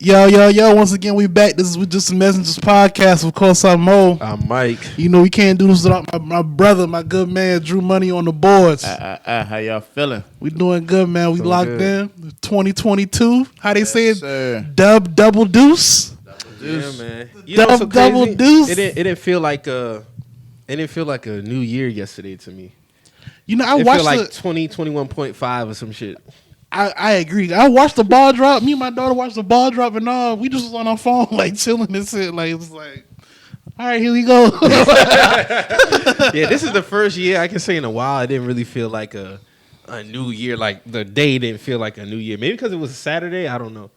Yo, once again, we back. This is with Just Messengers podcast. Of course, I'm Mo. I'm Mike. You know, we can't do this without my brother, my good man, Drew Money on the boards. How y'all feeling? We doing good, man. We Feeling locked good. in. 2022. How they say it? Sir. Double deuce. Yeah, man. You Double- know what's so crazy? double deuce. It didn't feel like a new year yesterday to me. You know, I It watched felt like the, 2021.5 or some shit. I agree. I watched the ball drop. Me and my daughter watched the ball drop, and we just was on our phone, like, chilling and shit. Like, it's like, all right, here we go. Yeah, this is the first year I can say in a while I didn't really feel like a new year. Like, the day didn't feel like a new year. Maybe because it was a Saturday. I don't know.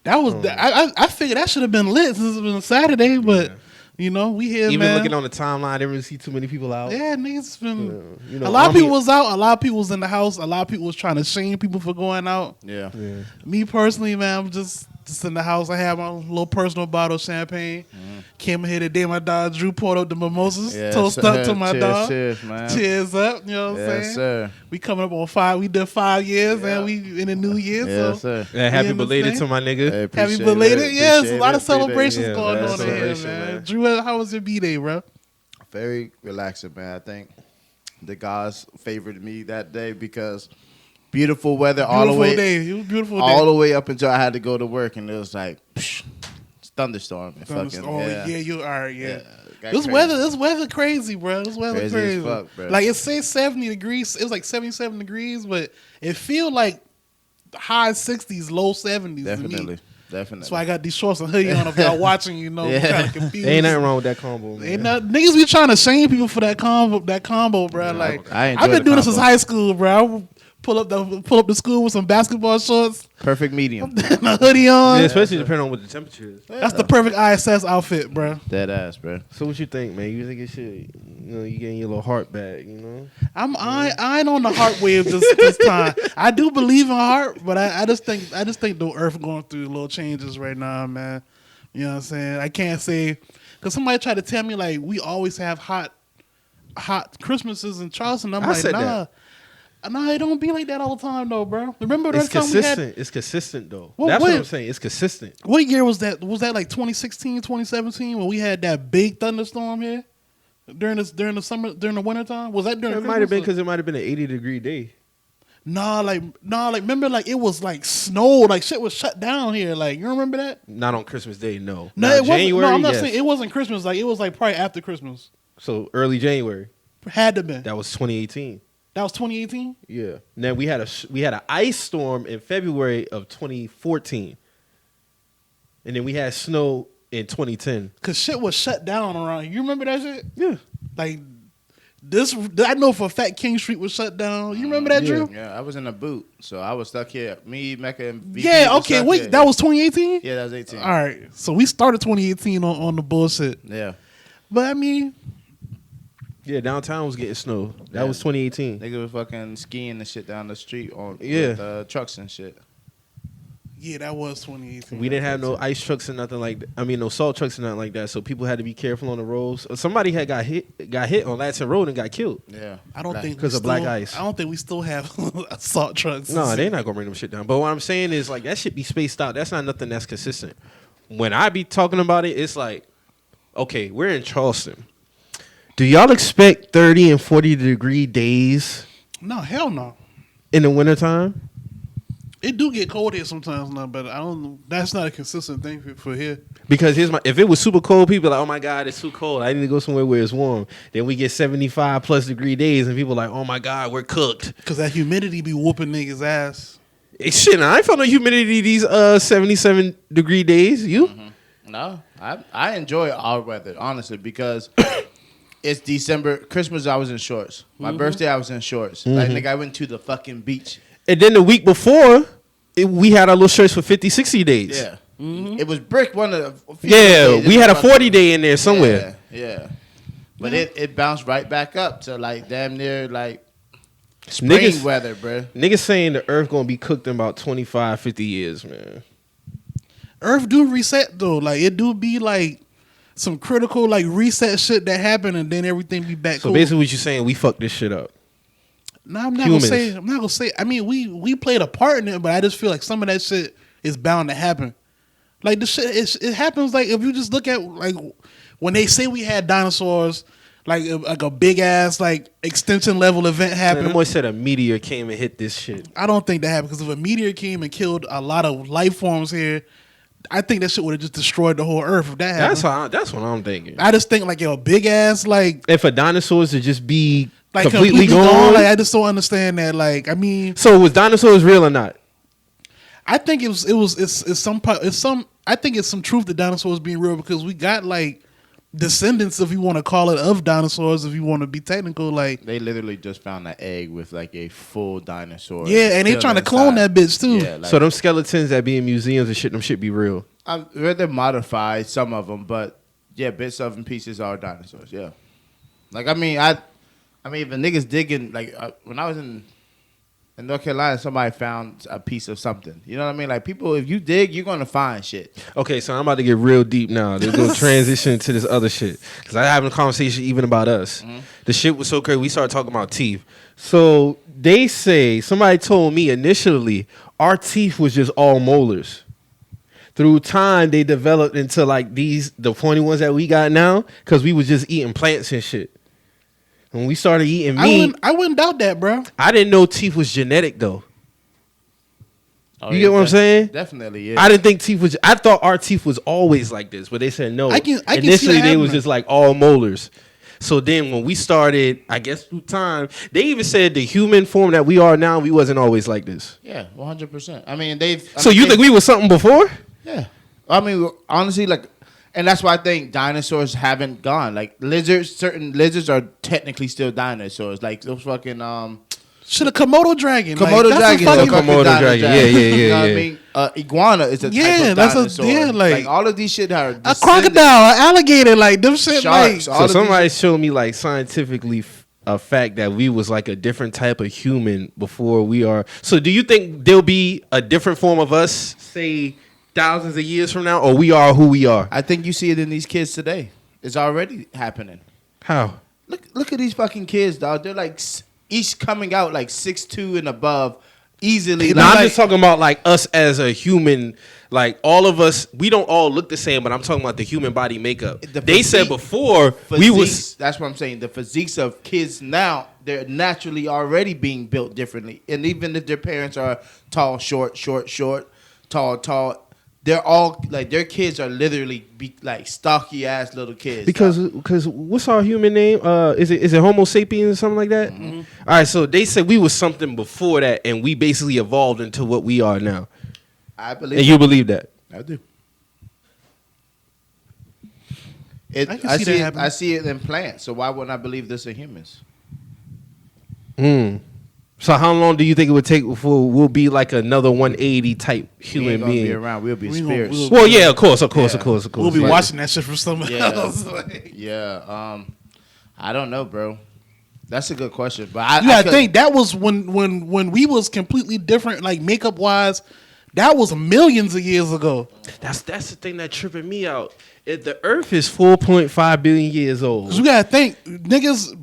That was, I figured that should have been lit since it was a Saturday, but, you know, we here, Even man. looking on the timeline, I didn't really see too many people out. Yeah, niggas been. You know, a lot of people was out. A lot of people was in the house. A lot of people was trying to shame people for going out. Yeah. Me personally, man, I'm just in the house. I had my little personal bottle of champagne. Came in here today. My dog Drew poured up the mimosas. Yeah, Toast up to my cheers, dog. Cheers, man. Cheers up. You know what I'm Yes, saying? sir. We coming up on 5. We did 5 years, Yeah. and we in the new year. Yes, so sir. Yeah, happy in this belated thing. to my nigga. Hey, happy appreciate belated. it. Yes, a Appreciate lot it. of celebrations Yeah, going man, on in here, celebration, man. man. Drew, how was your B-Day, bro? Very relaxing, man. I think the gods favored me that day because beautiful weather all the way. Day. It was a beautiful day. All the way up until I had to go to work, and it was like thunderstorm. And Oh, yeah, you all right, yeah. got This crazy. weather crazy, bro. This weather Crazy crazy. as fuck, bro. Like, it says 70 degrees. It was like 77 degrees, but it feel like high 60s, low 70s to me. Definitely. That's why I got these shorts and hoodie on. If y'all watching, you know, Yeah. kind of confused. Ain't nothing wrong with that combo, man. Ain't niggas be trying to shame people for that combo, bro. Like, I enjoy I've been the doing this since combo. high school, bro. I pull up the school with some basketball shorts Perfect medium. and a hoodie on. Yeah, especially depending on what the temperature is. That's the perfect ISS outfit, bro. Dead ass, bro. So what you think, man? You think it should, you know, you getting your little heart back, you know? I ain't on the heart wave this time. I do believe in heart, but I just think the earth going through little changes right now, man. You know what I'm saying? I can't say because somebody tried to tell me like we always have hot Christmases in Charleston. I'm I like, said nah. that. Nah, it don't be like that all the time though, bro. Remember It's that time consistent. we had? It's consistent, though. Well, That's wait. what I'm saying. It's consistent. What year was that? Was that like 2016, 2017 when we had that big thunderstorm here during the summer, during the winter time? Was that during? It might have been Christmas? because it might have been an 80-degree day. Nah, remember, like, it was, like, snow, like, shit was shut down here, like, you remember that? Not on Christmas Day, no. No, Now, it wasn't, January, no, I'm not yes. saying, it wasn't Christmas, like, it was, like, probably after Christmas. So early January. Had to been. That was 2018. That was 2018? Yeah. And then we had an ice storm in February of 2014. And then we had snow in 2010. Because shit was shut down around here. You remember that shit? Yeah. Like, I know for a fact King Street was shut down. You remember that, Drew? Yeah, I was in a boot, so I was stuck here. Me, Mecca, and VP Yeah, was okay, stuck wait, here. that was 2018? Yeah, that was 18. All right, so we started 2018 on the bullshit. Yeah, But, I mean, Yeah, downtown was getting snow. That Yeah. was 2018. nigga was fucking skiing and shit down the street on Yeah. with, trucks and shit. yeah, that was 2018. We didn't have no ice trucks and nothing like that. I mean, no salt trucks and nothing like that. So people had to be careful on the roads. Somebody had got hit on Latson Road and got killed. Yeah, I don't think 'Cause we of black still- ice. I don't think we still have assault trucks. No, they not gonna bring them shit down. But what I'm saying is like that should be spaced out. That's not nothing that's consistent. When I be talking about it, it's like, okay, we're in Charleston. Do y'all expect 30 and 40-degree days No, hell no. in the wintertime? It do get cold here sometimes now, but I don't. That's not a consistent thing for here. Because if it was super cold, people are like, oh my God, it's too cold. I need to go somewhere where it's warm. Then we get 75+ degree days, and people are like, oh my God, we're cooked. Because that humidity be whooping niggas' ass. Shit, I ain't felt no humidity these 77-degree days. You? no, I enjoy our weather honestly because it's December. Christmas, I was in shorts. My birthday, I was in shorts. Like nigga, I went to the fucking beach. And then the week before, we had our little shirts for 50, 60 days. Yeah, it was brick one of the. Yeah, days. we It had a was 40 day in there somewhere. Yeah. But it bounced right back up to like damn near like spring Niggas, weather, bro. niggas saying the earth gonna be cooked in about 25, 50 years, man. Earth do reset though. Like it do be like some critical like reset shit that happen, and then everything be back. So cool. basically, what you saying? We fucked this shit up. No, I'm not Humans. gonna say. I'm not gonna say. I mean, we played a part in it, but I just feel like some of that shit is bound to happen. Like the shit, it happens. Like if you just look at like when they say we had dinosaurs, like a big ass like extinction level event Man, happened. the boy said a meteor came and hit this shit. I don't think that happened because if a meteor came and killed a lot of life forms here, I think that shit would have just destroyed the whole Earth. If that happened, That's what I'm thinking. I just think like a big ass like If a dinosaurs to just be like completely gone, like I just don't understand that. Like I mean, so was dinosaurs real or not? I think it's some I think it's some truth to dinosaurs being real because we got like descendants, if you want to call it, of dinosaurs. If you want to be technical, like They literally just found an egg with like a full dinosaur. yeah, and they still trying to inside. clone that bitch too. Yeah, like, So them skeletons that be in museums and shit, them shit be real. I'm rather modified some of them, but yeah, bits of them pieces are dinosaurs. Yeah, like I mean, if the niggas digging like when I was in North Carolina, somebody found a piece of something. You know what I mean? Like people, if you dig, you're gonna find shit. Okay, so I'm about to get real deep now. They're going to transition to this other shit. Because I having a conversation even about us. Mm-hmm. The shit was so crazy. We started talking about teeth. So they say, somebody told me initially, our teeth was just all molars. Through time, they developed into like the pointy ones that we got now. Because we was just eating plants and shit. When we started eating meat, I wouldn't doubt that, bro. I didn't know teeth was genetic though. Oh, You get what I'm saying? Definitely, yeah. I didn't think teeth was. I thought our teeth was always like this, but they said no. I can see Initially, that they was happening. just like all molars. So then, when we started, I guess through time, they even said the human form that we are now, we wasn't always like this. Yeah, 100%. I mean, So you think we was something before? Yeah. I mean, honestly, like, and that's why I think dinosaurs haven't gone. Like certain lizards are technically still dinosaurs. Like those fucking Should a Komodo dragon? Komodo like, that's a dragon. fucking- is a fucking Komodo dinosaur. dragon. Yeah. You know what I mean? Iguana is a type of that's dinosaur. like all of these shit are a descendants. crocodile, an alligator, like them shit. Sharks, Like all So of somebody showed me like scientifically a fact that we was like a different type of human before we are. So do you think there'll be a different form of us, say thousands of years from now, or we are who we are? I think you see it in these kids today. It's already happening. How? Look at these fucking kids, dog. They're like each coming out like 6'2" and above easily. No, I'm like, just talking about like us as a human. Like all of us, we don't all look the same, but I'm talking about the human body makeup. They said before we was. physiques, that's what I'm saying. The physiques of kids now, they're naturally already being built differently. And even if their parents are tall, short, tall, they're all like their kids are literally like stocky ass little kids. Because what's our human name? Is it Homo sapiens or something like that? Mm-hmm. All right, so they said we was something before that, and we basically evolved into what we are now. I believe. And you believe that? I do. I can see that happening. I see it in plants. So why wouldn't I believe this in humans? So how long do you think it would take before we'll be like another 180 type We human ain't gonna be being? around. We'll be We gonna- spirits. we'll- Well, yeah, of course. we'll be Yeah. watching that shit from someone Yeah. else. Like, Yeah. I don't know, bro. That's a good question, but I you gotta could- think that was when we was completely different, like makeup wise. That was millions of years ago. That's the thing that tripping me out. If the Earth is 4.5 billion years old. Cause you gotta think, niggas.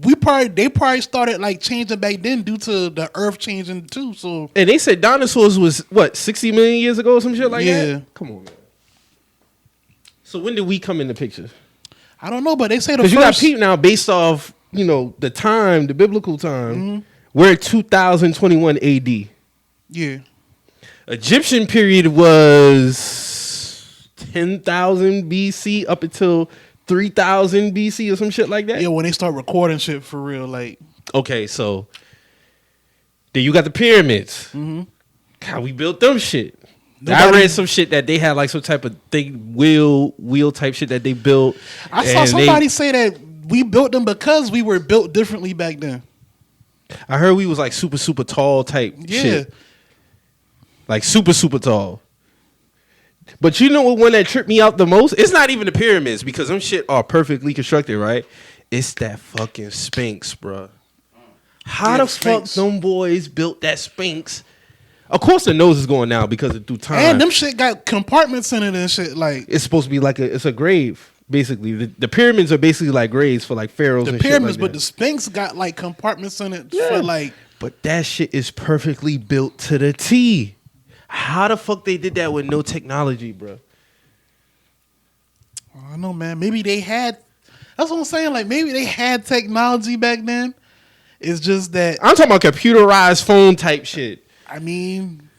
They probably started like changing back then due to the Earth changing too. So And they said dinosaurs was what 60 million years ago or some shit like Yeah. that. Come on, man. So when did we come in the picture? I don't know, but they say the Because first. you got people now based off the time, the biblical time. We're at 2021 AD. Yeah, Egyptian period was 10,000 BC up until 3,000 BC or some shit like that. yeah. When they start recording shit for real, like Okay, so then you got the pyramids. How we built them shit. I read some shit that they had like some type of thing, wheel type shit that they built. I saw and somebody say that we built them because we were built differently back then. I heard we was like super tall type Yeah. shit. Like super tall. But you know what one that tripped me out the most? It's not even the pyramids because them shit are perfectly constructed, right? It's that fucking Sphinx, bruh. How Yeah, the the fuck Sphinx. them boys built that Sphinx? Of course the nose is going now because of through time. And them shit got compartments in it and shit. Like It's supposed to be like it's a grave, basically. The pyramids are basically like graves for like pharaohs the and pyramids, shit but like the that. Sphinx got like compartments in it Yeah. for like. But that shit is perfectly built to the T. How the fuck they did that with no technology, bro? I don't know, man. Maybe they had. That's what I'm saying. Like maybe they had technology back then. It's just that I'm talking about computerized phone type shit. I mean,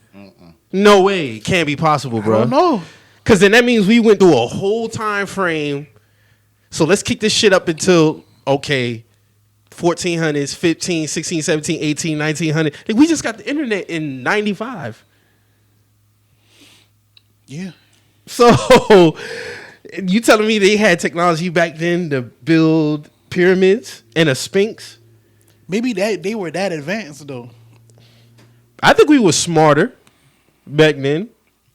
No way. It can't be possible, bro. I don't know. Because then that means we went through a whole time frame. So let's kick this shit up until, okay, 1400s, 15, 16, 17, 18, 1900. Like, we just got the internet in 95. Yeah. So you telling me they had technology back then to build pyramids and a sphinx? Maybe they were that advanced though. I think we were smarter back then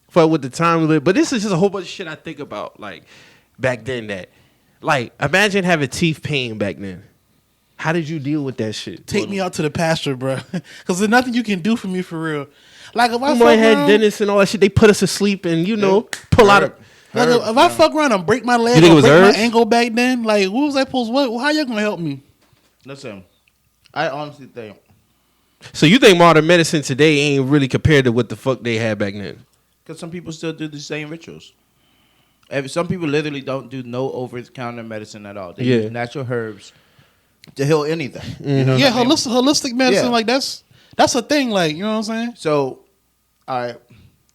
for with the time we lived. But this is just a whole bunch of shit I think about, like, back then that, like, imagine having teeth pain back then. How did you deal with that shit? Take me out to the pasture, bro. Because there's nothing you can do for me for real. Like if I My fuck had around, dentists and all that shit. They put us to sleep and pull out. like if I fuck around and break my leg You think it or was break herbs? my ankle back then, like what was I supposed? How you gonna help me? Listen, I honestly think So you think modern medicine today ain't really compared to what the fuck they had back then? because some people still do the same rituals. Some people literally don't do no over-the-counter medicine at all. They use natural herbs to heal anything. You know Yeah, what I mean? holistic medicine, Yeah. like that's a thing. Like you know what I'm saying? So, all right.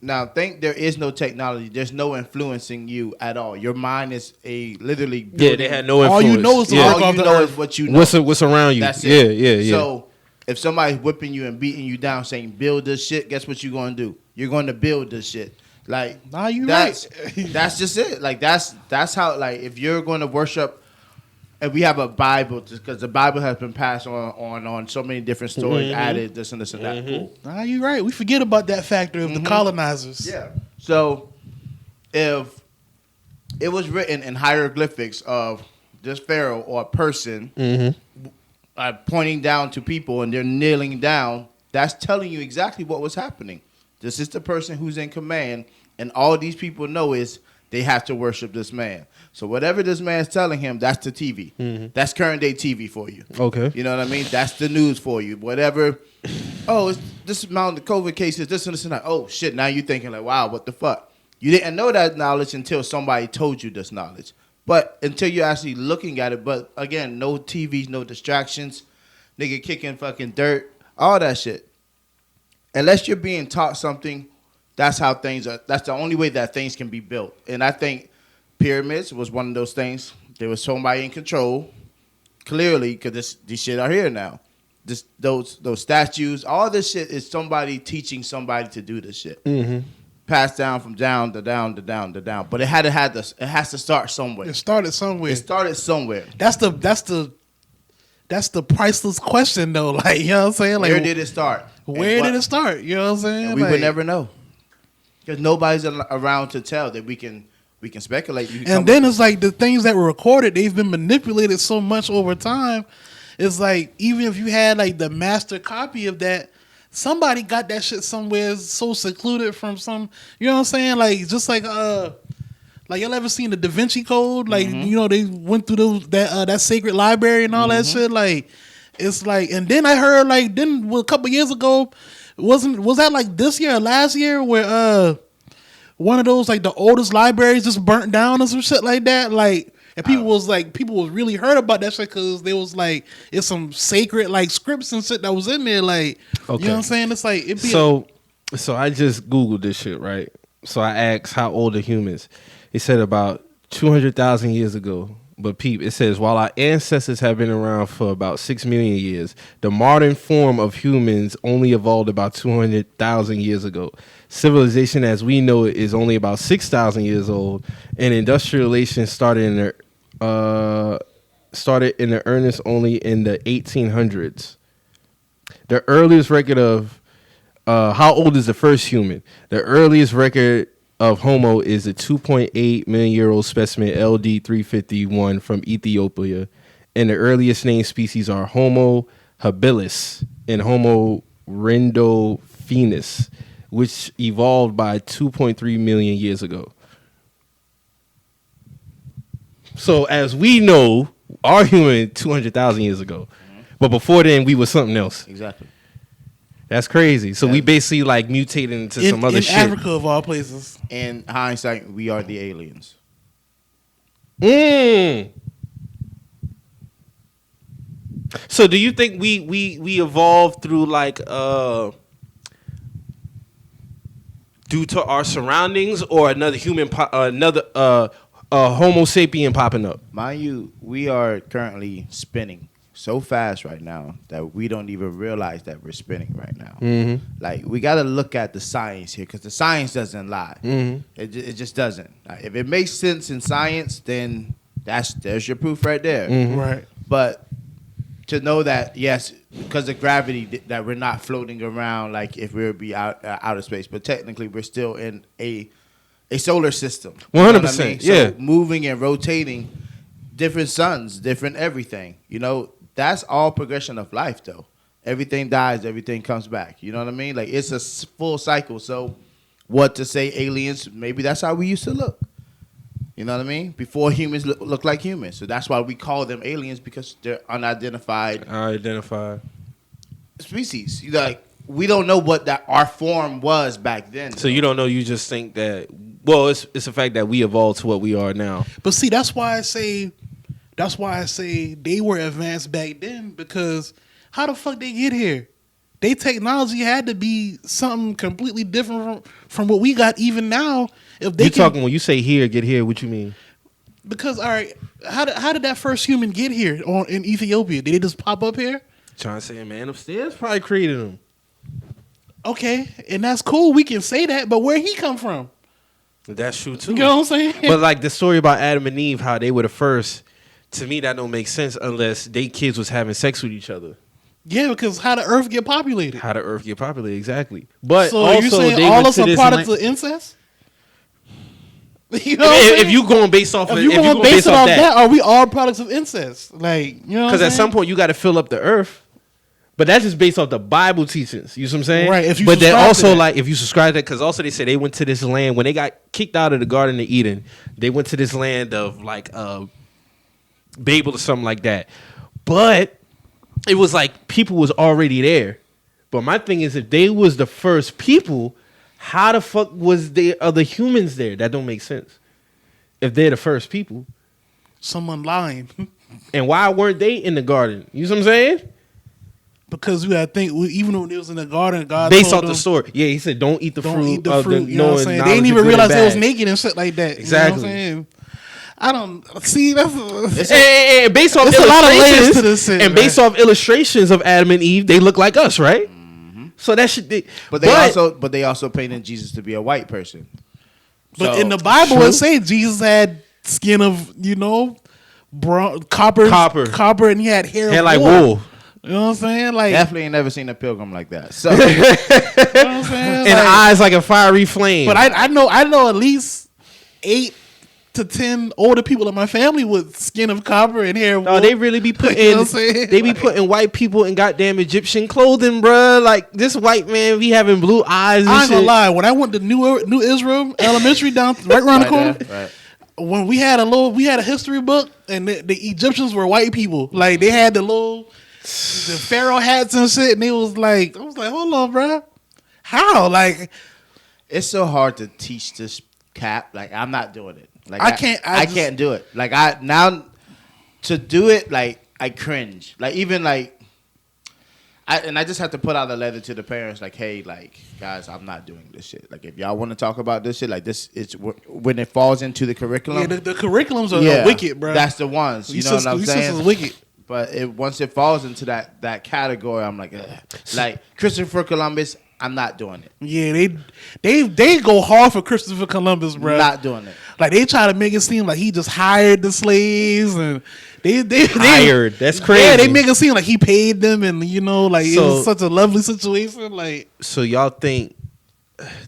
Now, think there is no technology. There's no influencing you at all. Your mind is literally building. Yeah, they had no influence. All you know is the All work of you the know earth. is what you know. What's around you? That's it. Yeah. So, if somebody's whipping you and beating you down, saying build this shit, guess what you're gonna do? You're going to build this shit. Like, Nah, you that's right. that's just it. Like that's how. Like, if you're going to worship. And we have a Bible because the Bible has been passed on so many different stories, added this and this and that. Cool. Nah, you right. We forget about that factor of the colonizers. Yeah. So if it was written in hieroglyphics of this pharaoh or a person pointing down to people and they're kneeling down, that's telling you exactly what was happening. This is the person who's in command, and all these people know is they have to worship this man. So whatever this man's telling him, that's the TV. That's current day TV for you. Okay. You know what I mean? That's the news for you. Whatever. Oh, it's this amount of COVID cases, this and this and that. Oh, shit. Now you're thinking like, wow, what the fuck? You didn't know that knowledge until somebody told you this knowledge. But until you're actually looking at it. But again, no TVs, no distractions. Nigga kicking fucking dirt. All that shit. Unless you're being taught something, that's how things are. That's the only way that things can be built. And I think pyramids was one of those things. There was somebody in control, clearly, because these shit are here now. Those statues, all this shit is somebody teaching somebody to do this shit. Passed down from down to down to down to down. But it has to start somewhere. It started somewhere. That's the priceless question though. Like you know what I'm saying? Like Where did it start? Where did it start? You know what I'm saying? And we would never know. Because nobody's around to tell that we can speculate. And then it's like the things that were recorded, they've been manipulated so much over time. It's like even if you had like the master copy of that, somebody got that shit somewhere so secluded from some. You know what I'm saying? Like just like y'all ever seen the Da Vinci Code? Like you know they went through that sacred library and all that shit. Like it's like, and then I heard like a couple years ago, was that like this year or last year where one of those like the oldest libraries just burnt down or some shit like that. Like and people was really hurt about that shit because there was like it's some sacred like scripts and shit that was in there. Like you know what I'm saying? It's like it be so I just Googled this shit, right? So I asked how old are humans. It said about 200,000 years ago. But peep, it says, while our ancestors have been around for about 6 million years, the modern form of humans only evolved about 200,000 years ago. Civilization as we know it is only about 6,000 years old, and industrialization started in the earnest only in the 1800s. The earliest record of how old is the first human? The earliest record of Homo is a 2.8 million year old specimen LD 351 from Ethiopia, and the earliest named species are Homo habilis and Homo rindophoenus, which evolved by 2.3 million years ago. So as we know, our human 200,000 years ago, but before then we were something else. Exactly. That's crazy. So we basically like mutated into some other shit. In Africa of all places. In hindsight, we are the aliens. So do you think we evolved through like due to our surroundings or another human Homo sapien popping up? Mind you, we are currently spinning so fast right now that we don't even realize that we're spinning right now. Mm-hmm. Like, we got to look at the science here because the science doesn't lie. Mm-hmm. It just doesn't. Like, if it makes sense in science, then there's your proof right there. Mm-hmm. Right. But to know that, yes, because of gravity, that we're not floating around like if we would be outer space, but technically we're still in a solar system. 100%. Yeah. So moving and rotating, different suns, different everything. You know, that's all progression of life, though. Everything dies, everything comes back. You know what I mean? Like, it's a full cycle. So, what to say, aliens? Maybe that's how we used to look. You know what I mean? Before humans look like humans. So that's why we call them aliens, because they're unidentified species. Like, we don't know what our form was back then. So you don't know, you just think that, well, it's the fact that we evolved to what we are now. But see, that's why I say they were advanced back then, because how the fuck they get here? They technology had to be something completely different from what we got even now. If they When you say here, get here, what you mean? Because, all right, how did that first human get here in Ethiopia? Did they just pop up here? Trying to say a man upstairs probably created them. Okay, and that's cool. We can say that, but where he come from? That's true too. You know what I'm saying? But like the story about Adam and Eve, how they were the first, to me that don't make sense unless they kids was having sex with each other. Yeah, because how the Earth get populated? How the Earth get populated, exactly. But so also, you saying they all went us to are this products of incest? You know, if you going based off, if you going based off that, are we all products of incest? Like, you know, because at some point you got to fill up the earth. But that's just based off the Bible teachings. You know what I'm saying? Right. But then also, like, if you subscribe to that, because also they said they went to this land when they got kicked out of the Garden of Eden. They went to this land of like Babel or something like that. But it was like people was already there. But my thing is, if they was the first people, how the fuck was there other humans there? That don't make sense. If they're the first people, someone lying. And why weren't they in the garden? You know what I'm saying? Because we gotta think, even when they was in the garden, God based told off the story. Yeah, he said, "Don't eat the fruit." Eat the fruit. You know what I'm saying? They They didn't even realize they was naked and shit like that. Exactly. You know what I'm saying? I don't see. That's and based off there's a lot of layers to this shit, and based off illustrations of Adam and Eve, they look like us, right? Mm-hmm. So that should be. But they also painted Jesus to be a white person. But in the Bible, it say Jesus had skin of copper, and he had hair like wool. You know what I'm saying? Like, definitely ain't never seen a pilgrim like that. So you know what I'm saying? And eyes like a fiery flame. But I know at least 8 to 10 older people in my family with skin of copper and hair. No, they really be putting you know what I'm saying? They be putting white people in goddamn Egyptian clothing, bruh. Like this white man be having blue eyes. And I ain't gonna lie. When I went to New Israel Elementary down right around the corner. Right. When we had a history book, and the Egyptians were white people. Like, they had the pharaoh hats and shit, and I was like, hold on, bro. How? Like, it's so hard to teach this cap. Like, I'm not doing it. Like, I can't do it. Like, to do it, like, I cringe. Like, even like, I just have to put out a letter to the parents, like, hey, like, guys, I'm not doing this shit. Like, if y'all want to talk about this shit, like, this, it's when it falls into the curriculum. Yeah, the curriculums are wicked, bro. That's the ones. You know what I'm saying? Is wicked. But once it falls into that category, I'm like, ugh. Like Christopher Columbus, I'm not doing it. Yeah, they go hard for Christopher Columbus, bro. Not doing it. Like, they try to make it seem like he just hired the slaves, and they hired. That's crazy. Yeah, they make it seem like he paid them, and it was such a lovely situation. Like, so y'all think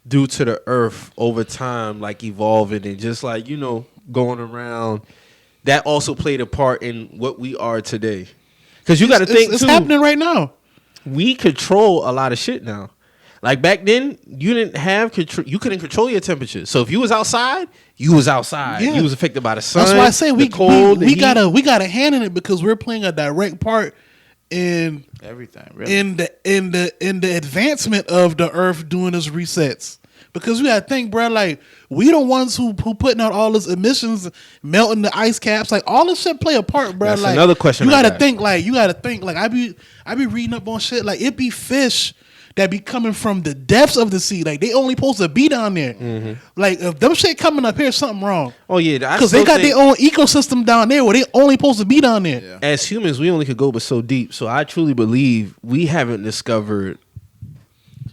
due to the Earth over time, like evolving and just like going around, that also played a part in what we are today? Because you got to think it's too, happening right now. We control a lot of shit now. Like back then, you didn't have control. You couldn't control your temperature. So if you was outside, you was outside. Yeah. You was affected by the sun. That's why I say we got a hand in it, because we're playing a direct part in everything. Really. In the advancement of the Earth doing its resets. Because you gotta think, bro, like we the ones who putting out all this emissions, melting the ice caps, like all this shit play a part, bro. That's like another question You I gotta got. think, like I be reading up on shit, like it be fish that be coming from the depths of the sea, like they only supposed to be down there. Like if them shit coming up here, something wrong. Oh yeah, Because they got their own ecosystem down there where they only supposed to be down there. Yeah. As humans, we only could go but so deep. So I truly believe we haven't discovered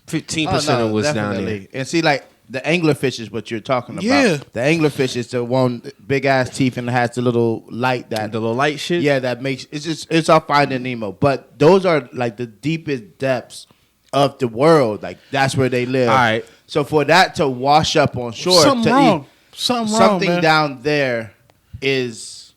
15% of what's down there. And see, like the anglerfish is what you're talking about. Yeah. The anglerfish is the one big ass teeth and it has the little light The little light shit. Yeah, that makes it's all Finding Nemo. But those are like the deepest depths of the world. Like that's where they live. All right. So for that to wash up on shore, Something to wrong. eat, Something man. down there is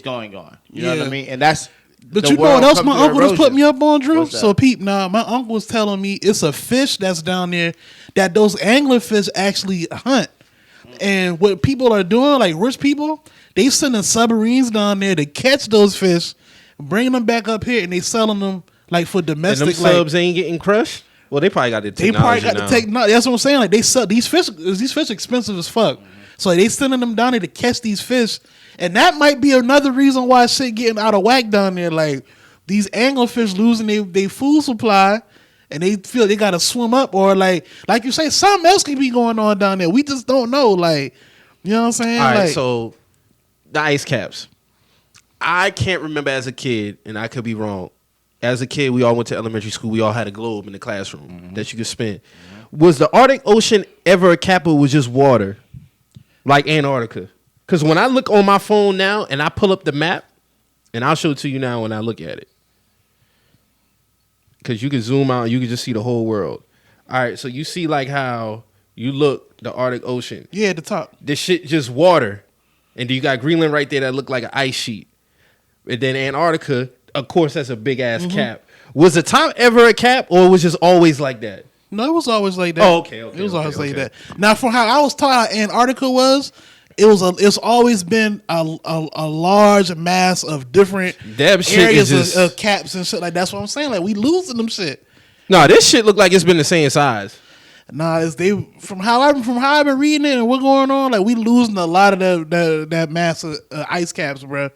going on. You know what I Yeah. mean? And that's. But the you know what world else comes my to uncle just put erosion. me up on, Drew? What's that? So peep, now my uncle was telling me it's a fish that's down there that those anglerfish actually hunt. And what people are doing, like rich people, they sending submarines down there to catch those fish, bringing them back up here, and they selling them like for And domestic. them subs ain't getting crushed. Well, they probably got the They technology probably got now. to take. No, that's what I'm saying. Like they sell these fish. These fish expensive as fuck. So they sending them down there to catch these fish, and that might be another reason why shit getting out of whack down there. Like these anglerfish losing their food supply, and they feel they gotta swim up, or like you say, something else could be going on down there. We just don't know. Like you know what I'm saying? All right, like, so the ice caps. I can't remember as a kid, and I could be wrong. As a kid, we all went to elementary school. We all had a globe in the classroom that you could spin. Was the Arctic Ocean ever a cap or was just water? Like Antarctica? Because when I look on my phone now and I pull up the map, and I'll show it to you now when I look at it. Because you can zoom out and you can just see the whole world. All right, so you see like how you look, the Arctic Ocean. yeah, at the top. This shit just water. And then you got Greenland right there that look like an ice sheet. And then Antarctica, of course, that's a big ass cap. Was the top ever a cap or was just always like that? No, it was always like that. Oh, okay, It was always like okay. that. Now, from how I was taught how Antarctica was, it's always been a large mass of different That shit areas is just- of caps and shit. Like that's what I'm saying. Like we losing them shit. No, this shit look like it's been the same size. Nah, it's they from how I've been reading it and what's going on. Like we losing a lot of that mass of ice caps, bro.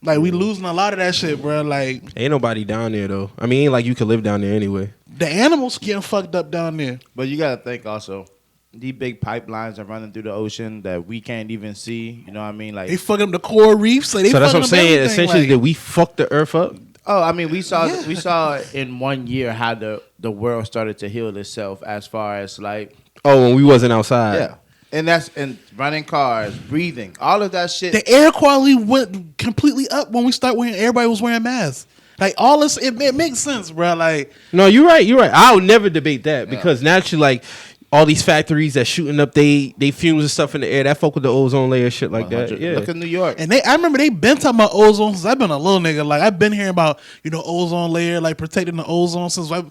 Like we losing a lot of that shit, bro. Like Ain't nobody down there though. I mean, ain't like you could live down there anyway. the animals getting fucked up down there. But you gotta think also, these big pipelines are running through the ocean that we can't even see. You know what I mean? Like, They fucking up the coral reefs. So, they So that's what I'm fucking up saying. everything, Essentially, like, did we fuck the earth up? oh, I mean, we saw in 1 year how the world started to heal itself as far as like, Oh, when we wasn't outside. yeah, and running cars, breathing, all of that shit. the air quality went completely up when we start wearing. Everybody was wearing masks. Like all this, it makes sense, bro. Like No, you're right. I'll never debate that because naturally, like all these factories that shooting up they fumes and stuff in the air that fuck with the ozone layer, shit like that. 100. Yeah. Look at New York. and I remember they been talking about ozone since I've been a little nigga. Like I've been hearing about ozone layer, like protecting the ozone since like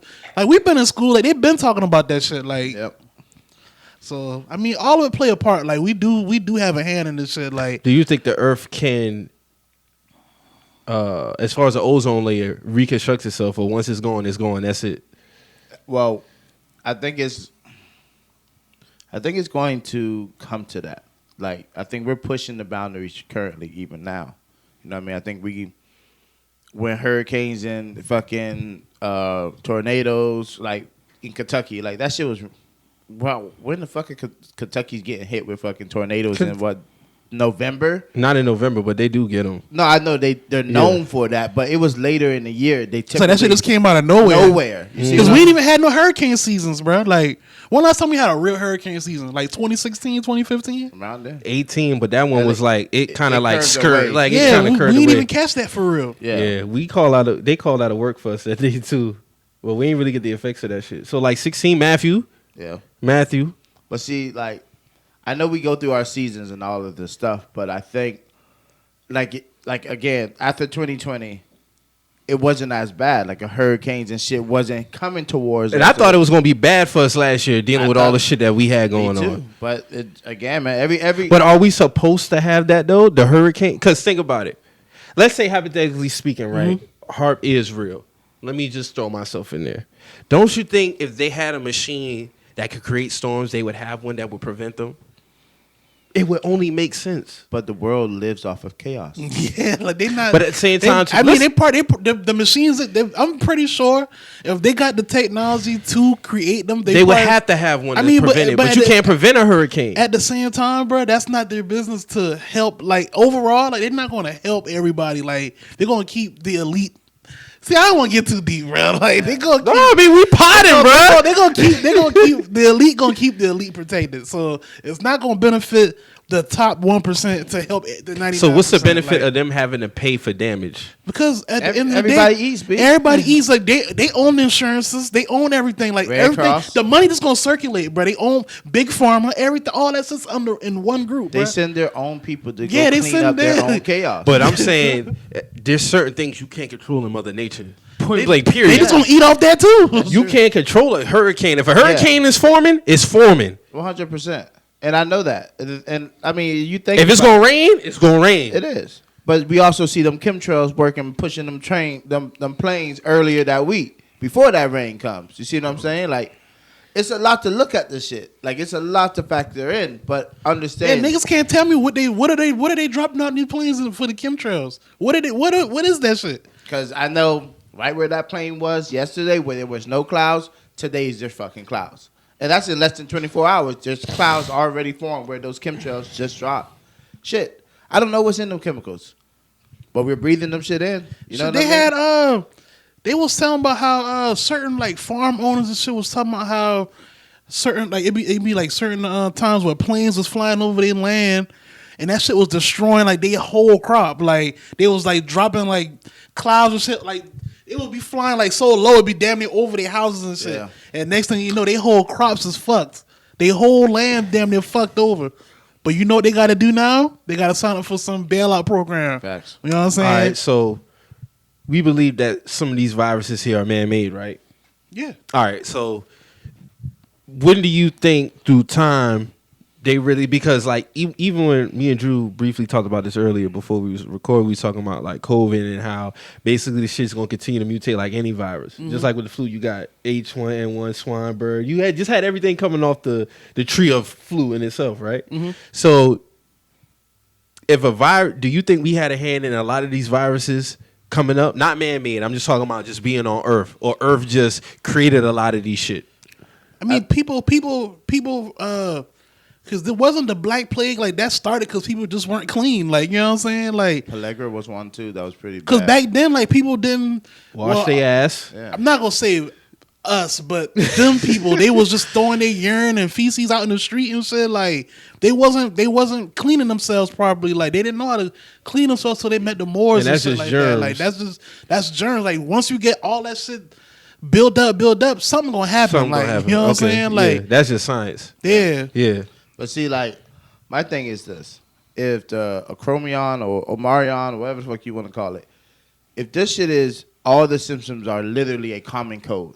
we've been in school. Like they've been talking about that shit. Like Yep. so, I mean, all of it play a part. Like we do have a hand in this shit. Like Do you think the Earth can, as far as the ozone layer, reconstruct itself, or once it's gone, that's it? Well, I think it's going to come to that. Like, I think we're pushing the boundaries currently, even now. You know what I mean? I think when hurricanes and fucking tornadoes, like in Kentucky, like that shit was, wow, when the fuck Kentucky's getting hit with fucking tornadoes in what, November? Not in November, but they do get them. No, I know they're known for that, but it was later in the year. They so that shit just came out of nowhere. nowhere. You see Because what we I'm- ain't even had no hurricane seasons, bro. Like when last time we had a real hurricane season? Like 2016, 2015. around there. 18, but that one was like it kind of like curved skirt, away. like it Yeah, kind we of curved didn't away. even catch that for real. Yeah. Yeah, they call out of work for us that day too. Well, we ain't really get the effects of that shit. So like 16, Matthew. But see, like, I know we go through our seasons and all of this stuff, but I think, like again, after 2020, it wasn't as bad. Like, hurricanes and shit wasn't coming towards And us. I thought it was gonna be bad for us last year, dealing I with all thought- the shit that we had Me going too. on. But again, man, every. But are we supposed to have that though? The hurricane? Because think about it. Let's say hypothetically speaking, right? HARP is real. Let me just throw myself in there. Don't you think if they had a machine that could create storms, they would have one that would prevent them. It would only make sense. But the world lives off of chaos. Yeah, like they not. But at the same time, the machines. I'm pretty sure if they got the technology to create them, they would have to have one. Prevent it, but you can't prevent a hurricane. At the same time, bro, that's not their business to help. Like overall, like they're not going to help everybody. Like they're going to keep the elite. See, I don't want to get too deep, bro. Like they gonna. No, I mean we potting, bro. They're gonna keep the elite. Gonna keep the elite protected. So it's not gonna benefit the top 1% to help the 99%. So what's the benefit of them having to pay for damage? Because at the end of the everybody day, eats, bitch. everybody eats. Like they own the insurances, they own everything. Like Red everything, Cross. the money that's gonna circulate, bro. They own big pharma, everything. All that sits under in one group. They bruh. send their own people to Yeah, go they clean send up their their- own chaos. But I'm saying there's certain things you can't control in Mother Nature. Point blank, They period. just gonna eat off that too. You can't control a hurricane. If a hurricane is forming, it's forming. 100%. And I know that. And I mean, you think If it's gonna rain, it's gonna rain. it is. But we also see them chemtrails working, pushing them planes earlier that week before that rain comes. You see what I'm saying? Like, it's a lot to look at this shit. Like, it's a lot to factor in. But Yeah, understand, niggas can't tell me what are they dropping out in these planes for the chemtrails? What is that shit? because I know right where that plane was yesterday, where there was no clouds. Today's just fucking clouds, and that's in less than 24 hours. There's clouds already formed where those chemtrails just dropped. Shit, I don't know what's in them chemicals, but we're breathing them shit in. You know what they I mean? had they was telling about how certain like farm owners and shit was talking about how certain like it'd be like certain times where planes was flying over their land and that shit was destroying like their whole crop. Like they was like dropping like clouds and shit. Like it would be flying like so low it'd be damn near over their houses and shit. Yeah. And next thing you know, their whole crops is fucked. Their whole land damn near fucked over. But you know what they got to do now? They got to sign up for some bailout program. Facts. You know what I'm saying? All right, so we believe that some of these viruses here are man-made, right? Yeah. All right, so when do you think through time they really, because like even when me and Drew briefly talked about this earlier before we was recording, we was talking about like COVID and how basically the shit's gonna continue to mutate like any virus. Just like with the flu, you got H1N1, swine bird. You had everything coming off the tree of flu in itself, right? So if a virus, do you think we had a hand in a lot of these viruses coming up? Not man-made. I'm just talking about just being on Earth, or Earth just created a lot of these shit. I mean, people, because there wasn't the Black Plague, like, that started because people just weren't clean, like, you know what I'm saying? Like, Pellagra was one too. That was pretty bad. because back then, like, people didn't Wash their ass. Yeah. I'm not going to say us, but them people, they was just throwing their urine and feces out in the street and shit, like, they wasn't cleaning themselves properly, like, they didn't know how to clean themselves till they met the Moors And and that's shit just like germs. that. Like, that's germs. Like, once you get all that shit build up, something gonna happen. Something like, gonna happen. you know what I'm Okay, saying? yeah, Like, that's just science. yeah. Yeah. But see, like, my thing is this: if the Acromion or Omarion or whatever the fuck you want to call it, if this shit is all the symptoms are literally a common code,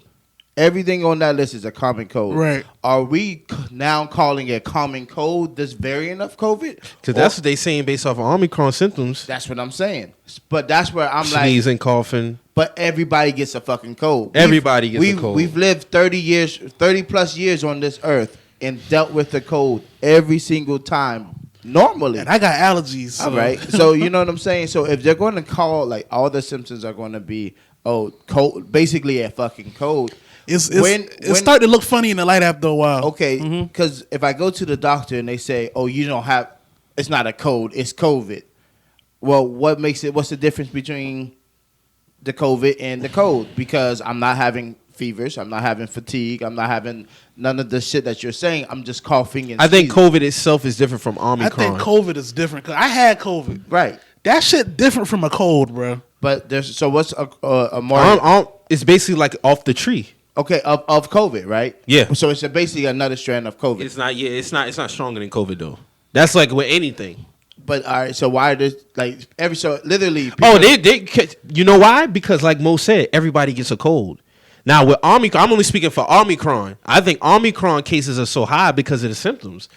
everything on that list is a common code. Right. Are we now calling a common code this variant of COVID? Because that's what they saying based off of Omicron symptoms. That's what I'm saying. But that's where I'm like, Sneezing, coughing. but everybody gets a fucking cold. Everybody gets a cold. We've lived 30 plus years on this earth and dealt with the cold every single time normally. And I got allergies. So. All right. So you know what I'm saying? So if they're going to call, like, all the symptoms are going to be, cold, basically a fucking cold. It's starting to look funny in the light after a while. Okay, because if I go to the doctor and they say, "Oh, you don't have," it's not a cold, it's COVID. Well, what's the difference between the COVID and the cold? Because I'm not having fevers, I'm not having fatigue, I'm not having none of the shit that you're saying. I'm just coughing and I think sneezing. COVID itself is different from I Omicron. think COVID is different. Cause I had COVID. Right. That shit different from a cold, bro. But what's a more It's basically like off the tree. okay of COVID, right? Yeah. So it's basically another strand of COVID. It's not. Yeah, it's not stronger than COVID though. That's like with anything. But all right, so why does literally? Oh, they you know why? Because like Mo said, everybody gets a cold. Now with Omicron, I'm only speaking for Omicron. I think Omicron cases are so high because of the symptoms.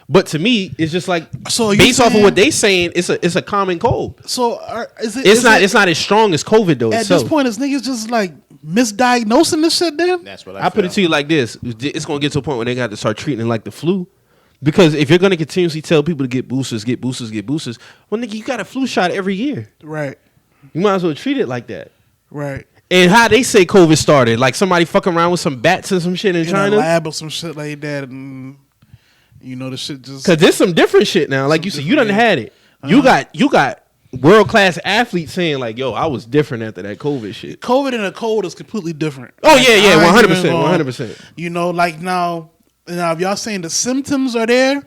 But to me, it's just like So you based off of saying- what they saying, it's a common cold. So is it? It's not as strong as COVID though At itself. this point, is niggas just like misdiagnosing this shit then? That's what I put it to you like this: it's gonna get to a point where they got to start treating it like the flu. Because if you're gonna continuously tell people to get boosters, well, nigga, you got a flu shot every year. Right. You might as well treat it like that. Right. And how they say COVID started, like somebody fucking around with some bats and some shit in China, a lab or some shit like that, and the shit just. Because there's some different shit now. Like you said, you done had it. You got world class athletes saying like, "Yo, I was different after that COVID shit." COVID and a cold is completely different. Oh like, yeah, 100%. Like now if y'all saying the symptoms are there,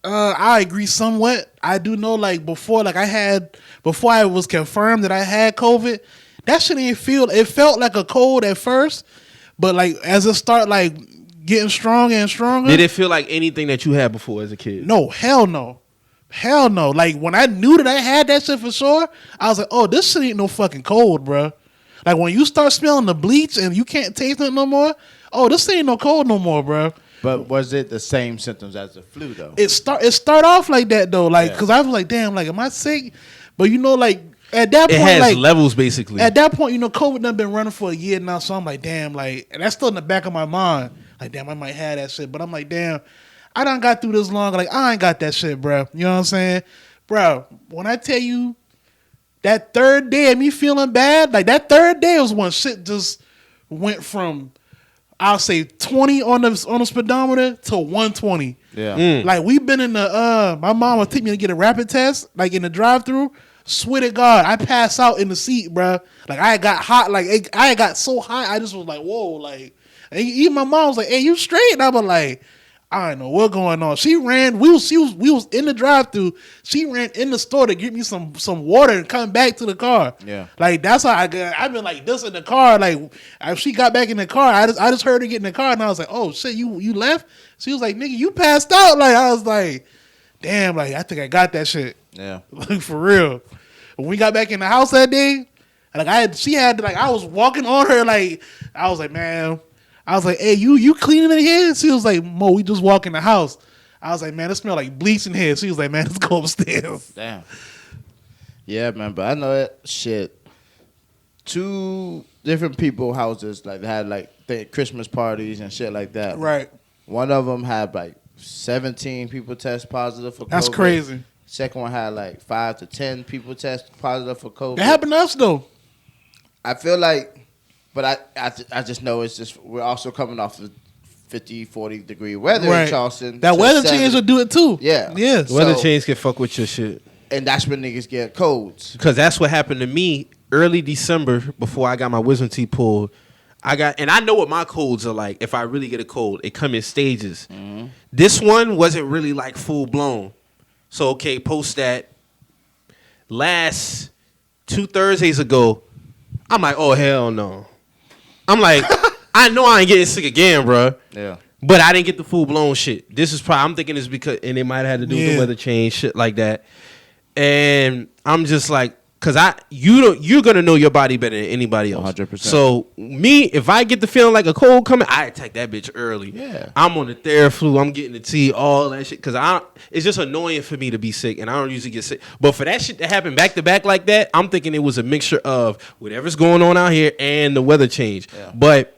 I agree somewhat. I do know like before I was confirmed that I had COVID, that shit didn't feel. It felt like a cold at first, but like as it start like getting stronger and stronger. Did it feel like anything that you had before as a kid? No, hell no. Hell no. Like, when I knew that I had that shit for sure, I was like, oh, this shit ain't no fucking cold, bro. Like, when you start smelling the bleach and you can't taste it no more, oh, this ain't no cold no more, bro. But was it the same symptoms as the flu, though? It start off like that, though. Like, because I was like, damn, like, am I sick? But, like, at that point, it has like, levels, basically. At that point, COVID done been running for a year now, so I'm like, damn, like, and that's still in the back of my mind. Like, damn, I might have that shit. But I'm like, damn, I done got through this long. Like, I ain't got that shit, bro. You know what I'm saying? Bro, when I tell you that third day of me feeling bad, like that third day was when shit just went from, I'll say 20 on the speedometer to 120. Yeah. Like we been in the, my mom would take me to get a rapid test, like in the drive-thru. Swear to God, I passed out in the seat, bro. Like I got hot, like I got so hot, I just was like, whoa, like, and even my mom was like, hey, you straight? And I was like, I don't know what's going on. She ran. We was in the drive-thru. She ran in the store to get me some water and come back to the car. Yeah, like that's how I've been like this in the car. Like if she got back in the car, I just heard her get in the car and I was like, oh shit, you left? She was like, nigga, you passed out. Like I was like, damn, like I think I got that shit. Yeah, like for real. When we got back in the house that day, like I was walking on her like I was like, man. I was like, hey, you cleaning in here? She was like, Mo, we just walk in the house. I was like, man, it smell like bleach in here. She was like, man, let's go upstairs. Damn. Yeah, man, but I know that shit. 2 different people houses like they had like Christmas parties and shit like that. Right. One of them had like 17 people test positive for COVID. That's crazy. Second one had like 5 to 10 people test positive for COVID. That happened to us though. I feel like. But I just know it's just we're also coming off the 50, 40 degree weather in Charleston. That weather change will do it too. Yeah. Yeah. Weather change can fuck with your shit. And that's when niggas get colds. Because that's what happened to me early December before I got my wisdom teeth pulled. And I know what my colds are like. If I really get a cold, it come in stages. Mm-hmm. This one wasn't really like full blown. So, okay, post that. Last 2 Thursdays ago, I'm like, oh, hell no. I'm like, I know I ain't getting sick again, bro. Yeah. But I didn't get the full blown shit. This is probably, I'm thinking it's because, and it might have had to do with the weather change, shit like that. And I'm just like, cause you're gonna know your body better than anybody else. 100%. So me, if I get the feeling like a cold coming, I attack that bitch early. Yeah. I'm on the Theraflu. I'm getting the tea, all that shit. Cause it's just annoying for me to be sick, and I don't usually get sick. But for that shit to happen back to back like that, I'm thinking it was a mixture of whatever's going on out here and the weather change. Yeah. But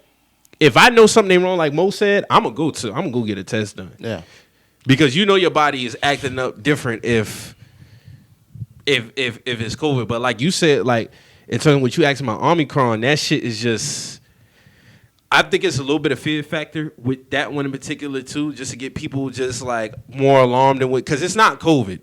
if I know something ain't wrong, like Mo said, I'm gonna go get a test done. Yeah. Because you know your body is acting up different if it's COVID. But like you said, like in terms of what you asked about Omicron, that shit is just, I think it's a little bit of fear factor with that one in particular too, just to get people just like more alarmed than because it's not COVID.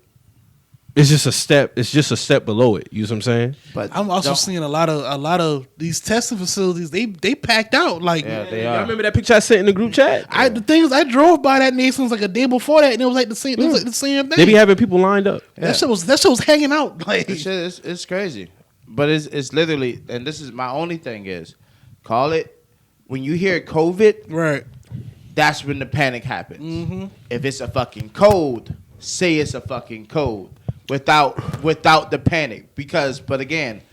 It's just a step. It's just a step below it. You know what I'm saying? But I'm also seeing a lot of these testing facilities. They packed out. Like they I are. remember that picture I sent in the group chat. The things I drove by that Nations like a day before that, and it was like the same. It was like the same thing. They be having people lined up. That shit was hanging out. Like That shit it's crazy. But it's literally, and this is my only thing is, call it when you hear COVID. Right. That's when the panic happens. Mm-hmm. If it's a fucking cold, say it's a fucking cold without the panic. But again,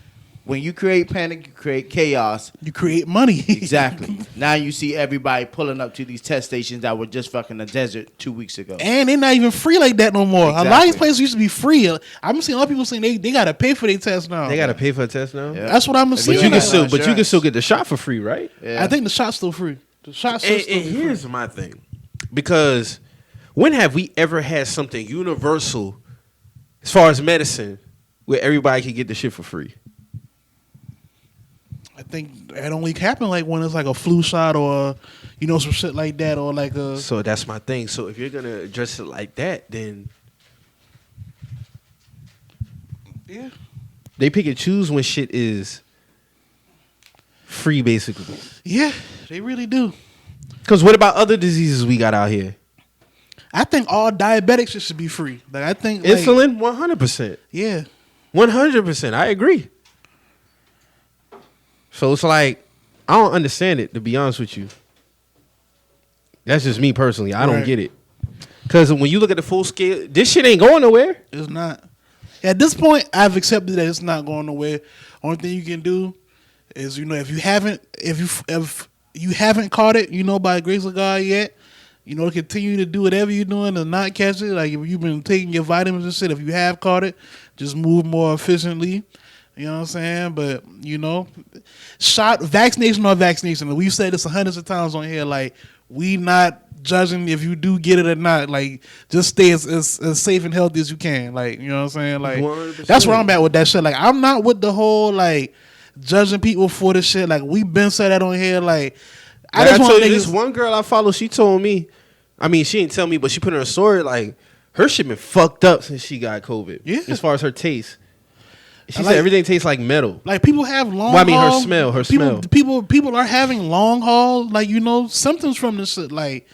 when you create panic, you create chaos. You create money. Exactly. Now you see everybody pulling up to these test stations that were just fucking a desert 2 weeks ago. And they're not even free like that no more. Exactly. A lot of these places used to be free. I'm seeing a lot of people saying they got to pay for their test now. They got to pay for a test now. Yeah. That's what I'm But seeing. But you can Insurance. still get the shot for free, right? Yeah. I think the shot's still free. The shot's And still free. here's my thing, because when have we ever had something universal as far as medicine where everybody can get the shit for free? I think it only happen like when it's like a flu shot or some shit like that, or like a. So that's my thing. So if you're gonna address it like that, then Yeah. they pick and choose when shit is free, basically. Yeah, they really do. Because what about other diseases we got out here? I think all diabetics shit should be free. Like I think Insulin, 100%. Yeah. 100%. I agree. So it's like, I don't understand it, to be honest with you. That's just me personally. I don't Right. get it. Because when you look at the full scale, this shit ain't going nowhere. It's not. At this point, I've accepted that it's not going nowhere. Only thing you can do is, if you haven't caught it, by the grace of God yet, continue to do whatever you're doing to not catch it. Like if you've been taking your vitamins and shit, if you have caught it, just move more efficiently. You know what I'm saying? But, vaccination or vaccination. We've said this hundreds of times on here. Like, we not judging if you do get it or not. Like, just stay as safe and healthy as you can. Like, you know what I'm saying? Like, 100%. that's where I'm at with that shit. Like, I'm not with the whole, like, judging people for this shit. Like, we've been said that on here. Like, I just want told you, niggas. this one girl I follow, she told me, I mean, she didn't tell me, but she put in her story, like, her shit been fucked up since she got COVID. Yeah. As far as her taste. She I said like- everything tastes like metal. Like people have long. Well, I mean, her haul- smell, her people, smell. People are having long haul, like symptoms from this shit. Like,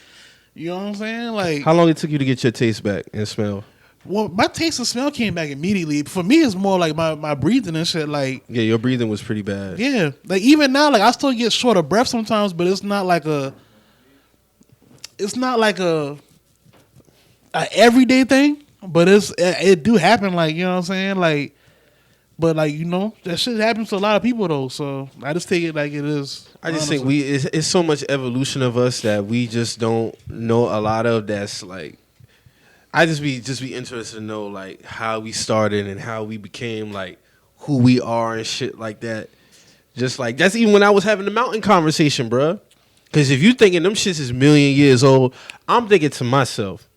you know what I'm saying? Like, How long it took you to get your taste back and smell? well, my taste and smell came back immediately. For me, it's more like my breathing and shit. Like, Yeah, your breathing was pretty bad. yeah, like even now, like I still get short of breath sometimes, but it's not like a everyday thing. But it do happen. Like, you know what I'm saying? Like. But like that shit happens to a lot of people though, so I just take it like it is. I just honestly. think it's so much evolution of us that we just don't know a lot of. That's like, I just be interested to know like how we started and how we became like who we are and shit like that. Just like that's even when I was having the mountain conversation, bruh. Because if you thinking them shits is million years old, I'm thinking to myself,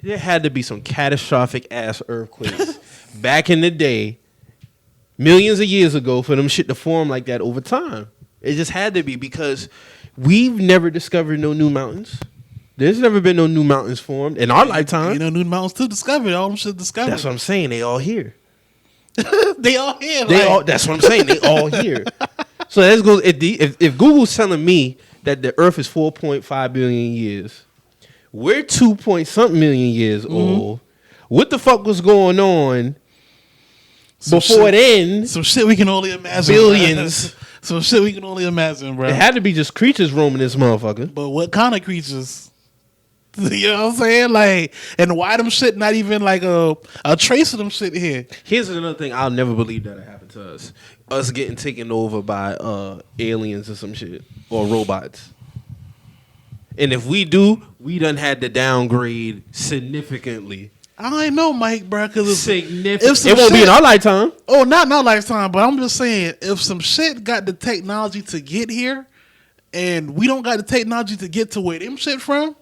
there had to be some catastrophic ass earthquakes back in the day. Millions of years ago for them shit to form like that over time. It just had to be because we've never discovered no new mountains. There's never been no new mountains formed in our lifetime. New mountains to discover. All them shit discovered. That's what I'm saying. They all here. They all here. Like, That's what I'm saying. They all here. So let's go. If Google's telling me that the Earth is 4.5 billion years, we're 2 point something million years old. What the fuck was going on before then? some shit we can only imagine. Billions. Some shit we can only imagine, bro. It had to be just creatures roaming this motherfucker. But what kind of creatures? You know what I'm saying? Like, and why them shit not even like a trace of them shit here? Here's another thing I'll never believe that it happened to us. Us getting taken over by aliens or some shit. Or robots. And if we do, we done had to downgrade significantly. I ain't know, Mike, bro, because Significant. It won't be in our lifetime. Oh, not in our lifetime, but I'm just saying, if some shit got the technology to get here, and we don't got the technology to get to where them shit from,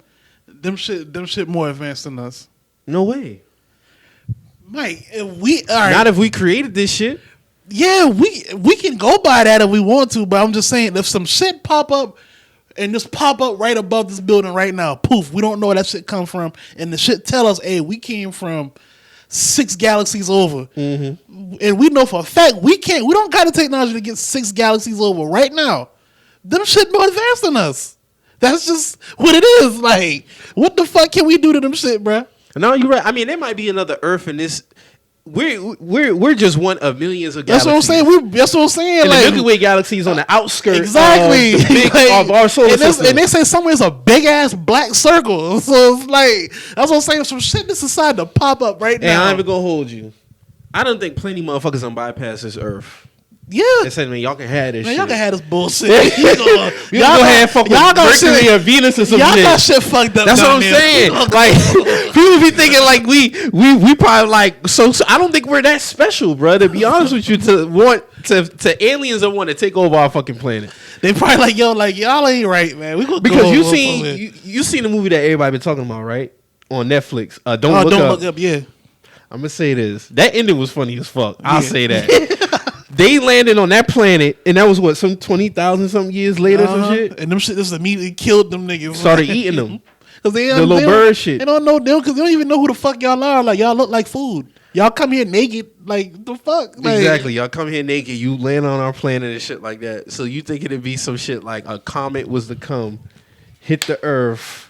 them shit more advanced than us. No way. Mike, if we all right, Not if we created this shit. yeah, we can go by that if we want to, but I'm just saying, if some shit pop up and just pop up right above this building right now, poof, we don't know where that shit come from, and the shit tell us, hey, we came from 6 galaxies over, and we know for a fact we don't got the technology to get 6 galaxies over right now. Them shit more advanced than us. That's just what it is. Like, what the fuck can we do to them shit, bruh? No, you're right. I mean, there might be another Earth in this. We're just one of millions of That's galaxies. what I'm saying. That's what I'm saying. And Like, the Milky Way galaxy is on the outskirts exactly. of, the big, Like, of our solar system. and they say somewhere it's a big ass black circle. So it's like, that's what I'm saying. Some shit that's decided to pop up right And now. I'm even gonna hold you. I don't think plenty motherfuckers on bypass this Earth. Yeah. They said, man, y'all can have this Man, shit. y'all can have this bullshit. You go ahead and fuck with Mercury or Venus or some y'all shit. got shit fucked up. That's what down I'm there. saying. Like, people be thinking like we probably like, so I don't think we're that special, bro. To be honest with you, to aliens that want to take over our fucking planet. They probably like, yo, like, y'all ain't right, man. We gonna Because go you over seen you seen the movie that everybody been talking about, right? On Netflix. Don't look up, yeah. I'm gonna say this. That ending was funny as fuck. I'll Yeah. say that. They landed on that planet, and that was what, some 20,000 something years later, some shit. And them shit just immediately killed them niggas. Started eating them. Cause they The little bird shit. They don't know them because they don't even know who the fuck y'all are. Like y'all look like food. Y'all come here naked. Like the fuck. Like, Exactly. Y'all come here naked. You land on our planet and shit like that. So you think it'd be some shit like a comet was to come, hit the Earth,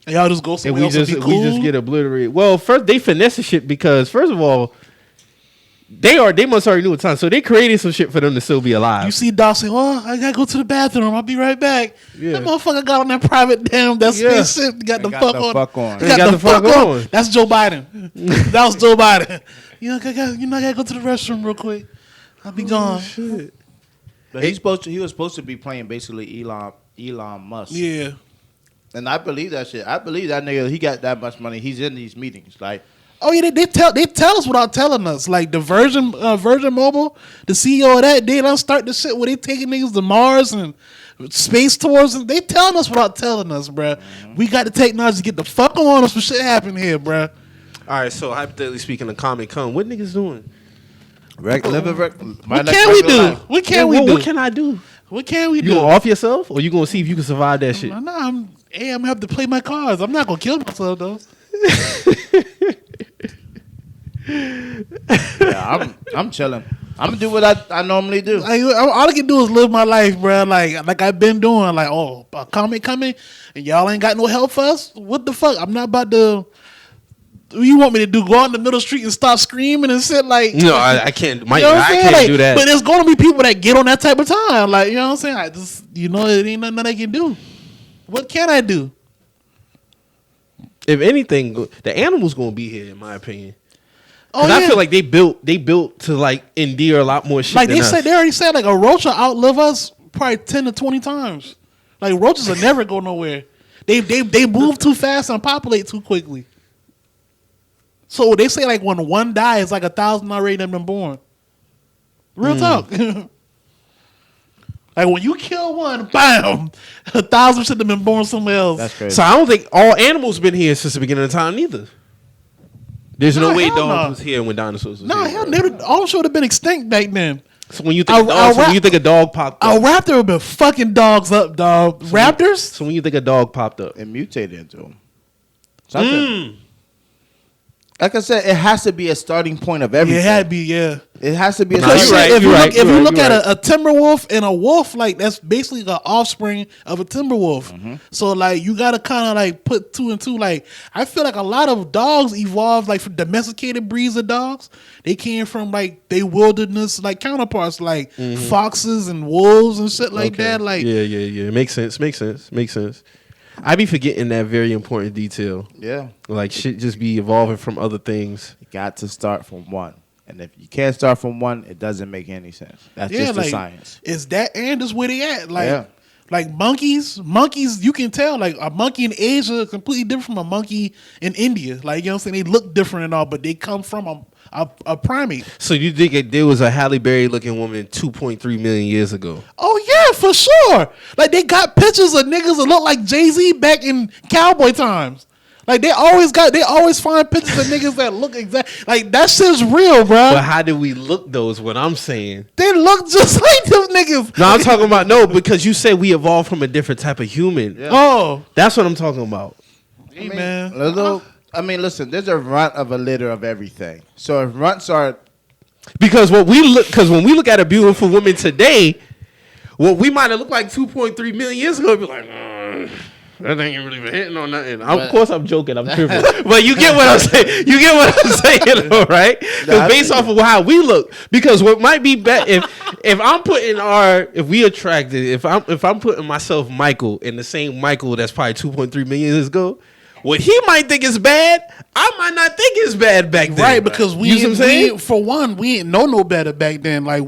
and y'all just go and somewhere we else and just be cool. we just get obliterated. Well, first they finesse the shit because first of all, they must already knew a time, so they created some shit for them to still be alive. You see Doc say, "Oh, I gotta go to the bathroom. I'll be right back." Yeah. That motherfucker got on that private that Yeah. spaceship. Got the got fuck the on. fuck on. Got Got the the fuck fuck on. on. That's Joe Biden. That was Joe Biden. You know, I gotta go to the restroom real quick. I'll be gone. Shit. But he was supposed to be playing basically Elon Musk. Yeah. And I believe that shit. I believe that nigga, he got that much money. He's in these meetings. Like, Oh yeah, they tell us without telling us. Like the Virgin Mobile, the CEO of that, they don't start the shit where they taking niggas to Mars and space tours, and they telling us without telling us, bruh. Mm-hmm. We got the technology to get the fuck on us for shit happen here, bruh. All right, so hypothetically speaking, the comet come. What niggas doing? What can we do? What can we do? What can I do? What can we You do? gonna off yourself, or you gonna see if you can survive that shit? Nah, I'm gonna have to play my cards. I'm not gonna kill myself though. Yeah, I'm chilling. I'm gonna do what I normally do. Like, all I can do is live my life, bruh. Like I've been doing. Like, oh, a comet coming, and y'all ain't got no help for us. What the fuck? I'm not about to. What you want me to do? Go out in the middle of the street and start screaming and shit? Like, No, I can't. Mike, you know what I'm I saying? can't Like, do that. But there's gonna be people that get on that type of time. Like, you know what I'm saying? I just, it ain't nothing I can do. What can I do? If anything, the animals gonna be here, in my opinion. Oh, Because I yeah. feel like they built to like endear a lot more shit. Like than us. they already said, like a roach will outlive us probably 10 to 20 times. Like roaches will never go nowhere. They move too fast and populate too quickly. So they say like when one dies, like 1,000 already done been born. Real talk. Like when you kill one, bam, 1,000 should have been born somewhere else. That's crazy. So I don't think all animals been here since the beginning of time either. There's no Nah, way hell dogs no. was here when dinosaurs was Nah, here. hell, bro. all should have been extinct back then. So when you think of dogs, when you think a dog popped A up. raptor would have been fucking dogs up, dog. Raptors? So when you think a dog popped up. And mutated into him. Something. Like I said, it has to be a starting point of Yeah, everything. it had to be, yeah. It has to be a Nah, starting you're right. If you you're look, right, if you you're look right, at you're a timber wolf and a wolf, like that's basically the offspring of a timber wolf. So like you gotta kind of like put two and two. Like I feel like a lot of dogs evolved like from domesticated breeds of dogs. They came from like they wilderness like counterparts, like foxes and wolves and shit like Okay. that. Like yeah. Makes sense. I be forgetting that very important detail. Yeah. Like shit just be evolving from other things. You got to start from one. And if you can't start from one, it doesn't make any sense. That's yeah, just the like science. it's that and is where they at. Like Yeah. like monkeys, you can tell like a monkey in Asia is completely different from a monkey in India. Like you know what I'm saying? They look different and all, but they come from a primate. So you think there was a Halle Berry looking woman 2.3 million years ago? Oh yeah, for sure. Like they got pictures of niggas that look like Jay-Z back in cowboy times. Like they always find pictures of niggas that look exact. Like that shit's real, bro. But how did we look those? What I'm saying. They look just like them niggas. No, I'm talking about because you said we evolved from a different type of human. Yeah. Oh, That's what I'm talking about. hey, man. Listen, there's a runt of a litter of everything. So if runts are Because when we look at a beautiful woman today, what we might have looked like 2.3 million years ago, be like, that ain't really been hitting on nothing. Of course, I'm joking. I'm tripping. But you get what I'm saying. You get what I'm saying, though, right? Because based off of how we look, because what might be better if I'm putting if I'm putting myself Michael in the same Michael that's probably 2.3 million years ago, what he might think is bad, I might not think is bad back then. Right, because you know what I'm saying? for one, we didn't know no better back then. Like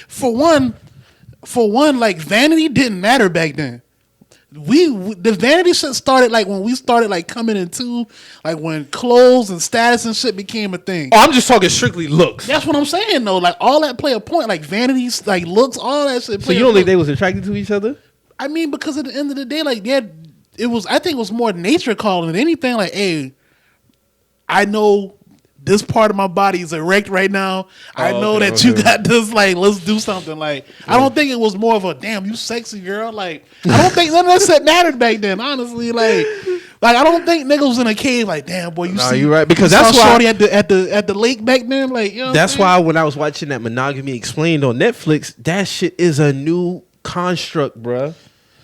for one, like vanity didn't matter back then. The vanity shit started like when we started like coming into like when clothes and status and shit became a thing. Oh, I'm just talking strictly looks. That's what I'm saying though. Like all that play a point. Like vanities, like looks, all that shit. So you don't think they was attracted to each other? I mean, because at the end of the day, like it was. I think it was more nature calling than anything. Like, hey, I know this part of my body is erect right now. I know that you got this. Like, let's do something. Like, I don't think it was more of a damn you sexy girl. Like, I don't think none of that shit mattered back then. Honestly, like I don't think niggas was in a cave. Like, damn boy, you right, because that's why shorty at the lake back then. Like, you know, that's why when I was watching that Monogamy Explained on Netflix, that shit is a new construct, bruh.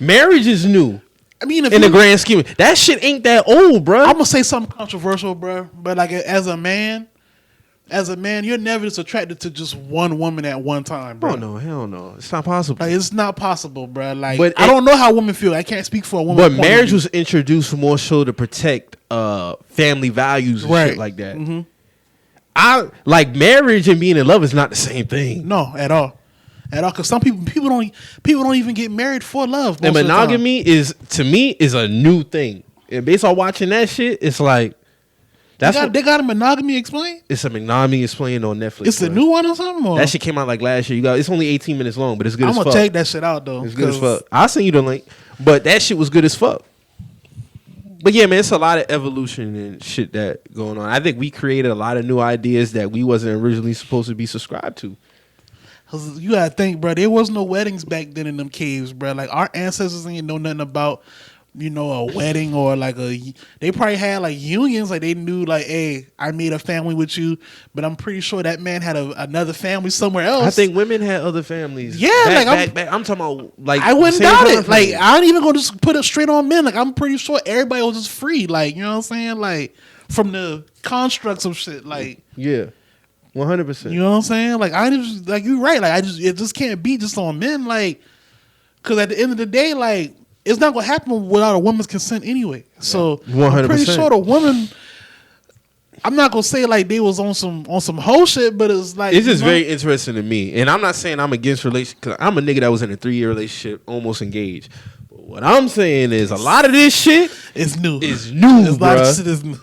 Marriage is new. I mean, in the grand scheme, that shit ain't that old, bro. I'm gonna say something controversial, bro. But like, as a man, you're never just attracted to just one woman at one time, bro. Oh no, hell no, it's not possible. Like, it's not possible, bro. Like, but I don't know how women feel. I can't speak for a woman. But marriage was introduced more so to protect family values and shit like that. Mm-hmm. I like marriage and being in love is not the same thing. No, at all. Because some people don't even get married for love. And monogamy is, to me, is a new thing. And based on watching that shit, it's like they got a Monogamy Explained. It's a Monogamy Explained on Netflix. It's a new one or something. Or? That shit came out like last year. It's only 18 minutes long, but it's good as fuck. I'm gonna take that shit out though. It's good as fuck. I'll send you the link. But that shit was good as fuck. But yeah, man, it's a lot of evolution and shit that going on. I think we created a lot of new ideas that we wasn't originally supposed to be subscribed to. You gotta think, bro. There was no weddings back then in them caves, bro. Like our ancestors ain't know nothing about, a wedding or like they probably had like unions. Like they knew, like, hey, I made a family with you, but I'm pretty sure that man had another family somewhere else. I think women had other families. Yeah, I'm talking about like I wouldn't doubt it. Like I ain't even gonna just put it straight on men. Like I'm pretty sure everybody was just free. Like you know what I'm saying? Like from the constructs of shit. Like yeah. 100%. You know what I'm saying? Like you're right. Like it just can't be just on men. Like, because at the end of the day, like it's not gonna happen without a woman's consent anyway. So 100%. I'm pretty sure the woman. I'm not gonna say like they was on some whole shit, but it's like it's just very interesting to me. And I'm not saying I'm against relationships, because I'm a nigga that was in a 3-year relationship, almost engaged. But what I'm saying is a lot of this shit is new. A lot of shit is new.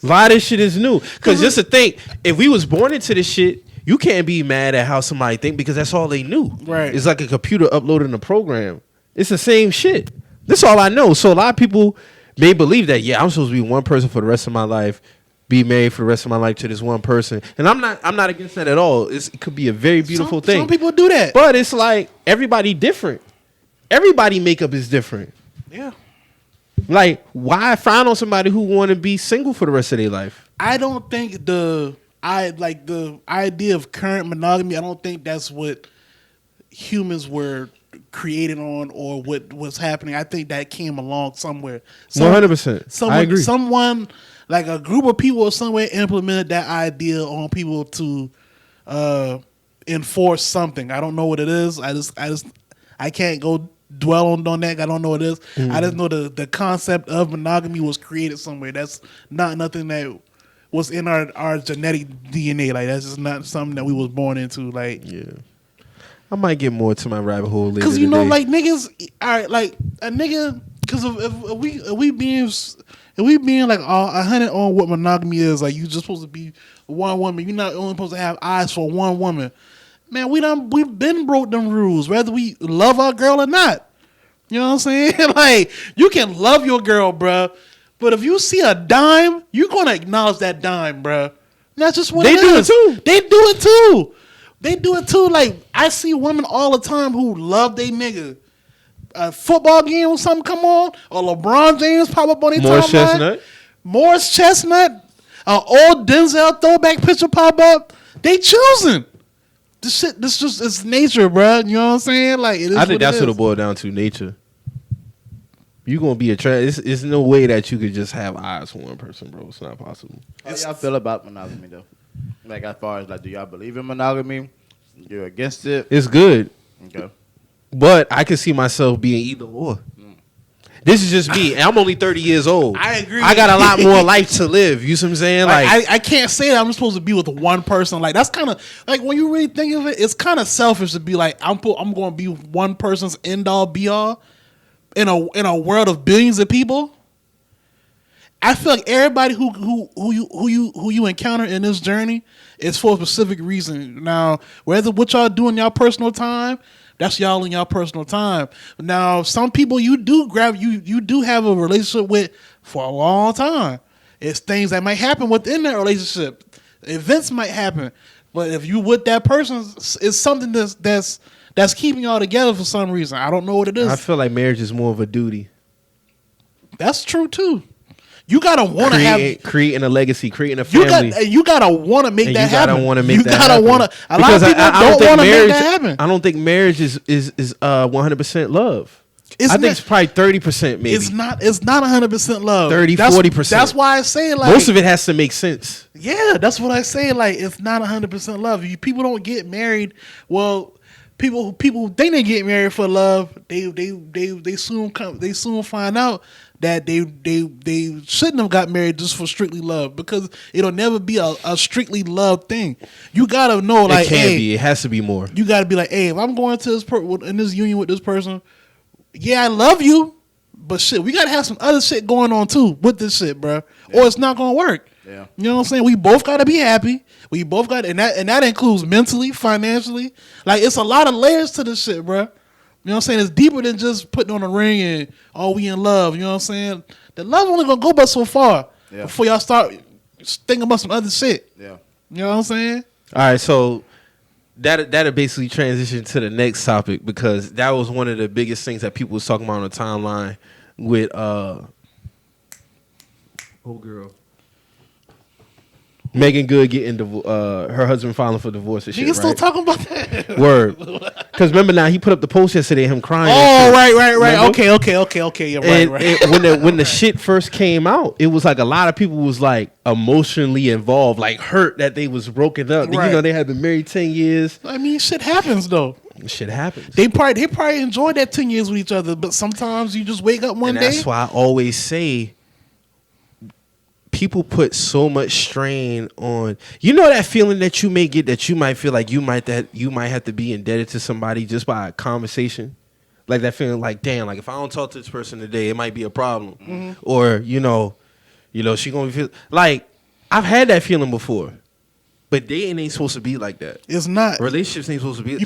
A lot of shit is new. Because just to think, if we was born into this shit, you can't be mad at how somebody think, because that's all they knew. Right. It's like a computer uploading a program. It's the same shit. That's all I know. So a lot of people may believe that, yeah, I'm supposed to be one person for the rest of my life, be married for the rest of my life to this one person. And I'm not against that at all. It could be a very beautiful thing. Some people do that. But it's like everybody different. Everybody makeup is different. Yeah. Like, why frown on somebody who want to be single for the rest of their life? I don't think the idea of current monogamy, I don't think that's what humans were created on or what was happening. I think that came along somewhere. 100%. I agree. Someone, like a group of people somewhere, implemented that idea on people to enforce something. I don't know what it is. I can't go dwell on that. I don't know what it is. Mm-hmm. I just know the concept of monogamy was created somewhere. That's not nothing that was in our genetic DNA. Like that's just not something that we was born into. Like yeah, I might get more to my rabbit hole later. Because like niggas, all right, like a nigga. Because if we being like 100 on what monogamy is, like you just supposed to be one woman. You're not only supposed to have eyes for one woman. Man, we've been broke them rules, whether we love our girl or not. You know what I'm saying? Like, you can love your girl, bruh, but if you see a dime, you're gonna acknowledge that dime, bruh. And that's just what they it do is. it too. They do it too. They do it too. Like, I see women all the time who love their nigga. A football game or something come on, or LeBron James pop up on their timeline. Morris Chestnut, an old Denzel throwback picture pop up. They choosing. This just it's nature, bro. You know what I'm saying? Like, it is. I think that's what it boils down to, nature. You gonna be attracted. It's no way that you could just have eyes for one person, bro. It's not possible. How y'all feel about monogamy though? Like as far as like, do y'all believe in monogamy? You're against it? It's good. Okay. But I can see myself being either or. This is just me, and I'm only 30 years old. I agree. I got a lot more life to live. You see what I'm saying? Like I can't say that I'm supposed to be with one person. Like that's kind of like when you really think of it, it's kind of selfish to be like I'm going to be one person's end all be all in a world of billions of people. I feel like everybody who you encounter in this journey is for a specific reason. Now, whether what y'all do in y'all personal time, that's y'all in y'all personal time. Now, some people you do have a relationship with for a long time. It's things that might happen within that relationship. Events might happen, but if you with that person, it's something that's keeping y'all together for some reason. I don't know what it is. I feel like marriage is more of a duty. That's true too. You gotta want to creating a legacy, creating a family. You gotta want to make that happen. You gotta want to make that happen. A lot of people don't want to make that happen. I don't think marriage is 100% love. I think it's probably 30% maybe. It's not 100% love. 30-40%. That's why I say like most of it has to make sense. Yeah, that's what I say. Like it's not 100% love. People don't get married. Well, people think they get married for love. They soon find out that they shouldn't have got married just for strictly love, because it'll never be a strictly love thing. You gotta know, like, it can't be. It has to be more. You gotta be like, hey, if I'm going to in this union with this person, yeah, I love you, but shit, we gotta have some other shit going on too with this shit, bro, or it's not gonna work. Yeah, you know what I'm saying? We both gotta be happy. We both got, and that includes mentally, financially. Like it's a lot of layers to this shit, bro. You know what I'm saying? It's deeper than just putting on a ring and, oh, we in love. You know what I'm saying? The love only gonna go but so far before y'all start thinking about some other shit. Yeah. You know what I'm saying? All right, so that'll basically transition to the next topic, because that was one of the biggest things that people was talking about on the timeline with girl. Megan Good getting her husband filing for divorce and shit. You still talking about that? Word. Because remember now, he put up the post yesterday, him crying. Oh, right. Remember? Okay. You're right. When the shit first came out, it was like a lot of people was like emotionally involved, like hurt that they was broken up. Right. You know, they had been married 10 years. I mean, shit happens though. Shit happens. They probably enjoyed that 10 years with each other, but sometimes you just wake up one day. That's why I always say, people put so much strain on, you know, that feeling that you may get, that you might feel like you might have to be indebted to somebody just by a conversation, like that feeling like, damn, like if I don't talk to this person today, it might be a problem. Mm-hmm. Or you know she gonna feel like, I've had that feeling before, but dating ain't supposed to be like that. It's not. Relationships ain't supposed to be. You're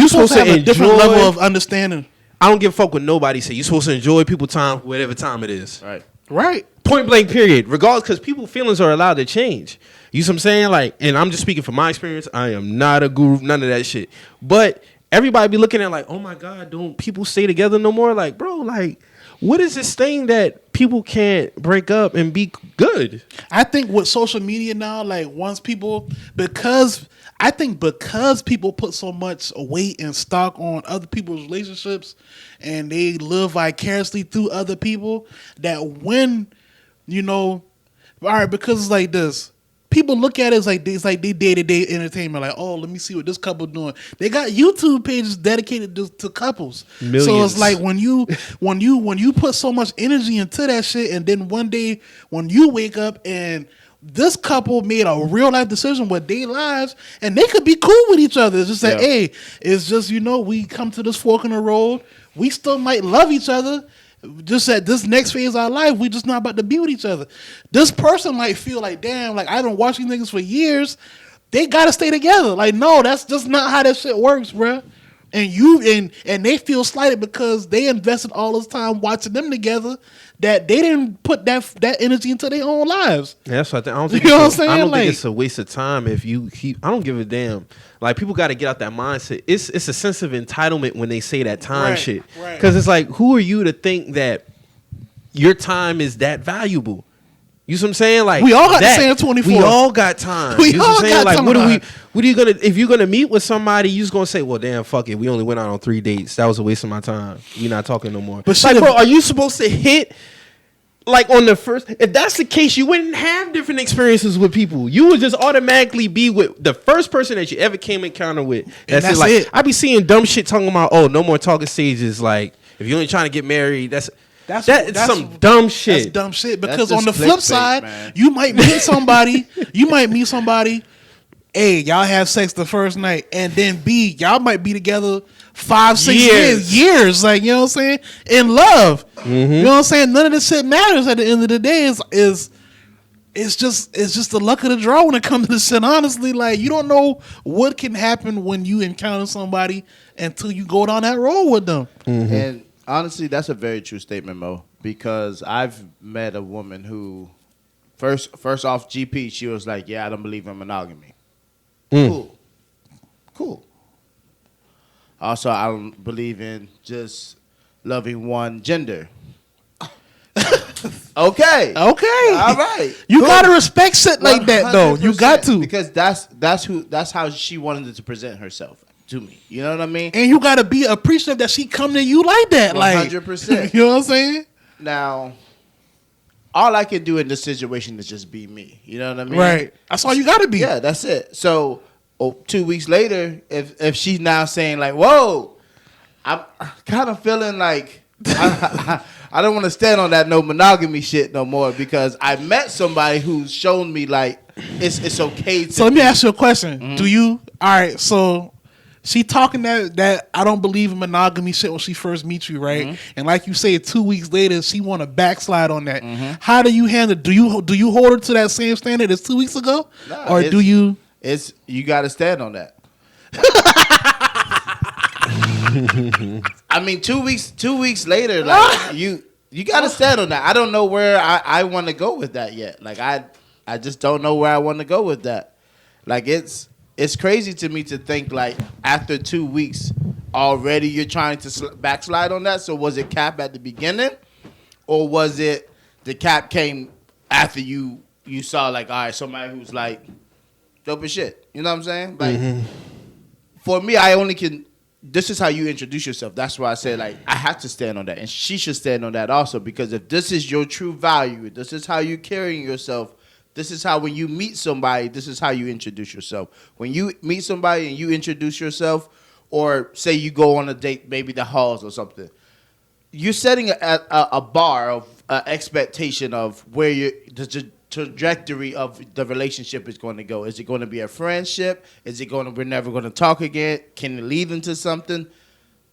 supposed to have a different level of understanding. I don't give a fuck what nobody say. You're supposed to enjoy people's time, whatever time it is. Right. Point blank, period. Regardless, because people's feelings are allowed to change. You see what I'm saying? Like, and I'm just speaking from my experience. I am not a guru, none of that shit. But everybody be looking at like, oh my God, don't people stay together no more? Like, bro, like, what is this thing that people can't break up and be good? I think with social media now, like because people put so much weight and stock on other people's relationships and they live vicariously through other people, that when, you know, all right, because it's like this. People look at it as like they day-to-day entertainment. Like, oh, let me see what this couple doing. They got YouTube pages dedicated to couples. Millions. So it's like when you put so much energy into that shit, and then one day when you wake up and this couple made a real life decision with their lives, and they could be cool with each other. It's just like, hey, it's just, you know, we come to this fork in the road. We still might love each other. Just at this next phase of our life, we just not about to be with each other. This person might feel like, damn, like I don't watch these niggas for years. They gotta stay together. Like, no, that's just not how that shit works, bruh. And they feel slighted because they invested all this time watching them together, that they didn't put that energy into their own lives. Yeah, that's what I don't think. You know what I'm saying? I don't like, think it's a waste of time if you keep. I don't give a damn. Like, people got to get out that mindset. It's a sense of entitlement when they say that time shit. Right. Because it's like, who are you to think that your time is that valuable? You see what I'm saying? Like, we all got the same 24. We all got time. We you know all what I'm saying? got Like, time. what are you gonna, if you're gonna meet with somebody, you just gonna say, well, damn, fuck it, we only went out on 3 dates. That was a waste of my time. We're not talking no more. But like, bro, are you supposed to hit? Like, on the first, if that's the case, you wouldn't have different experiences with people. You would just automatically be with the first person that you ever came encounter with. That's it. Like, I be seeing dumb shit talking about, oh, no more talking stages. Like, if you ain't trying to get married, that's That's some dumb shit. That's dumb shit. Because That's on the just flip clickbait, side, man. you might meet somebody. A, y'all have sex the first night, and then B, y'all might be together 5-6 years. Like, you know what I'm saying? In love. Mm-hmm. You know what I'm saying? None of this shit matters at the end of the day. It's just the luck of the draw when it comes to this shit. Honestly, like, you don't know what can happen when you encounter somebody until you go down that road with them. Mm-hmm. And honestly, that's a very true statement, Mo. Because I've met a woman who, first off GP, she was like, "Yeah, I don't believe in monogamy." Cool. Also, I don't believe in just loving one gender. Okay. All right. You Cool. gotta respect shit like that, though. You got to. Because that's how she wanted to present herself to me. You know what I mean? And you gotta be appreciative that she come to you like that. 100%. Like, you know what I'm saying? Now, all I can do in this situation is just be me. You know what I mean? Right. That's all you gotta be. Yeah, that's it. So 2 weeks later, if she's now saying like, "Whoa," I'm kind of feeling like I don't want to stand on that no monogamy shit no more because I met somebody who's shown me like it's okay. So let me ask you a question. Mm-hmm. Do you? All right. So she talking that I don't believe in monogamy shit when she first meets you, right? Mm-hmm. And like you say, 2 weeks later she want to backslide on that. Mm-hmm. How do you handle? Do you hold her to that same standard as 2 weeks ago, Nah, or do you? It's you got to stand on that. I mean, 2 weeks later, like you got to stand on that. I don't know where I want to go with that yet. Like I just don't know where I want to go with that. Like it's crazy to me to think like after 2 weeks already you're trying to backslide on that. So was it cap at the beginning, or was it the cap came after you saw like, all right, somebody who's like dope as shit. You know what I'm saying? Like for me, I only can. This is how you introduce yourself. That's why I said, like, I have to stand on that. And she should stand on that also. Because if this is your true value, this is how you're carrying yourself, this is how when you meet somebody, this is how you introduce yourself. When you meet somebody and you introduce yourself, or say you go on a date, maybe the halls or something, you're setting a bar of expectation of where the trajectory of the relationship is going to go. Is it going to be a friendship? Is it going to, we're never going to talk again? Can it lead into something?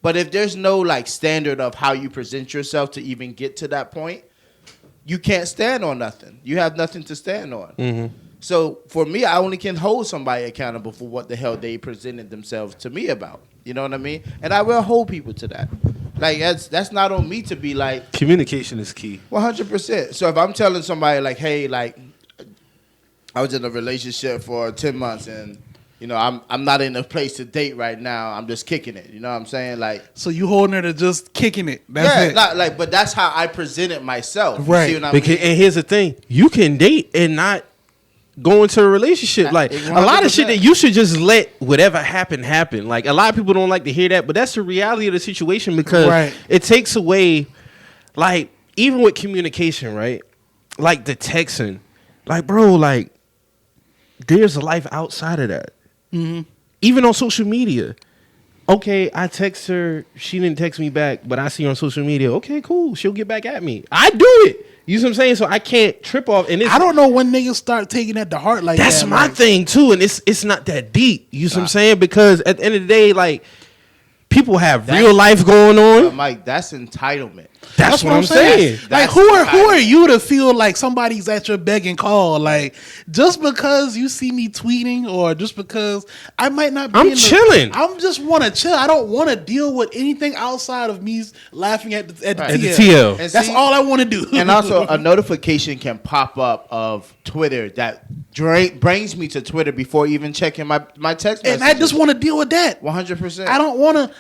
But if there's no like standard of how you present yourself to even get to that point, you can't stand on nothing. You have nothing to stand on. Mm-hmm. So for me, I only can hold somebody accountable for what the hell they presented themselves to me about. You know what I mean? And I will hold people to that. Like that's not on me to be like. Communication is key. 100%. So if I'm telling somebody like, hey, like I was in a relationship for 10 months and you know I'm not in a place to date right now. I'm just kicking it. You know what I'm saying? Like, So you holding her to just kicking it? That's yeah, it. like, but that's how I presented myself. You Right. see what I Because, mean? and here's the thing: you can date and not go into a relationship. Like a lot of shit 100%. that you should just let whatever happen. Like a lot of people don't like to hear that, but that's the reality of the situation because it takes away, like even with communication, right? Like the texting, like bro, like there's a life outside of that. Mm-hmm. Even on social media. Okay, I text her, she didn't text me back, but I see her on social media. Okay, cool, she'll get back at me. I do it. You see what I'm saying? So I can't trip off. And I don't know when niggas start taking that to heart like that. That's my thing too, and it's not that deep. You see what I'm saying? Because at the end of the day, like people have real life going on. But Mike, that's entitlement. That's what I'm saying. Like who are you to feel like somebody's at your beck and call? Like just because you see me tweeting or just because I might not be I'm chilling. I'm just want to chill. I don't want to deal with anything outside of me laughing at the TL. And That's see, all I want to do. And also, a notification can pop up of Twitter that brings me to Twitter before even checking my text messages. and I just want to deal with that. 100%. I don't want to.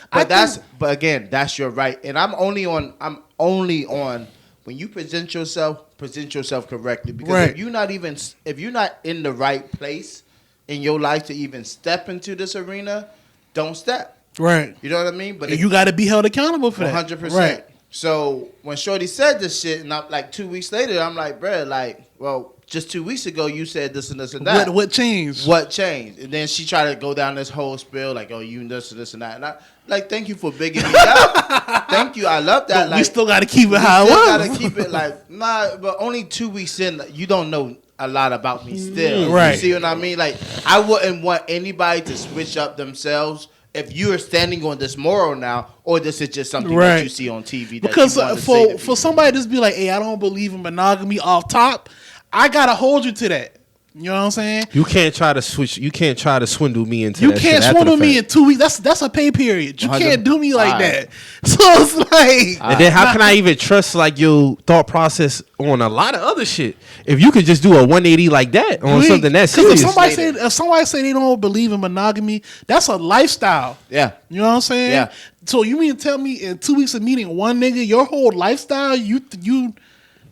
But again, that's your right. And I'm only on when you present yourself correctly. Because if you're not in the right place in your life to even step into this arena, don't step. Right. You know what I mean? But you got to be held accountable for that. 100%. Right. So when Shorty said this shit, and I'm like 2 weeks later, I'm like, bruh, like, well, just 2 weeks ago you said this and this and that. What changed? What changed? And then she tried to go down this whole spiel, like, oh, you this and this and that. And I like, thank you for bigging me out. Thank you, I love that. But like, we still got to keep it how it we was. still gotta keep it like, nah. But only 2 weeks in, you don't know a lot about me still. Right. You see what I mean? Like, I wouldn't want anybody to switch up themselves. If you are standing on this moral now, or this is just something that you see on TV. That because you want to say to for people. somebody to just be like, hey, I don't believe in monogamy off top, I gotta hold you to that. You know what I'm saying? You can't try to switch. You can't try to swindle me into You that can't shit after swindle the me fact. in 2 weeks. That's a pay period. You 100. can't do me like Alright. that. So it's like, And then how can I even trust like your thought process on a lot of other shit if you could just do a 180 like that on something that's serious? If somebody say they don't believe in monogamy, that's a lifestyle. Yeah. You know what I'm saying? Yeah. So you mean to tell me in 2 weeks of meeting one nigga, your whole lifestyle, you know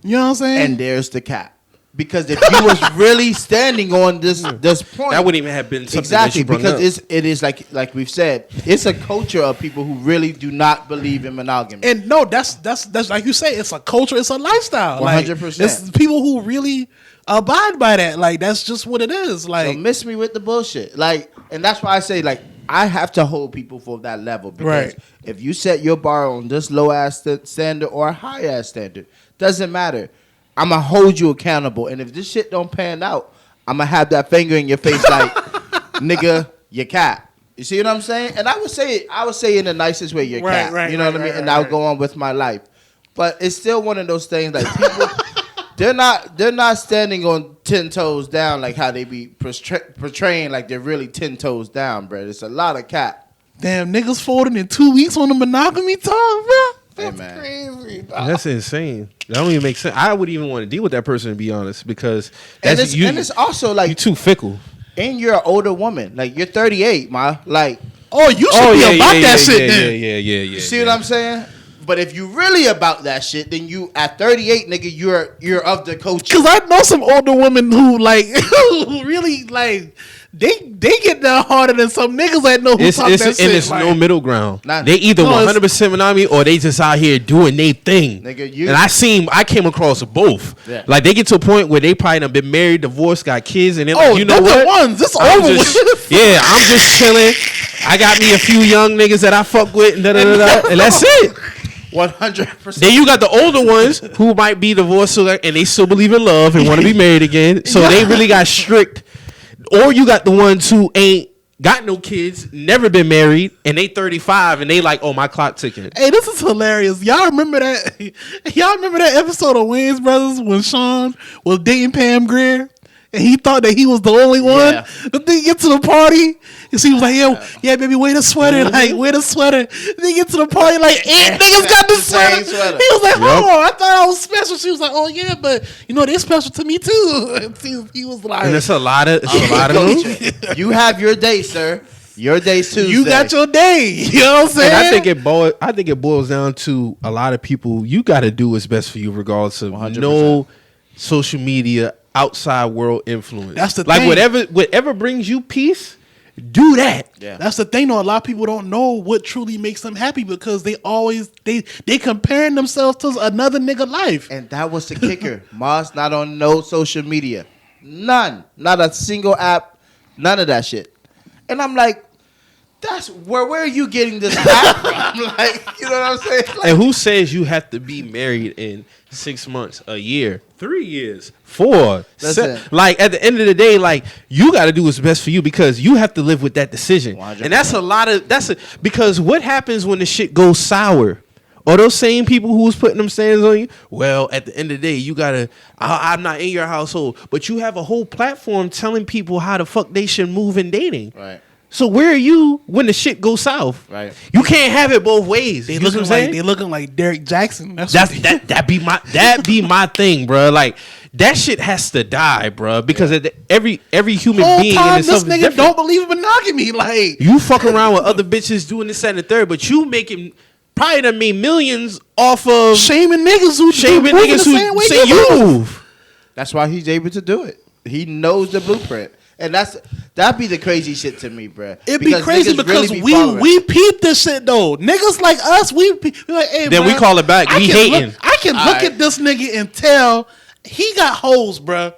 what I'm saying? And there's the cap. Because if you was really standing on this point, that wouldn't even have been something exactly that you brought because up. it is like we've said, it's a culture of people who really do not believe in monogamy. And no, that's like you say, it's a culture, it's a lifestyle. 100%. It's people who really abide by that. Like that's just what it is. Like So miss me with the bullshit. Like, and that's why I say, like, I have to hold people for that level. Because Right. if you set your bar on this low ass standard or a high ass standard, doesn't matter. I'm going to hold you accountable. And if this shit don't pan out, I'm going to have that finger in your face like, nigga, you cat. You see what I'm saying? And I would say it in the nicest way, you're cat. Right, you know what I mean? right, And I'll right. go on with my life. But it's still one of those things like people they're not standing on 10 toes down like how they be portraying like they're really 10 toes down, bro. It's a lot of cat. damn niggas folding in 2 weeks on the monogamy talk, bro. Hey, That's man. crazy. Dog. That's insane. That don't even make sense. I wouldn't even want to deal with that person, to be honest, because And that's it's also you like, too fickle. and you're an older woman. Like, you're 38, ma. Like, Oh, you should be about that shit then. Yeah. you see what I'm saying? But if you really about that shit, then you at 38, nigga, you're of the culture. Cause I know some older women who like who really like they get down harder than some niggas that know who talk that shit. And it's like, no middle ground. Nah. They either No, it's- 100% monogamy or they just out here doing their thing. Nigga, you- and I came across both. Yeah. Like they get to a point where they probably done been married, divorced, got kids, and they're Oh, like, you know that's the what? ones. It's I'm over just- with. Yeah, I'm just chilling. I got me a few young niggas that I fuck with, and and that's it. 100%. Then you got the older ones who might be divorced and they still believe in love and want to be married again. So they really got strict. Or you got the ones who ain't got no kids, never been married, and they 35 and they like, oh, my clock ticking. Hey, this is hilarious. Y'all remember that? Y'all remember that episode of Wayne's Brothers when Sean was dating Pam Grier? And he thought that he was the only one. Yeah. But then he get to the party, and she was like, yeah, baby, wear the sweater. Like, wear the sweater. Then he get to the party, like, 8 niggas got the The same sweater. sweater. He was like, hold on, I thought I was special. She was like, oh, yeah, but, you know, they're special to me, too. And he was like, And it's a lot of them. You have your day, sir. Your day's Tuesday. you got your day. You know what I'm saying? And I think it boils down to a lot of people. You got to do what's best for you, regardless of 100%. no social media, outside world influence. That's the like thing. whatever brings you peace, do that. Yeah. That's the thing, though. A lot of people don't know what truly makes them happy because they always they comparing themselves to another nigga life. And that was the kicker. Ma's not on no social media. None. Not a single app. None of that shit. And I'm like, that's where are you getting this app from? Like, you know what I'm saying? Like, And who says you have to be married in 6 months, a year, 3 years, 4? Listen. Like at the end of the day, like you got to do what's best for you because you have to live with that decision. 100%. And because what happens when the shit goes sour? Or those same people who was putting them standards on you? Well, at the end of the day, you gotta. I'm not in your household, but you have a whole platform telling people how the fuck they should move in dating. right. So where are you when the shit goes south? Right. You can't have it both ways. They You know what I'm looking saying? like they looking like Derek Jackson. That be my thing, bro. Like that shit has to die, bro. Because every human whole being in time itself this is nigga different. don't believe in monogamy. Like You fuck around with other bitches doing this and the third, but you making probably done made millions off of shaming niggas who shaming moving niggas the who same way say you move. That's why he's able to do it. He knows the blueprint. And That'd be the crazy shit to me, bruh. It'd be crazy because we peep this shit though. Niggas like us, we like, hey, then bruh, we call it back. We hating. I can look at this nigga and tell he got hoes, bruh.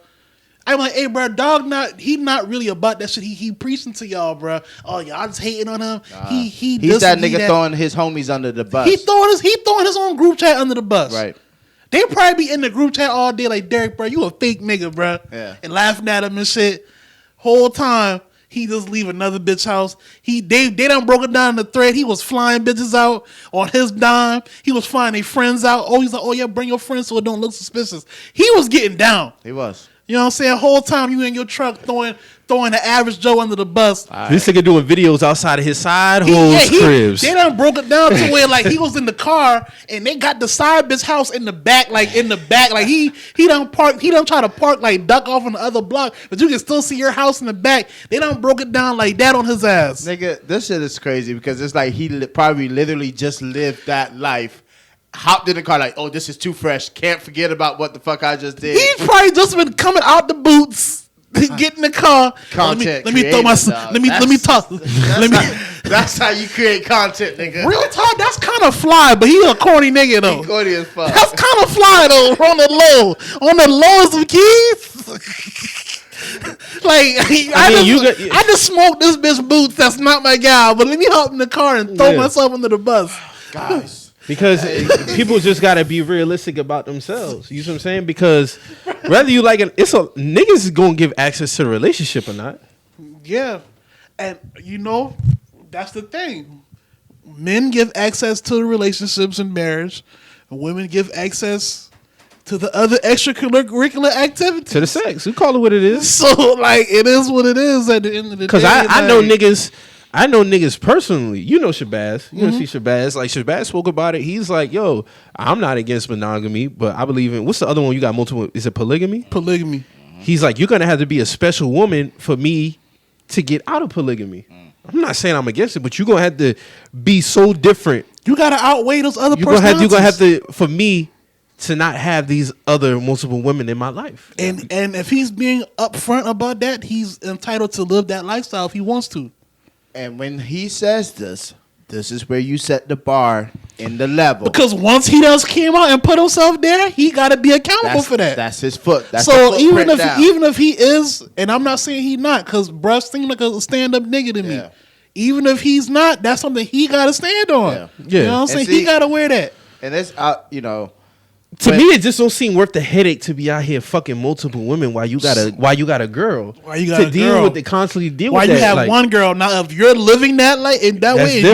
I'm like, hey, bro, dog, he not really about that shit. He preaching to y'all, bro. Oh, y'all just hating on him. He's that nigga throwing his homies under the bus. He throwing his own group chat under the bus. Right. They probably be in the group chat all day like, Derek, bro, you a fake nigga, bro. Yeah. And laughing at him and shit. Whole time, he just leave another bitch house. They done broke it down in the thread. He was flying bitches out on his dime. He was flying their friends out. Oh, he's like, oh, yeah, bring your friends so it don't look suspicious. He was getting down. He was. You know what I'm saying? Whole time you in your truck throwing the average Joe under the bus. Right. This nigga doing videos outside of his side hoes cribs. They done broke it down to where like he was in the car and they got the side bitch house in the back. Like he done try to park like duck off on the other block, but you can still see your house in the back. They done broke it down like that on his ass. Nigga, this shit is crazy because it's like he probably literally just lived that life. Hopped in the car like, oh, this is too fresh. Can't forget about what the fuck I just did. He's probably just been coming out the boots, get in the car. Content. Let me throw my. Let me talk. That's how you create content, nigga. Real talk. That's kind of fly, but he a corny nigga though. He corny as fuck. That's kind of fly though. On the lowest of keys. Like I just smoked this bitch boots. That's not my guy. But let me hop in the car and throw myself under the bus, guys. Because people just gotta be realistic about themselves. You know what I'm saying? Because whether you like niggas is gonna give access to the relationship or not. Yeah, and that's the thing. Men give access to the relationships and marriage, and women give access to the other extracurricular activities. To the sex. We call it what it is. So like it is what it is at the end of the day. Because I know niggas personally. You know Shabazz. You know see Shabazz. Like Shabazz spoke about it. He's like, yo, I'm not against monogamy, but I believe in what's the other one you got multiple? Is it polygamy? Polygamy. He's like, you're gonna have to be a special woman for me to get out of polygamy. I'm not saying I'm against it, but you're gonna have to be so different. You gotta outweigh those other personalities. You're gonna have to for me to not have these other multiple women in my life. And if he's being upfront about that, he's entitled to live that lifestyle if he wants to. And when he says this is where you set the bar in the level. Because once he does came out and put himself there, he got to be accountable for that. That's his foot. That's so even if he is, and I'm not saying he's not, because bruh seems like a stand-up nigga to me. Even if he's not, that's something he got to stand on. Yeah. You know what I'm saying? He got to wear that. And it's to me, it just don't seem worth the headache to be out here fucking multiple women while you got a girl. Why you got to deal with it, constantly deal why with that. Why you have one girl now? If you're living that way, and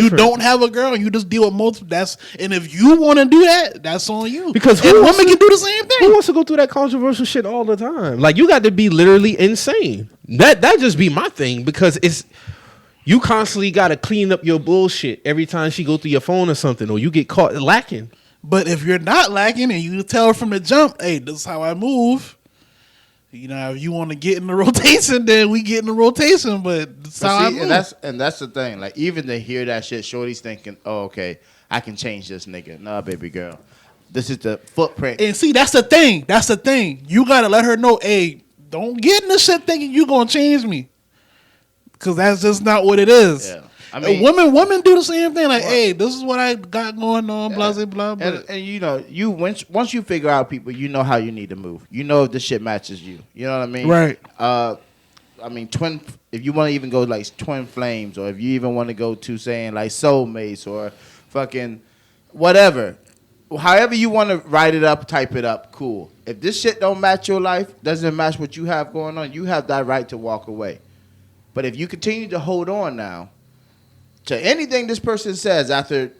you don't have a girl, and you just deal with multiple. And if you want to do that, that's on you. Because women can do the same thing. Who wants to go through that controversial shit all the time? Like you got to be literally insane. That just be my thing because it's. You constantly got to clean up your bullshit every time she go through your phone or something, or you get caught lacking. But if you're not lacking and you tell her from the jump, hey, this is how I move. If you want to get in the rotation, then we get in the rotation. But that's how I move. And that's the thing. Like even to hear that shit, Shorty's thinking, oh, okay, I can change this nigga. Nah, baby girl. This is the footprint. And see, that's the thing. That's the thing. You got to let her know, hey, don't get in this shit thinking you going to change me. Because that's just not what it is. Yeah. I mean, women do the same thing. Like, hey, this is what I got going on. Blah blah blah. And once you figure out people, you know how you need to move. You know if the shit matches you. You know what I mean? Right. Twin. If you want to even go like twin flames, or if you even want to go to saying like soulmates or fucking whatever, however you want to write it up, type it up, cool. If this shit don't match your life, doesn't match what you have going on, you have that right to walk away. But if you continue to hold on now to anything this person says after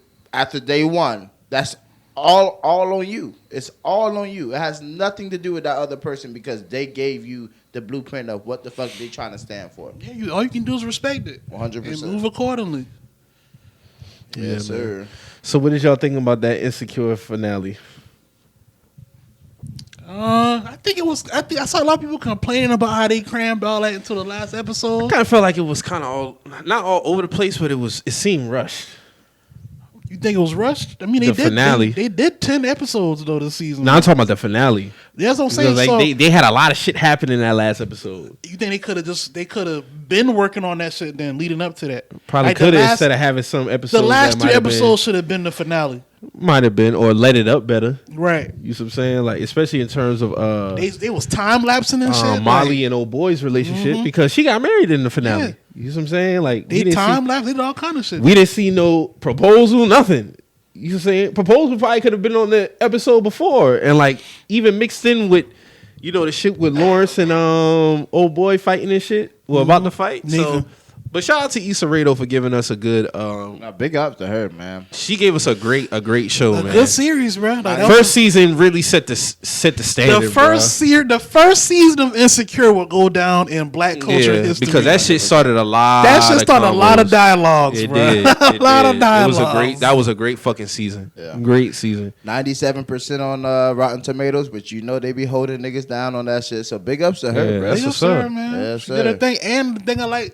day one, that's all on you. It's all on you. It has nothing to do with that other person because they gave you the blueprint of what the fuck they trying to stand for. Yeah, all you can do is respect it. 100%. And move accordingly. Yes, sir. So what did y'all think about that Insecure finale? I think I saw a lot of people complaining about how they crammed all that into the last episode. I kind of felt like it was kind of not all over the place, but it seemed rushed. You think it was rushed? I mean, The finale. They did 10 episodes though this season. Now I'm talking about the finale. That's what I'm saying. Like So, they had a lot of shit happen in that last episode. you think they could have been working on that shit then leading up to that? Probably Like, could have instead of having some episodes. the last that three might have been- episodes should have been the finale. Might have been, or let it up better. Right. You see what I'm saying? Like, especially in terms of They was time lapsing and shit. Molly like, and old boy's relationship because she got married in the finale. Yeah. You see what I'm saying? Like they time lapse. They did all kind of shit. We didn't see no proposal, nothing. You know what I'm saying? Proposal probably could have been on the episode before, and like even mixed in with, you know, the shit with Lawrence and old boy fighting and shit. Well, about to fight. So, but shout out to Issa Rae though for giving us a good. Big up to her, man. She gave us a great show, man. Good series, bro. Like, First season really set the standard. The first season of Insecure will go down in Black culture history because that shit started a lot. That shit started a lot of dialogues, it bro. Did. a lot of dialogues. That was a great fucking season. Yeah. Great season. 97% on Rotten Tomatoes, but you know they be holding niggas down on that shit. So big ups to her, Yeah, bro. that's Yes, what's sir, up. man. Yes, She did her sir. thing, and the thing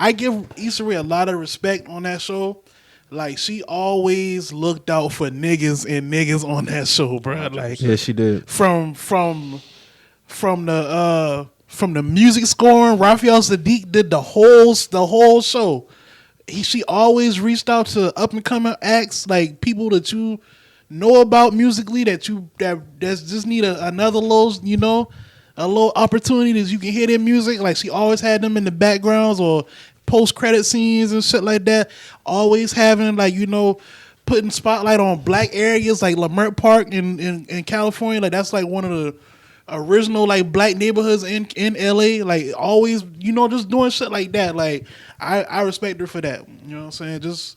I give Issa Rae a lot of respect on that show. Like, she always looked out for niggas and niggas on that show, bro. Like, Yeah, she did. from the music scoring, Raphael Sadiq did the whole show. She always reached out to up and coming acts, like people that you know about musically that just need another little, you know, a little opportunity that you can hear their music. Like, she always had them in the backgrounds or post credit scenes and shit like that. Always having, like, you know, putting spotlight on black areas like Lamert Park in California. Like, that's like one of the original like black neighborhoods in LA. Like, always, you know, just doing shit like that. Like, I respect her for that. You know what I'm saying? Just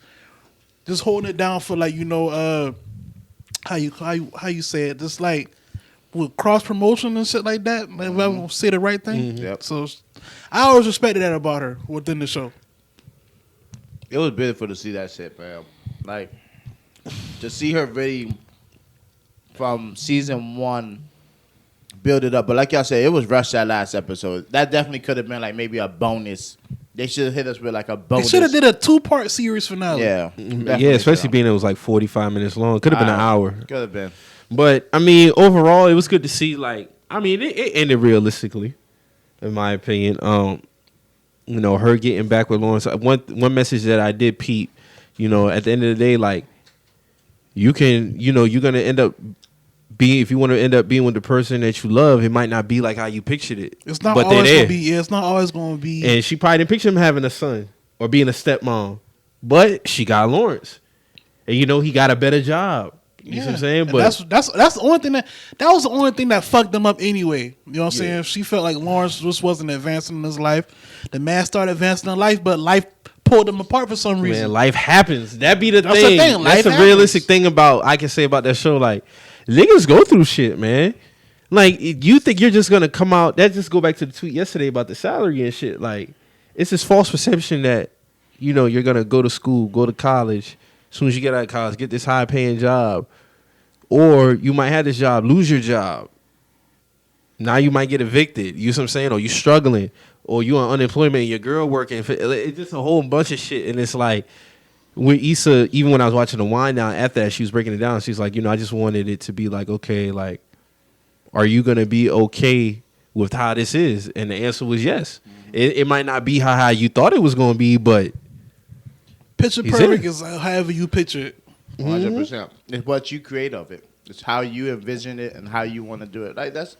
holding it down for, like, you know, how you say it, just like with cross promotion and shit like that. Like, if I will say the right thing. Yep. So I always respected that about her within the show. It was beautiful to see that shit, man. Like, to see her really from season 1 build it up. But like y'all said, it was rushed that last episode. That definitely could have been like maybe a bonus. They should have hit us with like a They bonus. should have did a 2-part series finale. Yeah. Yeah, especially being it was like 45 minutes long. Could have been an hour. Could have been. But I mean, overall, it was good to see. Like, I mean, it ended realistically, in my opinion. You know, her getting back with Lawrence. One message that I did peep, you know, at the end of the day, like, you can, you know, you're gonna end up being, if you want to end up being with the person that you love, it might not be like how you pictured it. It's not but always they're gonna there. be. Yeah, it's not always gonna be. And she probably didn't picture him having a son or being a stepmom, but she got Lawrence, and you know he got a better job. You see what I'm saying? And But that's the only thing that was the only thing that fucked them up anyway. You know what I'm saying? She felt like Lawrence just wasn't advancing in his life. The man started advancing in life, but life pulled them apart for some reason. man, life happens. That be the That's the thing. thing. Life That's a happens. realistic thing about I can say about that show. Like, niggas go through shit, man. Like, you think you're just gonna come out? That just go back to the tweet yesterday about the salary and shit. Like, it's this false perception that, you know, you're gonna go to school, go to college. As soon as you get out of college, get this high paying job, or you might have this job, lose your job. Now you might get evicted. You know what I'm saying? Or you struggling, or you on unemployment and your girl working. It's just a whole bunch of shit. And it's like, when Issa, even when I was watching the wind down after that, she was breaking it down. She's like, you know, I just wanted it to be like, okay, like, are you gonna be okay with how this is? And the answer was yes. It might not be how you thought it was gonna be, but Picture He's perfect in it. is however you picture it. 100%. It's what you create of it. It's how you envision it and how you want to do it. Like, that's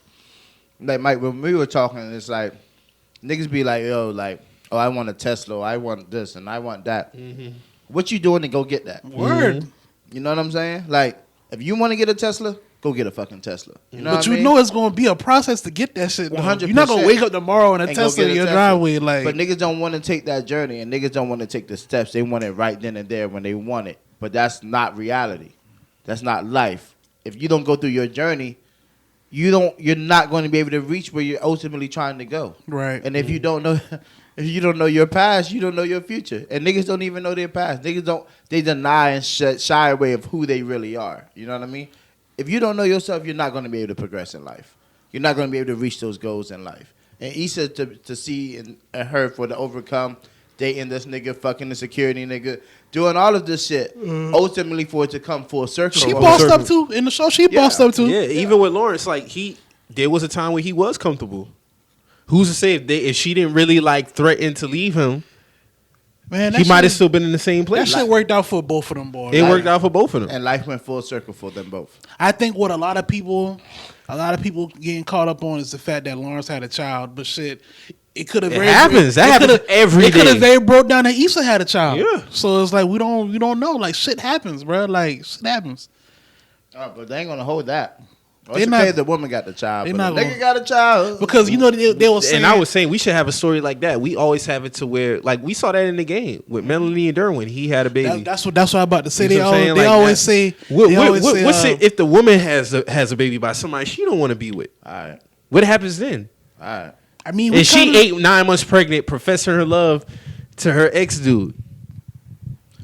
like Mike, when we were talking, it's like niggas be like, yo, like, oh, I want a Tesla, or I want this and I want that. What you doing to go get that? Word. You know what I'm saying? Like, if you want to get a Tesla, go get a fucking Tesla. You know But what you I mean? know it's gonna be a process to get that shit. 100%. You're not gonna wake up tomorrow and a And go Tesla get in a your Tesla. driveway. Like, But niggas don't want to take that journey, and niggas don't want to take the steps. They want it right then and there when they want it. But that's not reality. That's not life. If you don't go through your journey, you're not going to be able to reach where you're ultimately trying to go. right. And if you don't know, if you don't know your past, you don't know your future. And niggas don't even know their past. They deny and shy away of who they really are. You know what I mean? If you don't know yourself, you're not going to be able to progress in life. You're not going to be able to reach those goals in life. And Issa to see and her for to overcome dating this nigga, fucking the security nigga, doing all of this shit, ultimately for it to come full circle. She bossed up too in the show. She bossed up too. Yeah, even with Lawrence, like there was a time where he was comfortable. Who's to say if she didn't really like threaten to leave him, Man, he might have still been in the same place. That shit worked out for both of them boys. It worked out for both of them, and life went full circle for them both. I think what a lot of people getting caught up on is the fact that Lawrence had a child, but shit, it could have. It happens. That happens every day. It could have very broke down that Issa had a child. Yeah. So it's like we don't know. Like shit happens, bro. Like shit happens. Oh, but they ain't gonna hold that. They It's not- okay if the woman got the child, they but not the nigga gonna- got a child. Because you know they were saying. and I was saying we should have a story like that. We always have it to where, like we saw that in the game with Melanie and Derwin. He had a baby. that's what I'm about to say. You They know what I'm always, saying? they Like always that. say. What's it if the woman has a baby by somebody she don't want to be with? All right, What happens then? all right. I mean, And she 8-9 months pregnant, professing her love to her ex dude.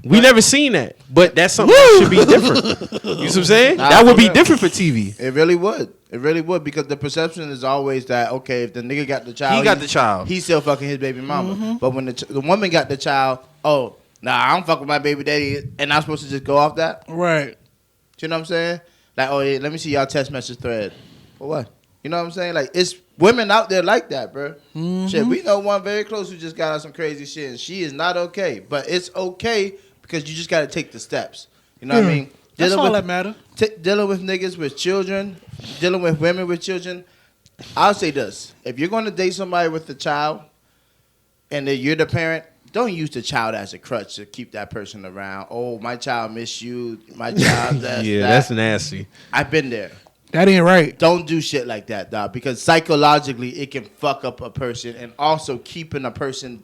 We never seen that, but that's something that should be different. You know what I'm saying? Nah, that would for be real. different for TV. It really would. It really would, because the perception is always that, okay, if the nigga got the child, He got the child. He's still fucking his baby mama. Mm-hmm. But when the woman got the child, oh, nah, I don't fuck with my baby daddy, and I'm supposed to just go off that. right. You know what I'm saying? Like, oh yeah, let me see y'all text message thread. For what? You know what I'm saying? Like, it's women out there like that, bro. Mm-hmm. Shit, we know one very close who just got out some crazy shit, and she is not okay. But it's okay because you just got to take the steps. You know what I mean? That's Dealing all with- that matter. Dealing with niggas with children, dealing with women with children. I'll say this: if you're going to date somebody with a child, and then you're the parent, don't use the child as a crutch to keep that person around. Oh, my child miss you. My child, That's nasty. I've been there. That ain't right. Don't do shit like that, dog, because psychologically it can fuck up a person, and also keeping a person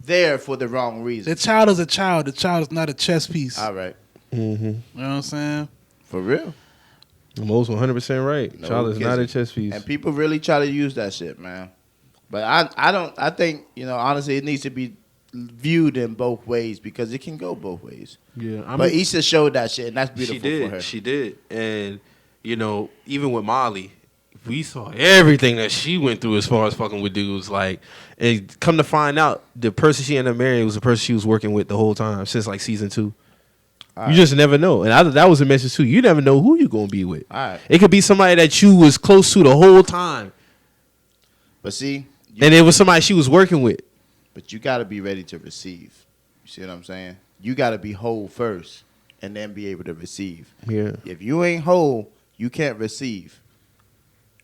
there for the wrong reason. The child is a child. The child is not a chess piece. All right, Mm-hmm. You know what I'm saying? for real. Most 100% right. No Child is not a kissing. chess piece. And people really try to use that shit, man. But I don't. I think, honestly, it needs to be viewed in both ways, because it can go both ways. Yeah, But Issa showed that shit, and that's beautiful for her. She did. And, even with Molly, we saw everything that she went through as far as fucking with dudes. Like, and come to find out, the person she ended up marrying was the person she was working with the whole time, since like season 2. You just never know. And that was a message too. You never know who you're going to be with. All right. It could be somebody that you was close to the whole time. But see, And it was somebody she was working with. but you got to be ready to receive. You see what I'm saying? You got to be whole first, and then be able to receive. Yeah. If you ain't whole, you can't receive.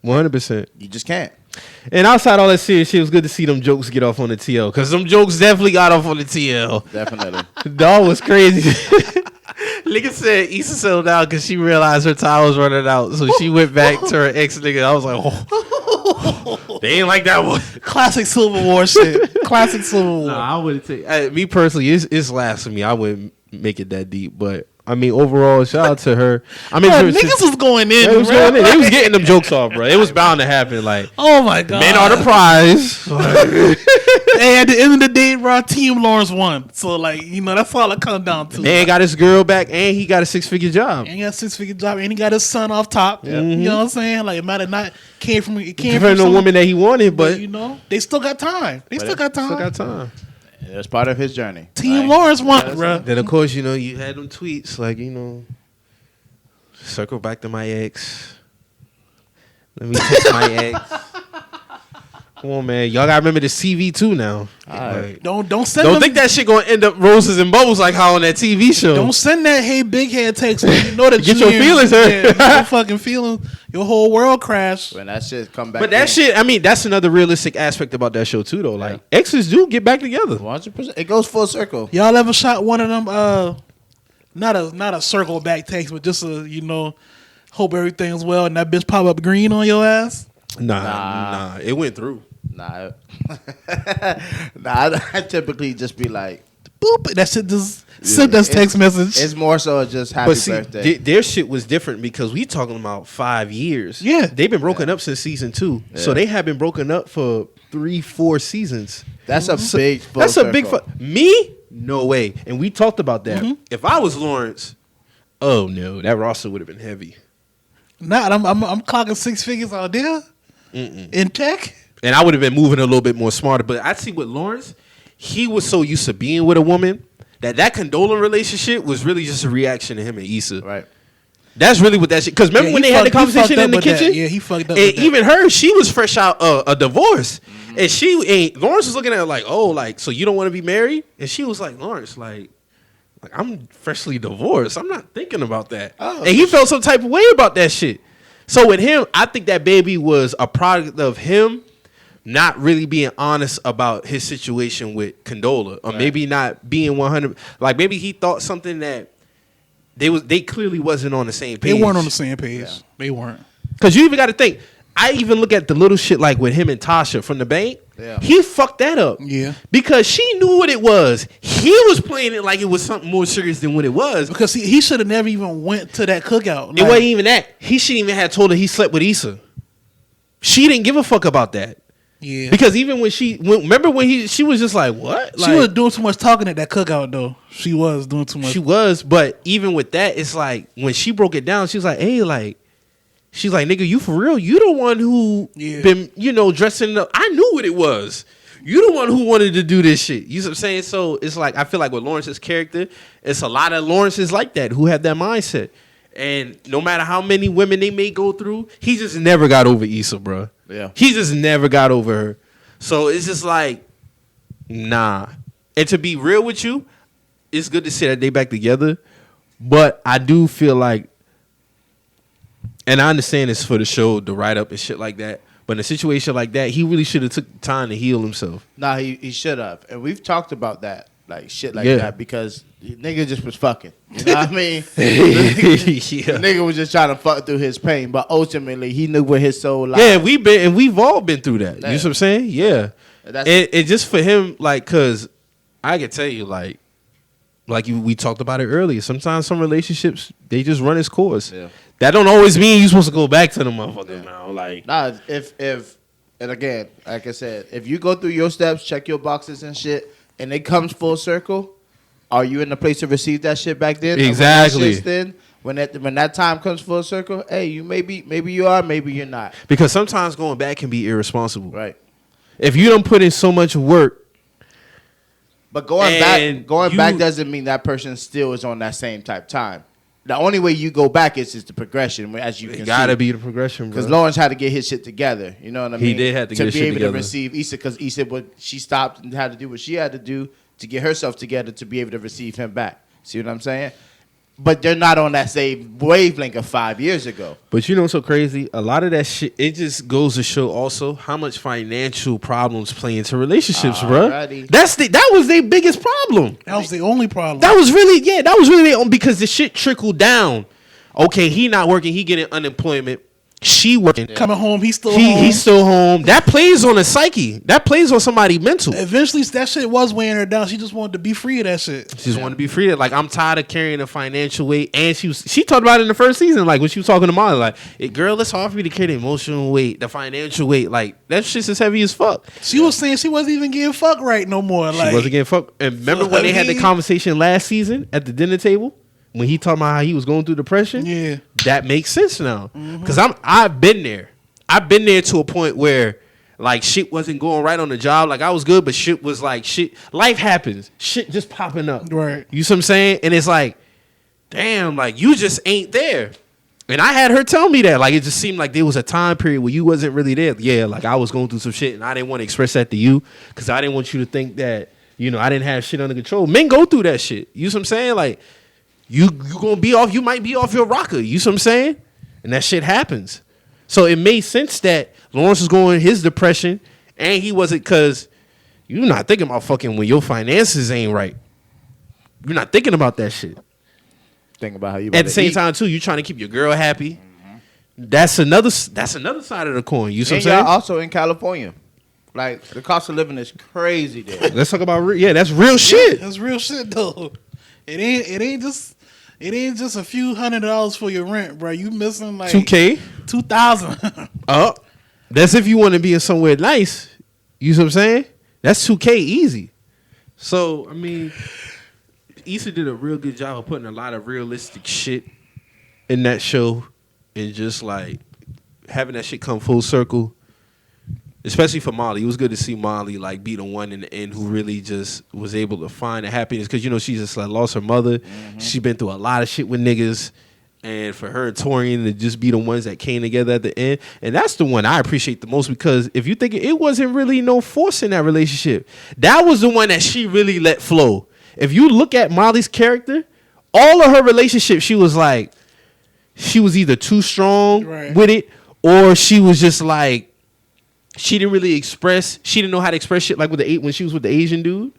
100%. You just can't. And outside all that serious shit, it was good to see them jokes get off on the TL. Because them jokes definitely got off on the TL. Definitely. Dog was crazy. Nigga said Issa settled down because she realized her time was running out. So she went back to her ex nigga. I was like, oh. They ain't like that one. Classic Civil War shit. Classic Civil War. Nah, I wouldn't take. Me personally, it's last for me. I wouldn't make it that deep, but I mean, overall, shout out to her. I mean, Niggas was going in. they was, bro. they was getting them jokes off, bro. It was bound to happen. Like, Oh my god. men are the prize. Hey, at the end of the day, bro, Team Lawrence won. So like, that's all it comes down to. Man got his girl back, and he got a 6-figure job. And he got a 6-figure job, and he got his son off top. You know what I'm saying? Like, it might have not came from Different some- the woman that he wanted, but they still got time. They still got time. still got time. That's part of his journey. Team Right? Lawrence won, bro. Then of course, you had them tweets like, circle back to my ex. Let me text my ex. Come on, man. Y'all gotta remember the CV too now. Like, Don't send don't them, think that shit gonna end up roses and bubbles like how on that TV show. Don't send that hey big head text when you know that Get your feelings hurt. Your fucking feelings. Your whole world crashed. When that shit come back. But that shit, I mean, that's another realistic aspect about that show too, though. Like, exes do get back together. 100%. It goes full circle. Y'all ever shot one of them? Not a circle back text, but just a hope everything's well, and that bitch pop up green on your ass. Nah, it went through. Nah. I typically just be like, Boop. That shit just sent us text message. it's more so just happy But see, birthday. their shit was different because we talking about 5 years. Yeah. They've been broken up since season 2. So they have been broken up for 3-4 seasons. That's a big full That's a big circle. Me? No way. And we talked about that. If I was Lawrence, oh no, that roster would have been heavy. Not. I'm clocking 6 figures out there in tech. And I would have been moving a little bit more smarter. But I see with Lawrence, he was so used to being with a woman that condoling relationship was really just a reaction to him and Issa. Right. That's really what that shit. Because remember when they had the conversation in the kitchen? Yeah, he fucked up. And even her, she was fresh out a divorce, and Lawrence was looking at her like, "Oh, like so you don't want to be married?" And she was like, "Lawrence, like I'm freshly divorced. I'm not thinking about that." Oh. And he felt some type of way about that shit. So with him, I think that baby was a product of him not really being honest about his situation with Condola, or maybe not being 100. Like maybe he thought something that they clearly wasn't on the same page. They weren't on the same page. Yeah. They weren't. Because you even got to think. I even look at the little shit like with him and Tasha from the bank. Yeah. He fucked that up. Yeah. Because she knew what it was. He was playing it like it was something more serious than what it was. Because he should have never even went to that cookout. It wasn't even that. He shouldn't even have told her he slept with Issa. She didn't give a fuck about that. Yeah. Because even when remember when she was just like, what? She was doing too much talking at that cookout, though. She was doing too much. She was, but even with that, it's like when she broke it down, she was like, hey, like, she's like, nigga, you for real? You the one who been, dressing up. I knew what it was. You the one who wanted to do this shit. You know what I'm saying? So it's like, I feel like with Lawrence's character, it's a lot of Lawrences like that who have that mindset. And no matter how many women they may go through, he just never got over Issa, bro. Yeah. He just never got over her. So it's just like, nah. And to be real with you, it's good to see that they back together. But I do feel like, and I understand it's for the show, the write-up and shit like that. But in a situation like that, he really should have took time to heal himself. Nah, he should have. And we've talked about that. Like, shit like that. Because nigga just was fucking. You know what I mean? The nigga was just trying to fuck through his pain. But ultimately, he knew where his soul lied. Yeah, we've all been through that. You know what I'm saying? Yeah. And just for him, like, because I can tell you, like we talked about it earlier. Sometimes some relationships, they just run its course. Yeah. That don't always mean you're supposed to go back to the motherfucker now. Like, nah, and again, like I said, if you go through your steps, check your boxes and shit, and it comes full circle, are you in the place to receive that shit back then? Exactly. When that time comes full circle, hey, you maybe you are, maybe you're not. Because sometimes going back can be irresponsible. Right. If you don't put in so much work. But going back doesn't mean that person still is on that same type time. The only way you go back is the progression, as you can see. It gotta be the progression, bro. Because Lawrence had to get his shit together. You know what I mean? He did have to get his shit together. To be able to receive Issa, because Issa, she stopped and had to do what she had to do to get herself together to be able to receive him back. See what I'm saying? But they're not on that same wavelength of 5 years ago. But you know what's so crazy? A lot of that shit, it just goes to show also how much financial problems play into relationships, bro. That was their biggest problem. That was the only problem. That was really their own, because the shit trickled down. Okay, he not working, he getting unemployment. She working. Coming home, he's still home. He's still home. That plays on a psyche. That plays on somebody's mental. Eventually, that shit was weighing her down. She just wanted to be free of that shit. She just wanted to be free. Like, I'm tired of carrying the financial weight. And she talked about it in the first season. Like, when she was talking to Molly, like, hey, girl, it's hard for me to carry the emotional weight, the financial weight. Like, that shit's as heavy as fuck. She was saying she wasn't even getting fucked right no more. She wasn't getting fucked. And remember when they had the conversation last season at the dinner table? When he talking about how he was going through depression? Yeah. That makes sense now. Because I've been there. I've been there to a point where, like, shit wasn't going right on the job. Like, I was good, but shit was like, shit. Life happens. Shit just popping up. Right. You see what I'm saying? And it's like, damn, like, you just ain't there. And I had her tell me that. Like, it just seemed like there was a time period where you wasn't really there. Yeah, like, I was going through some shit, and I didn't want to express that to you because I didn't want you to think that, I didn't have shit under control. Men go through that shit. You see what I'm saying? Like, you gonna be off, you might be off your rocker. You see what I'm saying? And that shit happens. So it made sense that Lawrence was going his depression, and he wasn't, because you're not thinking about fucking when your finances ain't right. You're not thinking about that shit. Think about how you at the same time too. You're trying to keep your girl happy. That's another side of the coin. You see what I'm saying? Also in California, like, the cost of living is crazy there. Let's talk about that's real shit. That's real shit though. It ain't just a few $100 for your rent, bro. You missing like $2,000, $2,000. That's if you want to be in somewhere nice. You see what I'm saying? That's $2,000 easy. So I mean, Issa did a real good job of putting a lot of realistic shit in that show, and just like having that shit come full circle. especially for Molly. It was good to see Molly like be the one in the end who really just was able to find the happiness because she just like lost her mother. Mm-hmm. She been through a lot of shit with niggas. And for her and Torian to just be the ones that came together at the end. And that's the one I appreciate the most because if you think it wasn't really no force in that relationship. That was the one that she really let flow. If you look at Molly's character, all of her relationships, she was like, she was either too strong with it or she was just like, she didn't know how to express shit like when she was with the Asian dude.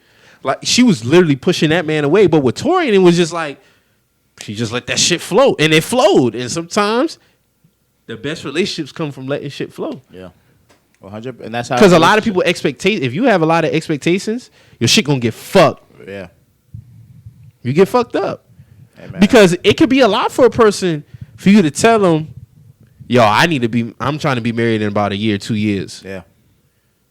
Like she was literally pushing that man away. But with Torian, it was just like, she just let that shit flow, and it flowed. And sometimes the best relationships come from letting shit flow. Yeah, 100. And that's how. Because a lot of people if you have a lot of expectations, your shit gonna get fucked. Yeah, you get fucked up. Hey, because it could be a lot for a person for you to tell them, "Yo, I'm trying to be married in about a year, 2 years." Yeah,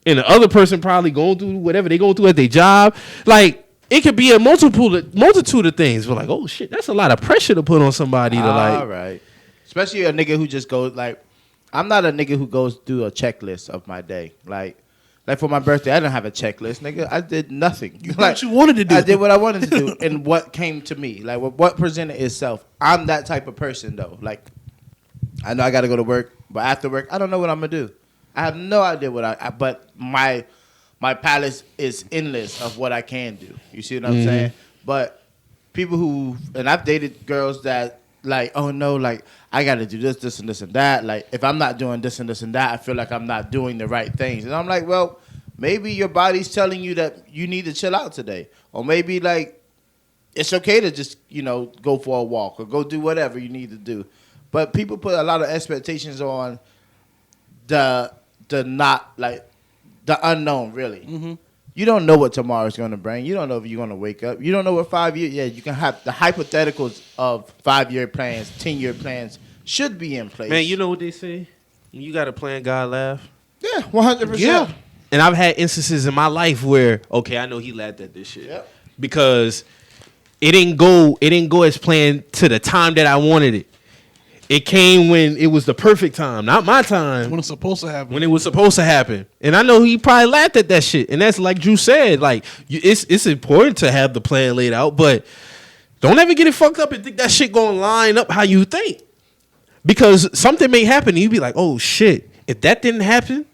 and the other person probably going through whatever they going through at their job, like. It could be a multitude of things. We're like, oh shit, that's a lot of pressure to put on somebody to like. All right, especially a nigga who just goes like, I'm not a nigga who goes through a checklist of my day. Like for my birthday, I didn't have a checklist, nigga. I did nothing. You did what you wanted to do. I did what I wanted to do, and what came to me, like what presented itself. I'm that type of person though. Like, I know I got to go to work, but after work, I don't know what I'm gonna do. I have no idea but my palette is endless of what I can do. You see what I'm saying? But people and I've dated girls that like, oh no, like I got to do this, and this, and that. Like if I'm not doing this and this and that, I feel like I'm not doing the right things. And I'm like, well, maybe your body's telling you that you need to chill out today. Or maybe like it's okay to just, go for a walk or go do whatever you need to do. But people put a lot of expectations on the unknown, really. Mm-hmm. You don't know what tomorrow's going to bring. You don't know if you're going to wake up. You don't know what 5 years. Yeah, you can have the hypotheticals of 5-year plans, 10-year plans should be in place. Man, you know what they say? You got a plan, God laugh. Yeah, 100%. Yeah. And I've had instances in my life where, okay, I know he laughed at this shit. Yep. Because it didn't go as planned to the time that I wanted it. It came when it was the perfect time, not my time. When it's supposed to happen. When it was supposed to happen. And I know he probably laughed at that shit. And that's like Drew said, like, it's important to have the plan laid out, but don't ever get it fucked up and think that shit gonna line up how you think. Because something may happen and you be like, oh shit, if that didn't happen,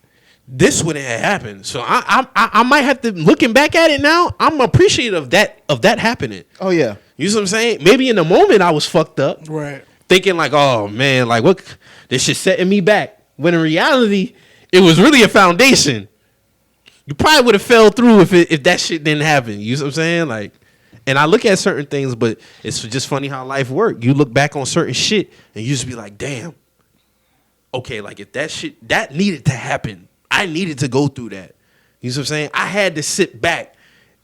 this wouldn't have happened. So I might have to, looking back at it now, I'm appreciative of that happening. Oh yeah. You know what I'm saying? Maybe in the moment I was fucked up. Right. Thinking like, oh man, like what, this shit setting me back. When in reality, it was really a foundation. You probably would have fell through if that shit didn't happen. You know what I'm saying? Like, and I look at certain things, but it's just funny how life works. You look back on certain shit and you just be like, damn. Okay, like if that shit that needed to happen, I needed to go through that. You know what I'm saying? I had to sit back,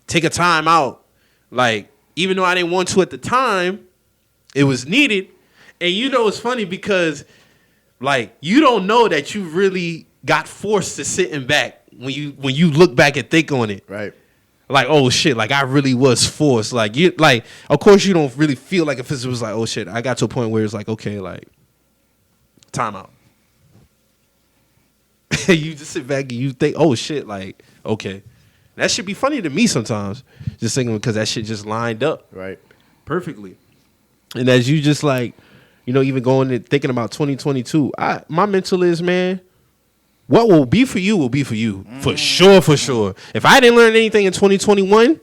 take a time out. Like, even though I didn't want to at the time, it was needed. And it's funny because, like, you don't know that you really got forced to sitting back when you look back and think on it. Right. Like, oh shit, like I really was forced. Like of course you don't really feel like if it was like, oh shit, I got to a point where it's like, okay, like, time out. You just sit back and you think, oh shit, like, okay. That should be funny to me sometimes. Just thinking because that shit just lined up. Right. Perfectly. And as you just like, even going and thinking about 2022, my mental is, man, what will be for you will be for you. For sure, for sure. If I didn't learn anything in 2021,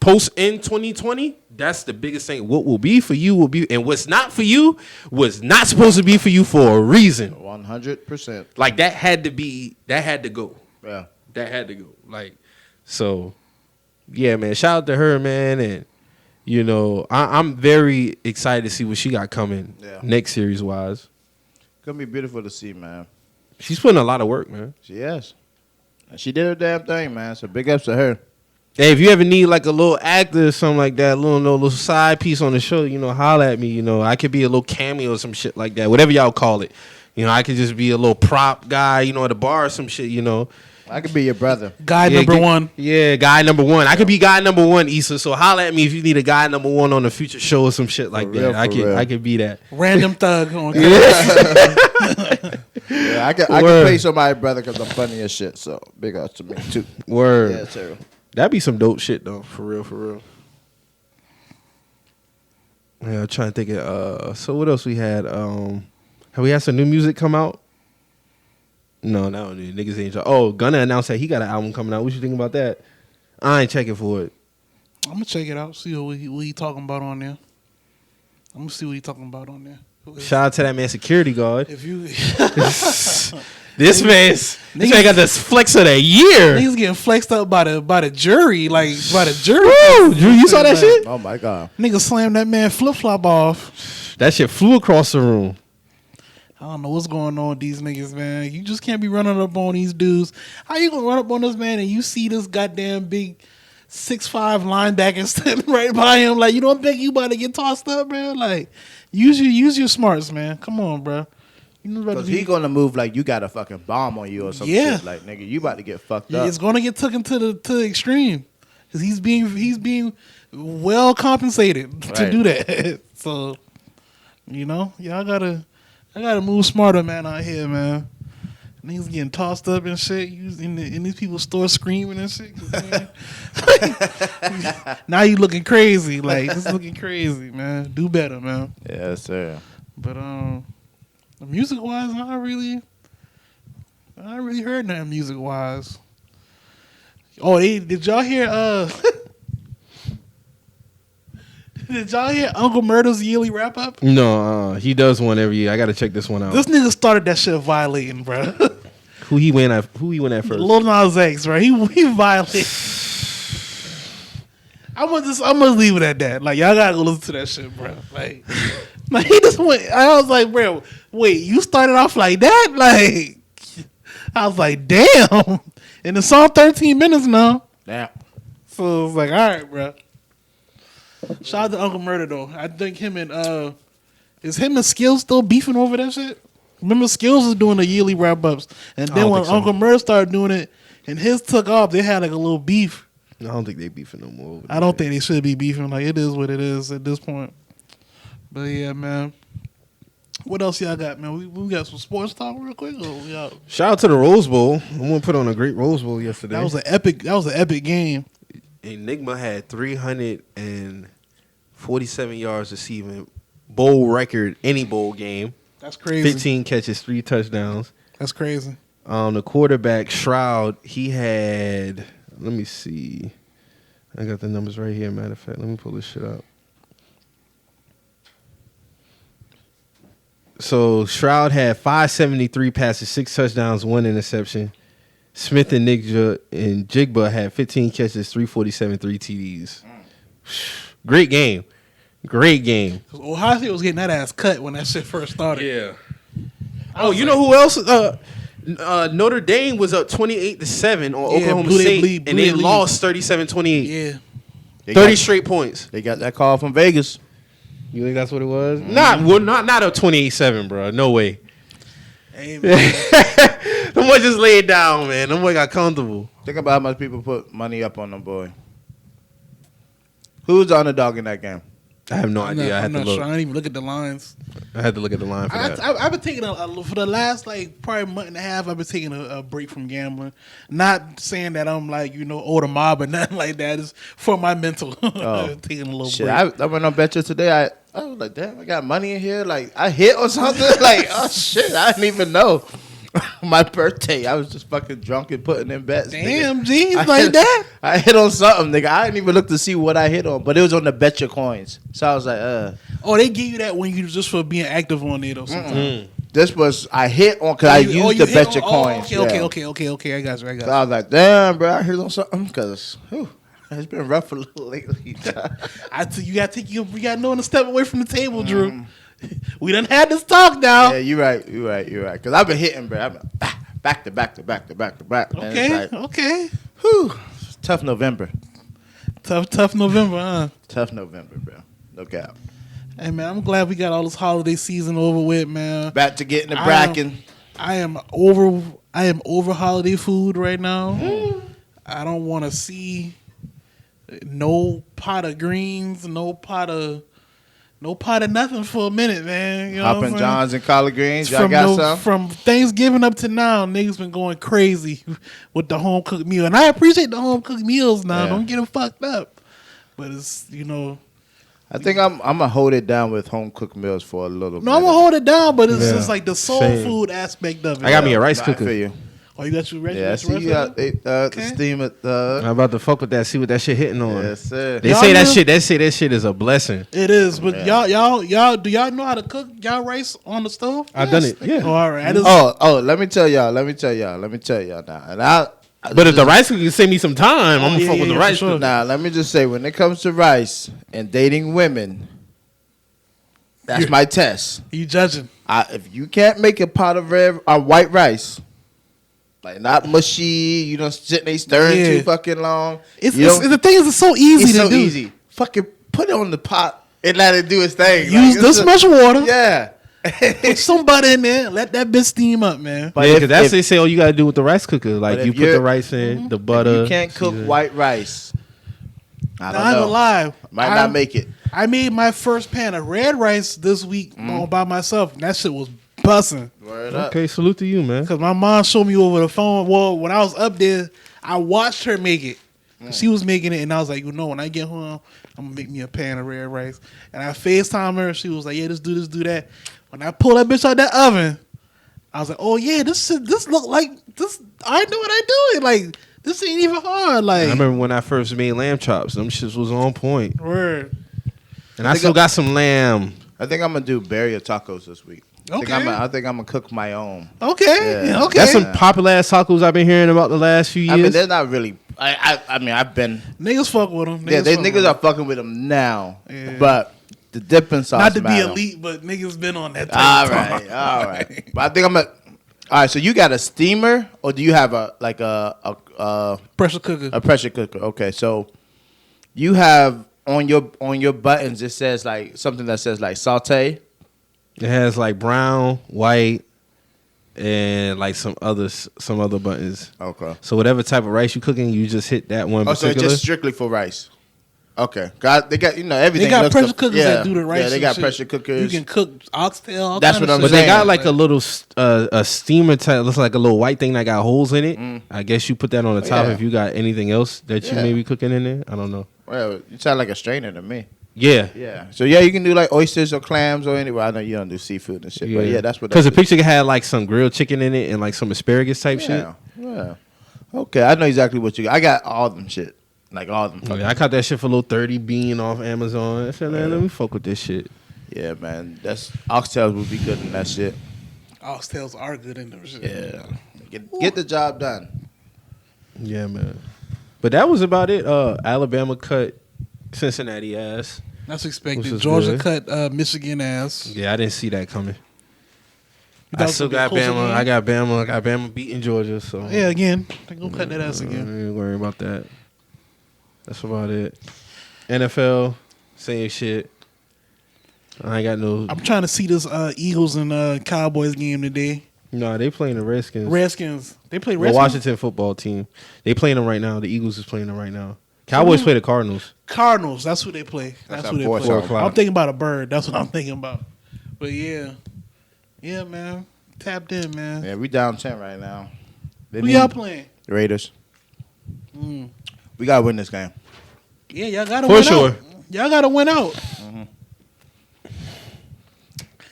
post in 2020, that's the biggest thing. What will be for you will be, and what's not for you was not supposed to be for you for a reason. 100%. Like that had to go. Yeah. That had to go. Like, so, yeah, man, shout out to her, man, and I'm very excited to see what she got coming next series wise. Gonna be beautiful to see, man. She's putting a lot of work, man. She is. And she did her damn thing, man. So big ups to her. Hey, if you ever need like a little actor or something like that, little side piece on the show, holla at me. I could be a little cameo or some shit like that, whatever y'all call it. I could just be a little prop guy, at a bar or some shit, I could be your brother. Guy number one. Yeah, guy number one. I could be guy number one, Issa. So holla at me if you need a guy number one on a future show or some shit like that. I could be that. Random thug on Yeah, I can pay somebody, brother, because I'm funny as shit. So big ups to me too. Word. Yeah, sir. That'd be some dope shit though, for real, for real. Yeah, I'm trying to think of so what else we had? Have we had some new music come out? No, niggas ain't. Oh, Gunna announced that he got an album coming out. What you think about that? I ain't checking for it. I'm gonna check it out. See what he talking about on there. I'm gonna see what he talking about on there. Shout out to that man, security guard. If you This man got the flex of the year. Niggas getting flexed up by the jury, like by the jury. Woo! Drew, you saw that shit? Oh my god. Niggas slammed that man flip flop off. That shit flew across the room. I don't know what's going on with these niggas, man. You just can't be running up on these dudes. How you gonna run up on this man and you see this goddamn big 6'5" linebacker standing right by him? Like, you don't think you about to get tossed up, bro? Like, use your smarts, man. Come on, bro. Because he gonna move like you got a fucking bomb on you or some shit. Like, nigga, you about to get fucked up. It's gonna get taken to the extreme because he's being well compensated to do that. So, y'all gotta move smarter, man, out here, man. Niggas getting tossed up and shit. In these people's stores screaming and shit. Now you looking crazy. Like, it's looking crazy, man. Do better, man. Yes, sir. But music wise, I ain't really heard nothing music wise. Oh, did y'all hear did y'all hear Uncle Murda's yearly wrap up? No, he does one every year. I gotta check this one out. This nigga started that shit violating, bro. Who he went at first? Lil Nas X, right? He violated. I'm gonna leave it at that. Like, y'all gotta go listen to that shit, bro. Like he just went. I was like, bro, wait, you started off like that? Like, I was like, damn. And the song 13 minutes now. Damn. So it was like, all right, bro. Shout out to Uncle Murda though. I think him and Skills still beefing over that shit? Remember Skills was doing the yearly wrap ups, and then when Uncle Murda started doing it and his took off, they had like a little beef. I don't think they beefing no more. I don't think they should be beefing. Like, it is what it is at this point. But yeah, man. What else y'all got, man? We got some sports talk real quick. Shout out to the Rose Bowl. I want to put on a great Rose Bowl yesterday. That was an epic game. Enigma had 347 yards receiving, bowl record any bowl game. That's crazy. 15 catches, 3 touchdowns. That's crazy. The quarterback Shroud, he had. Let me see. I got the numbers right here. Matter of fact, let me pull this shit up. So Shroud had 573 passes, 6 touchdowns, 1 interception. Smith and Jigba had 15 catches, 347, 3 TDs. Great game. Ohio State was getting that ass cut when that shit first started. Yeah. Oh, you know who else? Notre Dame was up 28-7 on Oklahoma State, and they lost 37-28. Yeah. 30 straight points. They got that call from Vegas. You think that's what it was? Not a 28-7, bro. No way. Hey, man. Them boy just laid down, man. Them boy got comfortable. Think about how much people put money up on them, boy. Who's the underdog in that game? I have no idea. I had to look. Sure. I didn't even look at the lines. I had to look at the line for that. I've been taking for the last probably month and a half. I've been taking a break from gambling. Not saying that I'm like owe the mob or nothing like that. It's for my mental. Taking a little break. I went on Betcha today. I was like, damn, I got money in here. Like, I hit or something. Like, oh shit, I didn't even know. My birthday, I was just fucking drunk and putting in bets. Damn, nigga. G's like that. I hit on something, nigga. I didn't even look to see what I hit on, but it was on the Betcha coins. So I was like, Oh, they give you that when you just for being active on it or something. This was I hit on because I used the Betcha coins. Okay. I got you. So I was like, damn, bro, I hit on something because it's been rough a little lately. You gotta know when to step away from the table, Drew. We done had this talk now. Yeah, you're right. Because I've been hitting, bro. I've been back to back. Okay. Whew. Tough November. Tough November, huh? Tough November, bro. No cap. Hey, man, I'm glad we got all this holiday season over with, man. Back to getting the bracken. I am over holiday food right now. I don't want to see no pot of greens, no pot of No pot of nothing for a minute, man. You know what I'm Hoppin' saying? Johns and collard greens. Y'all got some? From Thanksgiving up to now, niggas been going crazy with the home cooked meal, and I appreciate the home cooked meals now. Yeah. Don't get them fucked up, but it's I think I'm gonna hold it down with home cooked meals for a little bit. No, I'm gonna hold it down, but it's Yeah. just like the soul Same. food aspect of it. I got me a rice I cooker. feel you. Oh, you got you ready? Yeah, I see you got the steam at the. I'm about to fuck with that. See what that shit hitting on. Yes, sir. They Y'all say that know- shit. That shit is a blessing. It is, but Yeah. y'all, do y'all know how to cook y'all rice on the stove? I've done it. Yeah. Oh, all right. I just, Let me tell y'all now. And But if the rice cooker can save me some time, I'm gonna yeah, fuck with yeah, the for rice sure. cooker. Now, let me just say, when it comes to rice and dating women, that's my test. you judging? If you can't make a pot of white rice, like not mushy, you don't sit there stirring Yeah. too fucking long. It's You don't- the thing is, it's so easy it's to so do. easy. Fucking put it on the pot and let it do its thing. Use Like, this it's much water. Yeah. Put some butter in there. Let that bitch steam up, man. But Yeah, if- because that's if- they say. Oh, you gotta do with the rice cooker. Like if you put you're- the rice in, the butter. you can't cook season. white rice. I don't I ain't know. gonna lie. Might not make it. I made my first pan of red rice this week all by myself. And that shit was busting. Word up. Okay, salute to you, man. Because my mom showed me over the phone. Well, when I was up there, I watched her make it. She was making it, and I was like, when I get home, I'm going to make me a pan of red rice. And I FaceTime her. She was like, yeah, just do this, do that. When I pulled that bitch out that oven, I was like, oh, yeah, this look like this. I know what I doing. Like, this ain't even hard. Like, I remember when I first made lamb chops. Them shits was on point, word. and I still got some lamb. I think I'm gonna do barrier tacos this week. Okay. I think I'm gonna cook my own. Okay. Yeah. Okay. That's some popular ass tacos I've been hearing about the last few years. I mean, they're not really. I mean, I've been. Niggas fuck with them. Niggas are fucking with them now. Yeah. But the dipping sauce. Not to be matter. elite, but niggas been on that type All of right, time. all right. But I think I'm a. All right, so you got a steamer, or do you have a Pressure cooker. pressure cooker? Okay, so you have on your buttons it says like something that says like saute. It has like brown, white, and like some other buttons. Okay. So whatever type of rice you cooking, you just hit that one Oh, so it's particular. just strictly for rice. Okay, they got everything. They got looks pressure up- cookers yeah, that do the rice. Yeah, they and got shit. pressure cookers. You can cook oxtail. All That's kind what of I'm But shit. they got saying. like a little a steamer type. Looks like a little white thing that got holes in it. I guess you put that on the top yeah. if you got anything else that you Yeah. may be cooking in there. I don't know. Well, you sound like a strainer to me. Yeah. Yeah. So yeah, you can do like oysters or clams or anything. Well, I know you don't do seafood and shit, but yeah, that's what. Because the picture had like some grilled chicken in it and like some asparagus type shit. Yeah. Okay, I know exactly what you got. I got all them shit. Like all them. Yeah, I caught that shit for a little 30 bean off Amazon. I said, man, let me fuck with this shit. Yeah, man. That's oxtails would be good in that shit. Oxtails are good in them shit. Yeah. Get the job done. Yeah, man. But that was about it. Alabama cut Cincinnati ass. That's Which expected. is Georgia good. cut Michigan ass. Yeah, I didn't see that coming. You I thought still it was got gonna be a closer Bama. game? I got Bama beating Georgia. So Yeah, again. They gonna cut that ass I again. ain't worrying about that. That's about it. NFL, same shit. I ain't got no. I'm trying to see this Eagles and Cowboys game today. No, they playing the Redskins. Redskins. They play The Redskins. Washington football team. They playing them right now. The Eagles is playing them right now. Cowboys play the Cardinals. Cardinals. That's who they play. That's That's at who they 4 play. o'clock. I'm thinking about a bird. That's what I'm thinking about. But yeah, man. Tapped in, man. Yeah, we down 10 right now. They Who need y'all playing? the Raiders. Mm. We gotta win this game. Yeah, y'all gotta For win sure. out. Y'all gotta win out.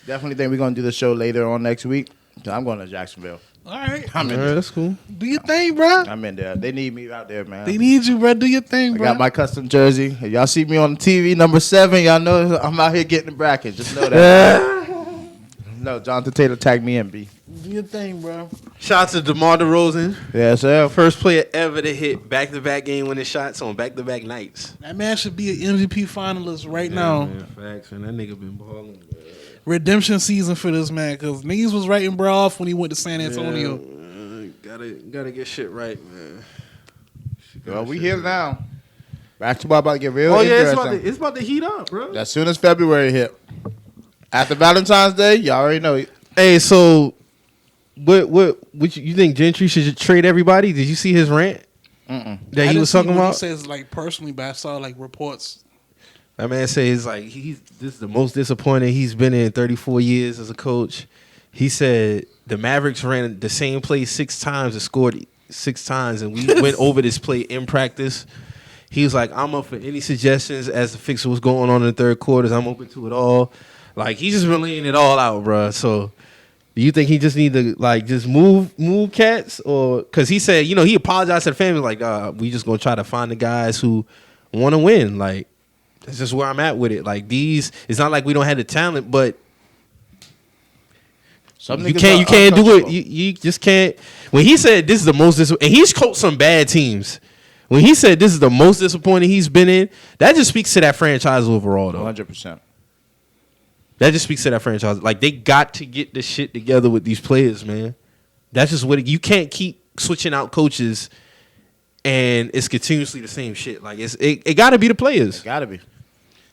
Definitely think we're gonna do the show later on next week. I'm going to Jacksonville. All right. I'm All in right, there. that's cool. Do your thing, bro. I'm in there. They need me out there, man. They need you, bro. Do your thing, I bro. got my custom jersey. If y'all see me on the TV, number 7, y'all know I'm out here getting the bracket. Just know that. No, Jonathan Taylor tagged me in, B. Do your thing, bro. Shout out to DeMar DeRozan. Yeah, sir. First player ever to hit back-to-back game-winning shots on back-to-back nights. That man should be an MVP finalist right now. Man, facts, man. That nigga been balling. Redemption season for this man, because niggas was writing bro off when he went to San Antonio. Gotta get shit right, man. Well, we here now. Basketball about to get real Oh yeah, interesting. it's about to heat up, bro. As soon as February hit. After Valentine's Day, y'all already know it. Hey, so what you think Gentry should trade everybody? Did you see his rant that I he didn't was see talking what about? He says like personally, but I saw like reports That man says like this is the most disappointing he's been in 34 years as a coach. He said the Mavericks ran the same play 6 times and scored 6 times, and we went over this play in practice. He was like, I'm up for any suggestions as to fix what's going on in the third quarters. I'm open to it all. Like, he's just been laying it all out, bro. So, do you think he just need to, like, just move cats? Or, because he said, he apologized to the family, like, we just going to try to find the guys who want to win. Like, that's just where I'm at with it. Like, it's not like we don't have the talent, but you can't do it. You just can't. When he said this is the most and he's coached some bad teams. When he said this is the most disappointing he's been in, that just speaks to that franchise overall, though. 100%. That just speaks to that franchise. Like, they got to get the shit together with these players, man. That's just what you can't keep switching out coaches and it's continuously the same shit. Like, it got to be the players. It got to be.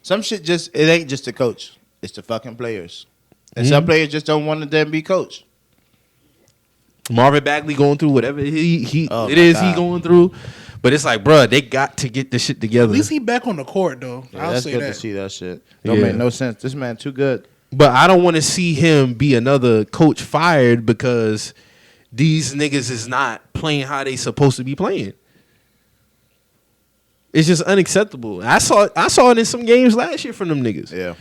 Some shit it ain't just the coach. It's the fucking players. And some players just don't want to then be coached. Marvin Bagley going through whatever he going through. But it's like, bro, they got to get this shit together. At least he back on the court, though. Yeah, that's good to see that shit. Don't make no sense. This man too good. But I don't want to see him be another coach fired because these niggas is not playing how they supposed to be playing. It's just unacceptable. I saw it in some games last year from them niggas. Yeah.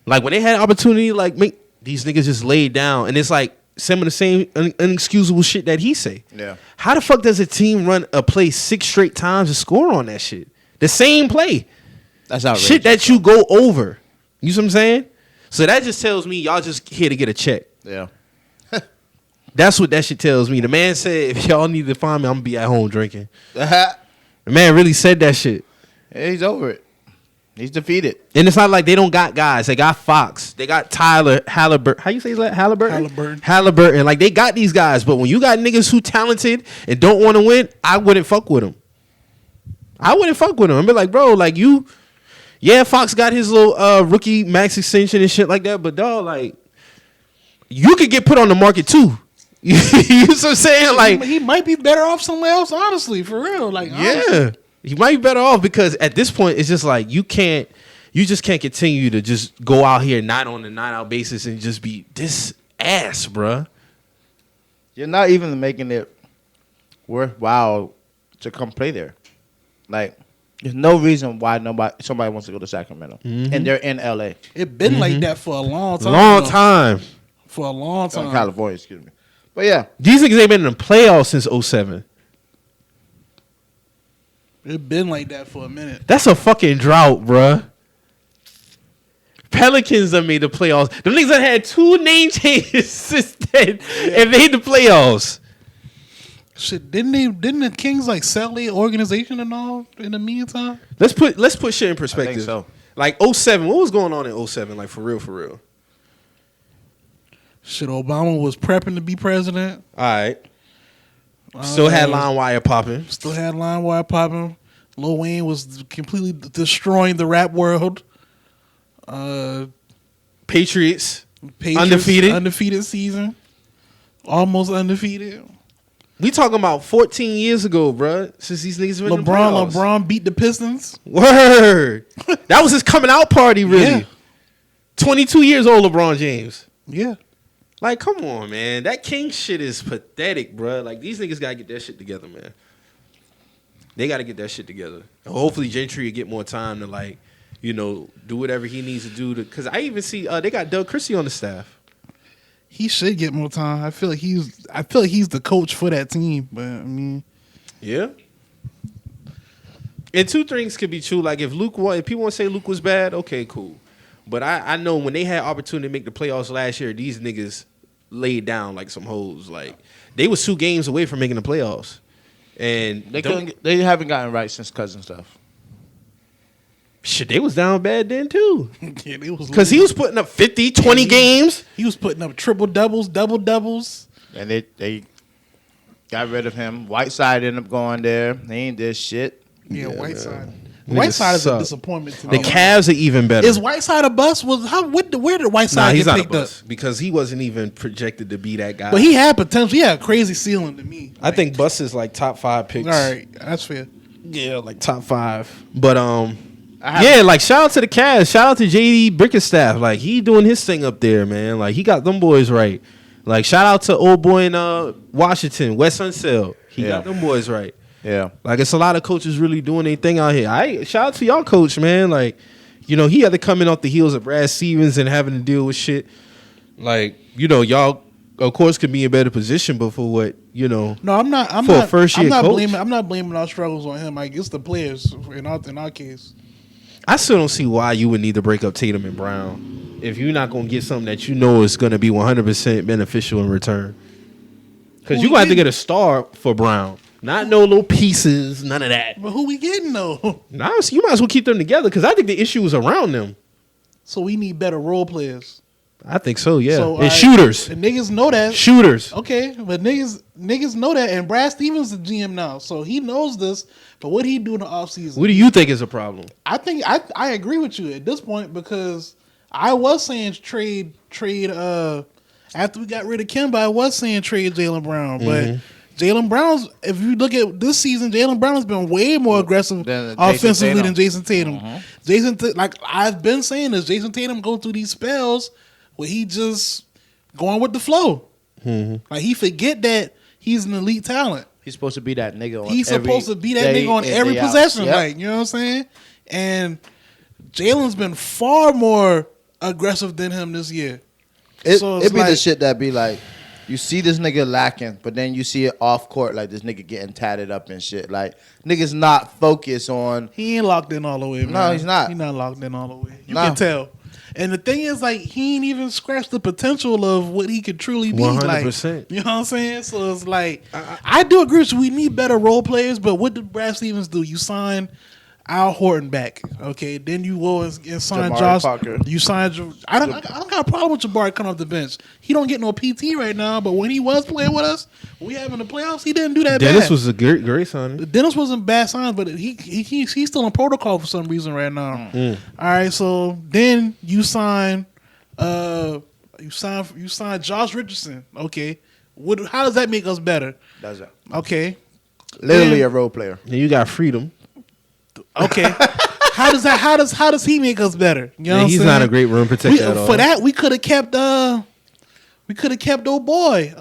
Like, when they had opportunity, like, make these niggas just laid down. And it's like some of the same unexcusable shit that he say. Yeah. How the fuck does a team run a play 6 straight times and score on that shit? The same play. That's outrageous. Shit that you go over. You see what I'm saying? So that just tells me y'all just here to get a check. Yeah. That's what that shit tells me. The man said, if y'all need to find me, I'm going to be at home drinking. Yeah, The man really said that shit. he's over it. He's defeated. And it's not like they don't got guys. They got Fox. They got Tyler Halliburton. How you say that? Halliburton. Like, they got these guys. But when you got niggas who talented and don't want to win, I wouldn't fuck with them. I'd be like, bro, like, Fox got his little rookie max extension and shit like that. But, dog, like, you could get put on the market, too. You know what I'm saying? Like, he might be better off somewhere else, honestly, for real. Like, yeah. He might be better off because at this point it's just like you just can't continue to just go out here night on a night out basis and just be this ass, bruh. You're not even making it worthwhile to come play there. Like, there's no reason why somebody wants to go to Sacramento, and they're in LA. It been like that for a long time. For a long time. California, excuse me. But yeah, these niggas ain't been in the playoffs since 2007. It been like that for a minute. That's a fucking drought, bruh. Pelicans done made the playoffs. Them niggas done had 2 name changes since then and made the playoffs. Shit, didn't the Kings like sell their organization and all in the meantime? Let's put shit in perspective. I think so. Like 2007, what was going on in 2007? Like, for real? Shit, Obama was prepping to be president. All right. Still had LimeWire popping. Lil Wayne was completely destroying the rap world. Patriots undefeated season. Almost undefeated. We talking about 14 years ago, bruh. Since these niggas been in the playoffs. LeBron beat the Pistons. Word. That was his coming out party, really. Yeah. 22 years old, LeBron James. Yeah. Like, come on, man. That King shit is pathetic, bruh. Like, these niggas got to get that shit together, man. They got to get that shit together. And hopefully, Gentry will get more time to, like, do whatever he needs to do. Because I even see they got Doug Christie on the staff. He should get more time. I feel like he's the coach for that team. But, I mean. Yeah. And 2 things could be true. Like, if people want to say Luke was bad, okay, cool. But I know when they had opportunity to make the playoffs last year, these niggas laid down like some hoes. Like, they was 2 games away from making the playoffs. And they haven't gotten right since Cousins stuff. Shit, they was down bad then too. Yeah, they was because he was putting up 50, 20 games. He was putting up triple doubles, double doubles. And they got rid of him. Whiteside ended up going there. They ain't did shit. Yeah, Whiteside. Whiteside is a disappointment to me. The Cavs are even better. Is Whiteside a bust? Where did Whiteside get picked up? Because he wasn't even projected to be that guy. But he had potential. He had a crazy ceiling to me. I think bust is like top 5 picks. All right, that's fair. Yeah, like top 5. But Yeah, like shout out to the cast. Shout out to JD Bickerstaff. Like he doing his thing up there, man. Like he got them boys right. Like shout out to old boy in Washington, West Unseld. He got them boys right. Yeah. Like it's a lot of coaches really doing their thing out here. Shout out to y'all coach, man. Like, you know, he had to come in off the heels of Brad Stevens and having to deal with shit. Like, you know, y'all of course could be in a better position, but for what, you know. No, I'm not. For a first year coach. I'm not blaming our struggles on him. Like it's the players in our case. I still don't see why you would need to break up Tatum and Brown if you're not going to get something that you know is going to be 100% beneficial in return. Because you're going to have to get a star for Brown. Not no little pieces, none of that. But who we getting, though? Nah, so you might as well keep them together because I think the issue is around them. So we need better role players. I think so, yeah. So, and shooters. And niggas know that. Shooters. Okay, but niggas know that. And Brad Stevens is the GM now. So he knows this. But what he do in the offseason? What do you think is a problem? I think I agree with you at this point because I was saying trade after we got rid of Kemba, I was saying trade Jaylen Brown. But Jaylen Brown's, if you look at this season, Jaylen Brown has been way more aggressive offensively than Jason Tatum. Like I've been saying this, Jason Tatum go through these spells where he just going with the flow. Like he forget that he's an elite talent. He's supposed to be that nigga on supposed to be that nigga on every possession. Yep. Like, you know what I'm saying? And Jalen's been far more aggressive than him this year. It be the shit that be like, you see this nigga lacking, but then you see it off court, like this nigga getting tatted up and shit. Like, niggas not focused on. He ain't locked in all the way, man. No, he's not. He's not locked in all the way. You can tell. And the thing is, like, he ain't even scratched the potential of what he could truly be. 100%. Like, you know what I'm saying? So it's like, I do agree with you. We need better role players, but what did Brad Stevens do? You sign Al Horton back, okay? Then you go and sign Jabari Josh. Parker. You sign. I don't got a problem with Jabari coming off the bench. He don't get no PT right now, but when he was playing with us, when we having the playoffs, he didn't do that Dennis bad. was a great signing. Dennis wasn't bad signs, but he's still in protocol for some reason right now. All right, so then you sign Josh Richardson. Okay, how does that make us better? Does it? Okay, Literally a role player. Then you got Freedom. Okay, how does he make us better? You know what I'm He's saying? not a great rim protector at all. For that, we could have kept old boy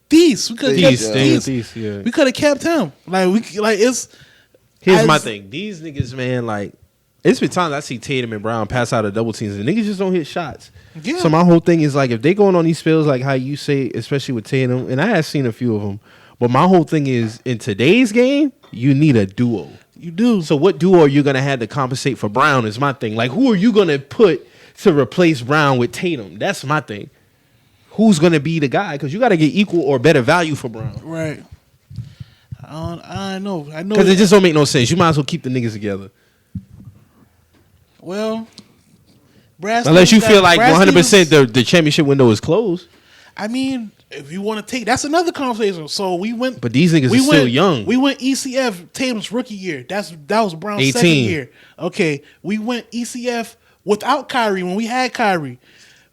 Thies. We could have kept Thies. Yeah. We could have kept him. Here's my thing. These niggas, man, like, it's been times I see Tatum and Brown pass out of double teams and niggas just don't hit shots. Yeah. So my whole thing is, like, if they going on these spells like how you say, especially with Tatum, and I have seen a few of them, but my whole thing is, in today's game, you need a duo. You do. So what duo are you going to have to compensate for Brown is my thing. Like, who are you going to put to replace Brown with Tatum? That's my thing. Who's going to be the guy? Because you got to get equal or better value for Brown. Right. I know. Because it just don't make no sense. You might as well keep the niggas together. Well, unless you feel like 100% the championship window is closed. I mean, if you want to take, that's another conversation. So we went, but these niggas are still young. We went ECF Tatum's rookie year. That was Brown's 18. second year. Okay, we went ECF without Kyrie when we had Kyrie.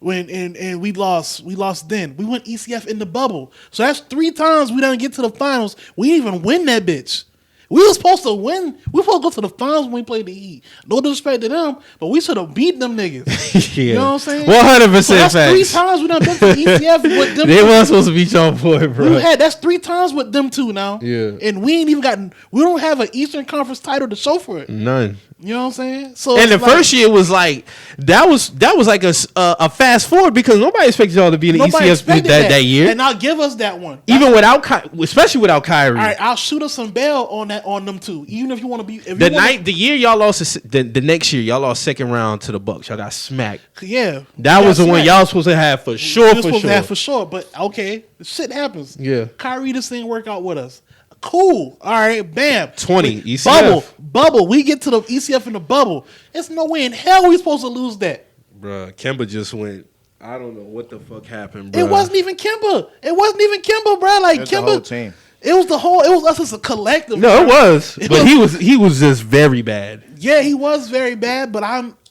And we lost then. We went ECF in the bubble. So that's 3 times we didn't get to the finals. We didn't even win that bitch. We were supposed to win. We were supposed to go to the finals when we played the Heat. No disrespect to them, but we should have beat them niggas. Yeah. You know what I'm saying? 100% so that's facts. 3 times we done been to ECF with them. They weren't supposed to beat y'all boy, bro. That's 3 times with them two now. Yeah. And we don't have an Eastern Conference title to show for it. None. You know what I'm saying? So and the first year was like that was like a fast forward because nobody expected y'all to be in the ECF that year. And I'll give us that one. Even especially without Kyrie. All right, I'll shoot us some bail on them two. Even if you want to be the year y'all lost the next year y'all lost second round to the Bucks. Y'all got smacked. Yeah. That was the one y'all supposed to have for sure. For sure. But okay, shit happens. Yeah. Kyrie just didn't work out with us. Cool. All right. Bam. 20 ECF. Bubble. We get to the ECF in the bubble. There's no way in hell we supposed to lose that. Bruh, Kemba just went. I don't know what the fuck happened, bro. It wasn't even Kemba, bro. Like Kemba. The whole team. It was us as a collective. No, it was. But he was just very bad. Yeah, he was very bad. But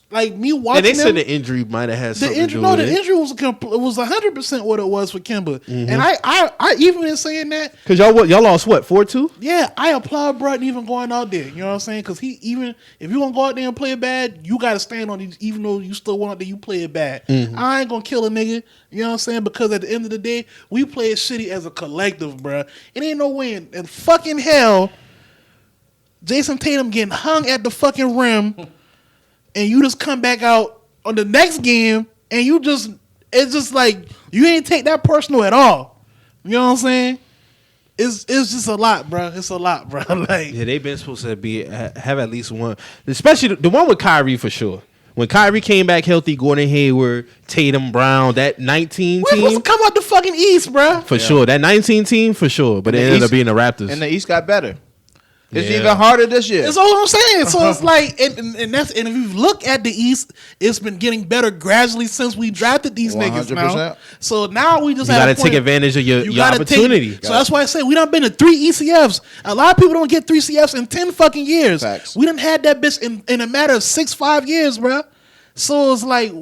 like me And watching they them. said the injury might have had The something injury, to do with the it. injury was 100% what it was for Kimba, and I even in saying that, Because y'all lost what 4-2? yeah, I applaud Broughton even going out there. You know what I'm saying? Because he even if you gonna go out there and play it bad, you gotta stand on it, even though you still want that you play it bad. I ain't gonna kill a nigga. You know what I'm saying? Because at the end of the day, we play it shitty as a collective, bruh. It ain't no way in fucking hell, Jason Tatum getting hung at the fucking rim, and you just come back out on the next game, and it's just like you ain't take that personal at all. You know what I'm saying? It's just a lot, bro. It's a lot, bro. Like, Yeah, they've been supposed to have at least one, especially the one with Kyrie for sure. When Kyrie came back healthy, Gordon Hayward, Tatum, Brown, that 19 we're supposed team to come out the fucking East, bro. for sure. That 19 team for sure, but it ended up being the Raptors. And the East got better. It's Yeah. even harder this year. That's all I'm saying. So it's like, and if you look at the East, it's been getting better gradually since we drafted these niggas now. 100%. So now we just You have got to take advantage of your gotta opportunity. So that's why I say we done been to 3 ECFs. A lot of people don't get 3 CFs in 10 fucking years. Facts. We done had that bitch in a matter of 6-5 years, bro. So it's like,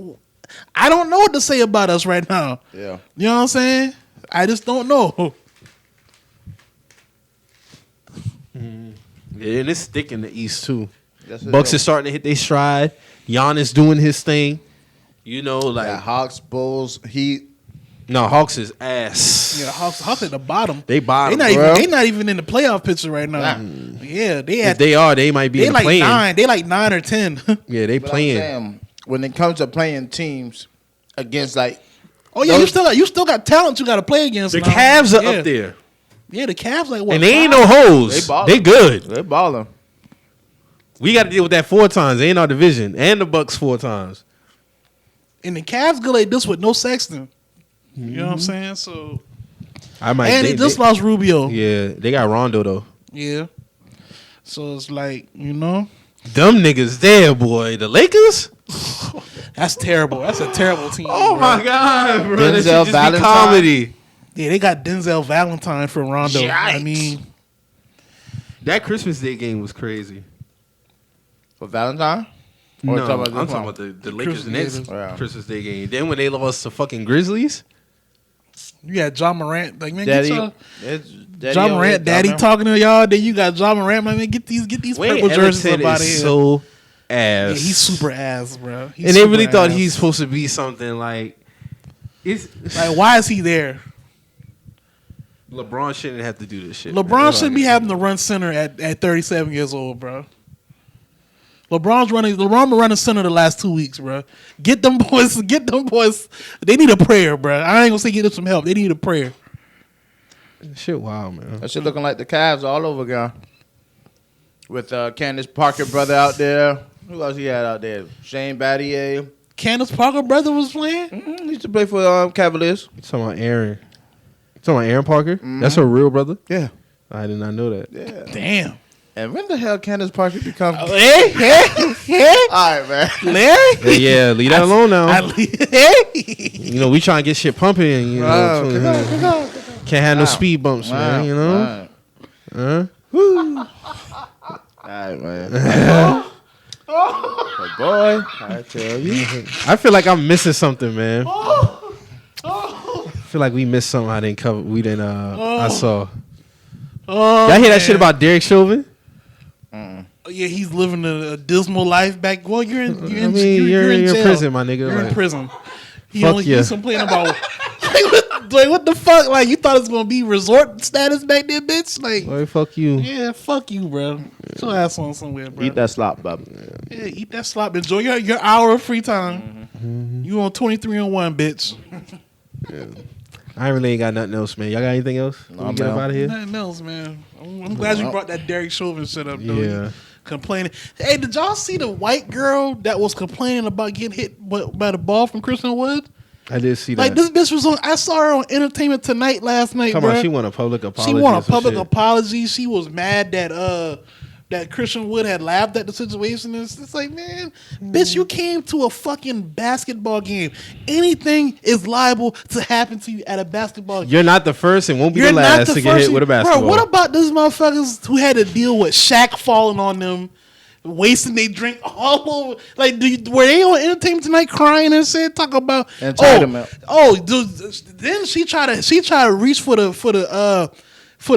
I don't know what to say about us right now. Yeah. You know what I'm saying? I just don't know. Yeah, and it's thick in the East too. That's it, Bucks though. is starting to hit their stride. Giannis doing his thing. You know, like Yeah, Hawks, Bulls, Heat. no, Hawks is ass. Yeah, Hawks at the bottom. They bottom. They not even in the playoff picture right now. Yeah, If they are, they might be they in the like playing. 9. They like 9 or 10. Yeah, they But I'm playing. saying, when it comes to playing teams against like Oh yeah, you still got talent you got to play against. The now. Cavs are Yeah. up there, Yeah, the Cavs like what? and they ain't 5? no hoes. They ballin'. They good. They're balling. We got to deal with that 4 times. They ain't our division, and the Bucks 4 times. And the Cavs go like this with no Sexton. You know what I'm saying? So I might. and they just lost Rubio. Yeah, they got Rondo though. Yeah. So it's like, you know, Them niggas there, boy. The Lakers. that's terrible. That's a terrible team. Oh bro. my god, bro. That Denzel should just be Valentine. comedy. Yeah, they got Denzel Valentine for Rondo. I Yikes. mean, That Christmas Day game was crazy. For Valentine? Or No, talking I'm about this talking one? about the Lakers and Christmas Nets game. Yeah. Christmas Day game. Then when they lost to fucking Grizzlies, you got John Morant. Like, man, Daddy, get your it's Daddy John over Morant, there, daddy John talking to y'all. Then you got John Morant. Man, get these Wayne purple jerseys Ellington up out of is here. so Yeah, ass. he's super ass, bro. He's and they really super thought ass. he's supposed to be something like. It's like, why is he there? LeBron shouldn't have to do this shit. LeBron man. shouldn't be having to run center at 37 years old, bro. LeBron been running center the last 2 weeks, bro. Get them boys. They need a prayer, bro. I ain't gonna say get them some help. They need a prayer. Shit, wow, man. That shit looking like the Cavs all over again. With Candace Parker brother out there. Who else he had out there? Shane Battier. Candace Parker brother was playing. He used to play for Cavaliers. You talking about Aaron? You talking about Aaron Parker? That's her real brother. Yeah. I did not know that. Yeah. Damn. And when the hell Candace Parker become? All Hey, right, man. Larry. Yeah, leave that alone now. Hey. You know, we trying to get shit pumping. You know, can't have no speed bumps, man. You know. All right, man. Oh, boy, I tell you. I feel like I'm missing something, man. I feel like we missed something I didn't cover. We didn't. I saw. Oh, Y'all hear that man. shit about Derek Chauvin? Yeah, he's living a dismal life back. Well, you're in you're in jail. prison, my nigga. You're in Like, prison. fuck yeah. He's complaining about like what the fuck? Like you thought it was gonna be resort status back there, bitch? Like Boy, fuck you. yeah, fuck you, bro. Get your ass on somewhere, bro. Eat that slop, bub. Yeah, eat that slop. Enjoy your hour of free time. You on 23-1, bitch. I really ain't got nothing else, man. Y'all got anything else? No, we get up man. out of here? Nothing else, man. I'm glad you brought that Derek Chauvin shit up, though. Yeah. Complaining. Hey, did y'all see the white girl that was complaining about getting hit by the ball from Kristen Wood? I did see that. Like this bitch was on. I saw her on Entertainment Tonight last night, Talking bro. about she want a public apology. She want or a some public shit. apology. She was mad that Christian Wood had laughed at the situation. It's like, man, bitch, you came to a fucking basketball game. Anything is liable to happen to you at a basketball game. You're not the first and won't be You're the last to get hit with a basketball. Bro, what about those motherfuckers who had to deal with Shaq falling on them, wasting their drink all over. Like, were they on Entertainment Tonight crying and shit? Talk about entitlement. Then she tried to reach for the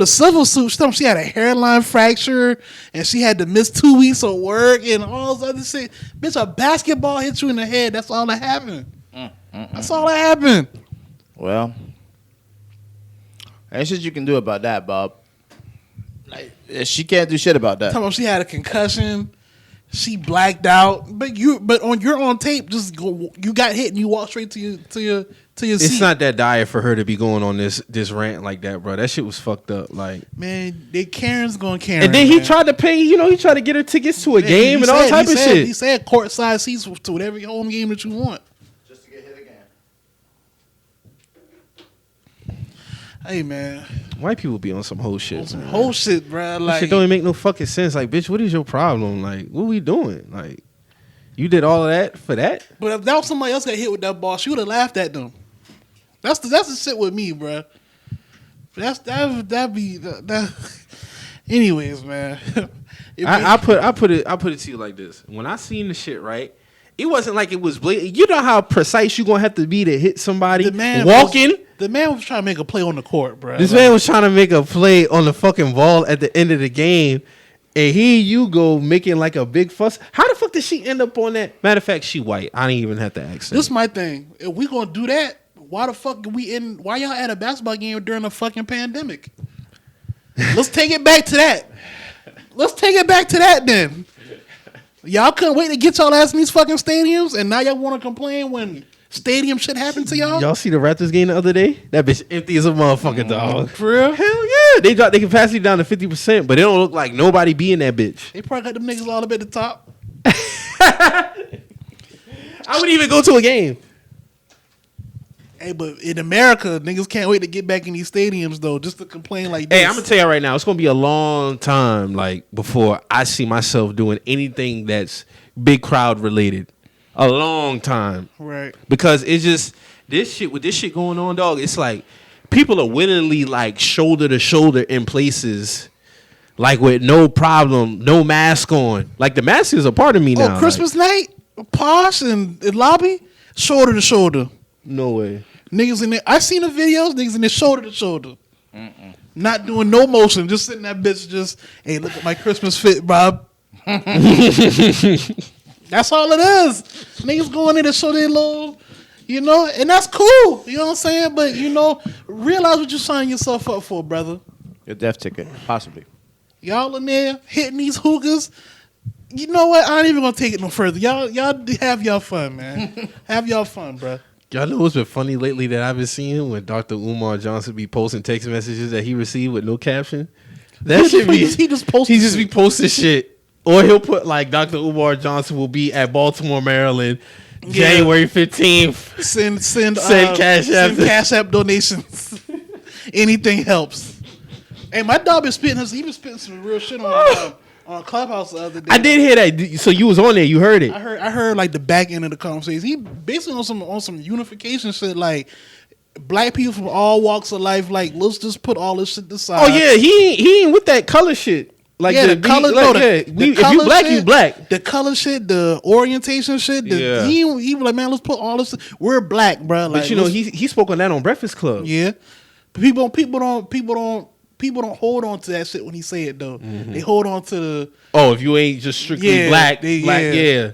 civil suit stuff. She had a hairline fracture and she had to miss 2 weeks of work and all this other shit. Bitch, a basketball hit you in the head. That's all that happened. That's all that happened. Well, ain't shit you can do about that, Bob. Like, she can't do shit about that. Talking about she had a concussion. She blacked out. But you're on tape. Just go. You got hit and you walk straight to your seat. It's not that dire for her to be going on this rant like that, bro. That shit was fucked up. Like, man, Karen's going Karen. And then he tried to pay. He tried to get her tickets to a game and all type of shit. He said courtside seats to whatever home game that you want. Just to get hit again. Hey, man. White people be on some whole shit. Some whole shit, bro. That Like, shit don't even make no fucking sense. Like, bitch, what is your problem? Like, what we doing? Like, you did all of that for that? But if that was somebody else got hit with that ball, she would have laughed at them. That's the shit with me, bro. Anyways, man. I put it to you like this. When I seen the shit, right, it wasn't like it was blatant. You know how precise you gonna have to be to hit somebody the man was trying to make a play on the court, bro. This man was trying to make a play on the fucking ball at the end of the game. And here you go making like a big fuss. How the fuck did she end up on that? Matter of fact, she white. I didn't even have to ask her. This is my thing. If we gonna do that, why the fuck why y'all at a basketball game during a fucking pandemic? Let's take it back to that. Let's take it back to that then. Y'all couldn't wait to get y'all ass in these fucking stadiums, and now y'all want to complain when stadium shit happened to y'all? Y'all see the Raptors game the other day? That bitch empty as a motherfucking dog. For real? Hell yeah. They dropped their capacity down to 50%, but it don't look like nobody be in that bitch. They probably got them niggas all up at the top. I wouldn't even go to a game. Hey, but in America, niggas can't wait to get back in these stadiums, though, just to complain like this. Hey, I'm going to tell you right now, it's going to be a long time like before I see myself doing anything that's big crowd related. A long time. Right. Because it's just, with this shit going on, dog, it's like people are willingly like shoulder to shoulder in places like with no problem, no mask on. Like the mask is a part of me now. Christmas night, Posh and lobby, shoulder to shoulder. No way. Niggas in there, I seen the videos, niggas in there shoulder to shoulder. Not doing no motion, just sitting that bitch just, hey, look at my Christmas fit, Bob. That's all it is. Niggas going in to show their little, and that's cool. You know what I'm saying? But, realize what you're signing yourself up for, brother. Your death ticket, possibly. Y'all in there hitting these hookahs. You know what? I ain't even going to take it no further. Y'all have y'all fun, man. Have y'all fun, bro. Y'all know what's been funny lately that I've been seeing when Dr. Umar Johnson be posting text messages that he received with no caption? That should be he just be posting shit. Or he'll put like Dr. Umar Johnson will be at Baltimore, Maryland, January 15th. Send Cash App donations. Anything helps. Hey, my dog been spitting some real shit on Clubhouse the other day. I did hear that. So you was on there. You heard it. I heard like the back end of the conversation. He basically on some unification shit, like black people from all walks of life. Like, let's just put all this shit aside. Oh yeah, he ain't with that color shit. Like the color. if you black, shit, you black. The color shit, the orientation shit. He was like, man, let's put all this. We're black, bro. Like, but he spoke on that on Breakfast Club. Yeah, but people don't hold on to that shit when he say it though. Mm-hmm. They hold on to the. Oh, if you ain't just strictly black, yeah.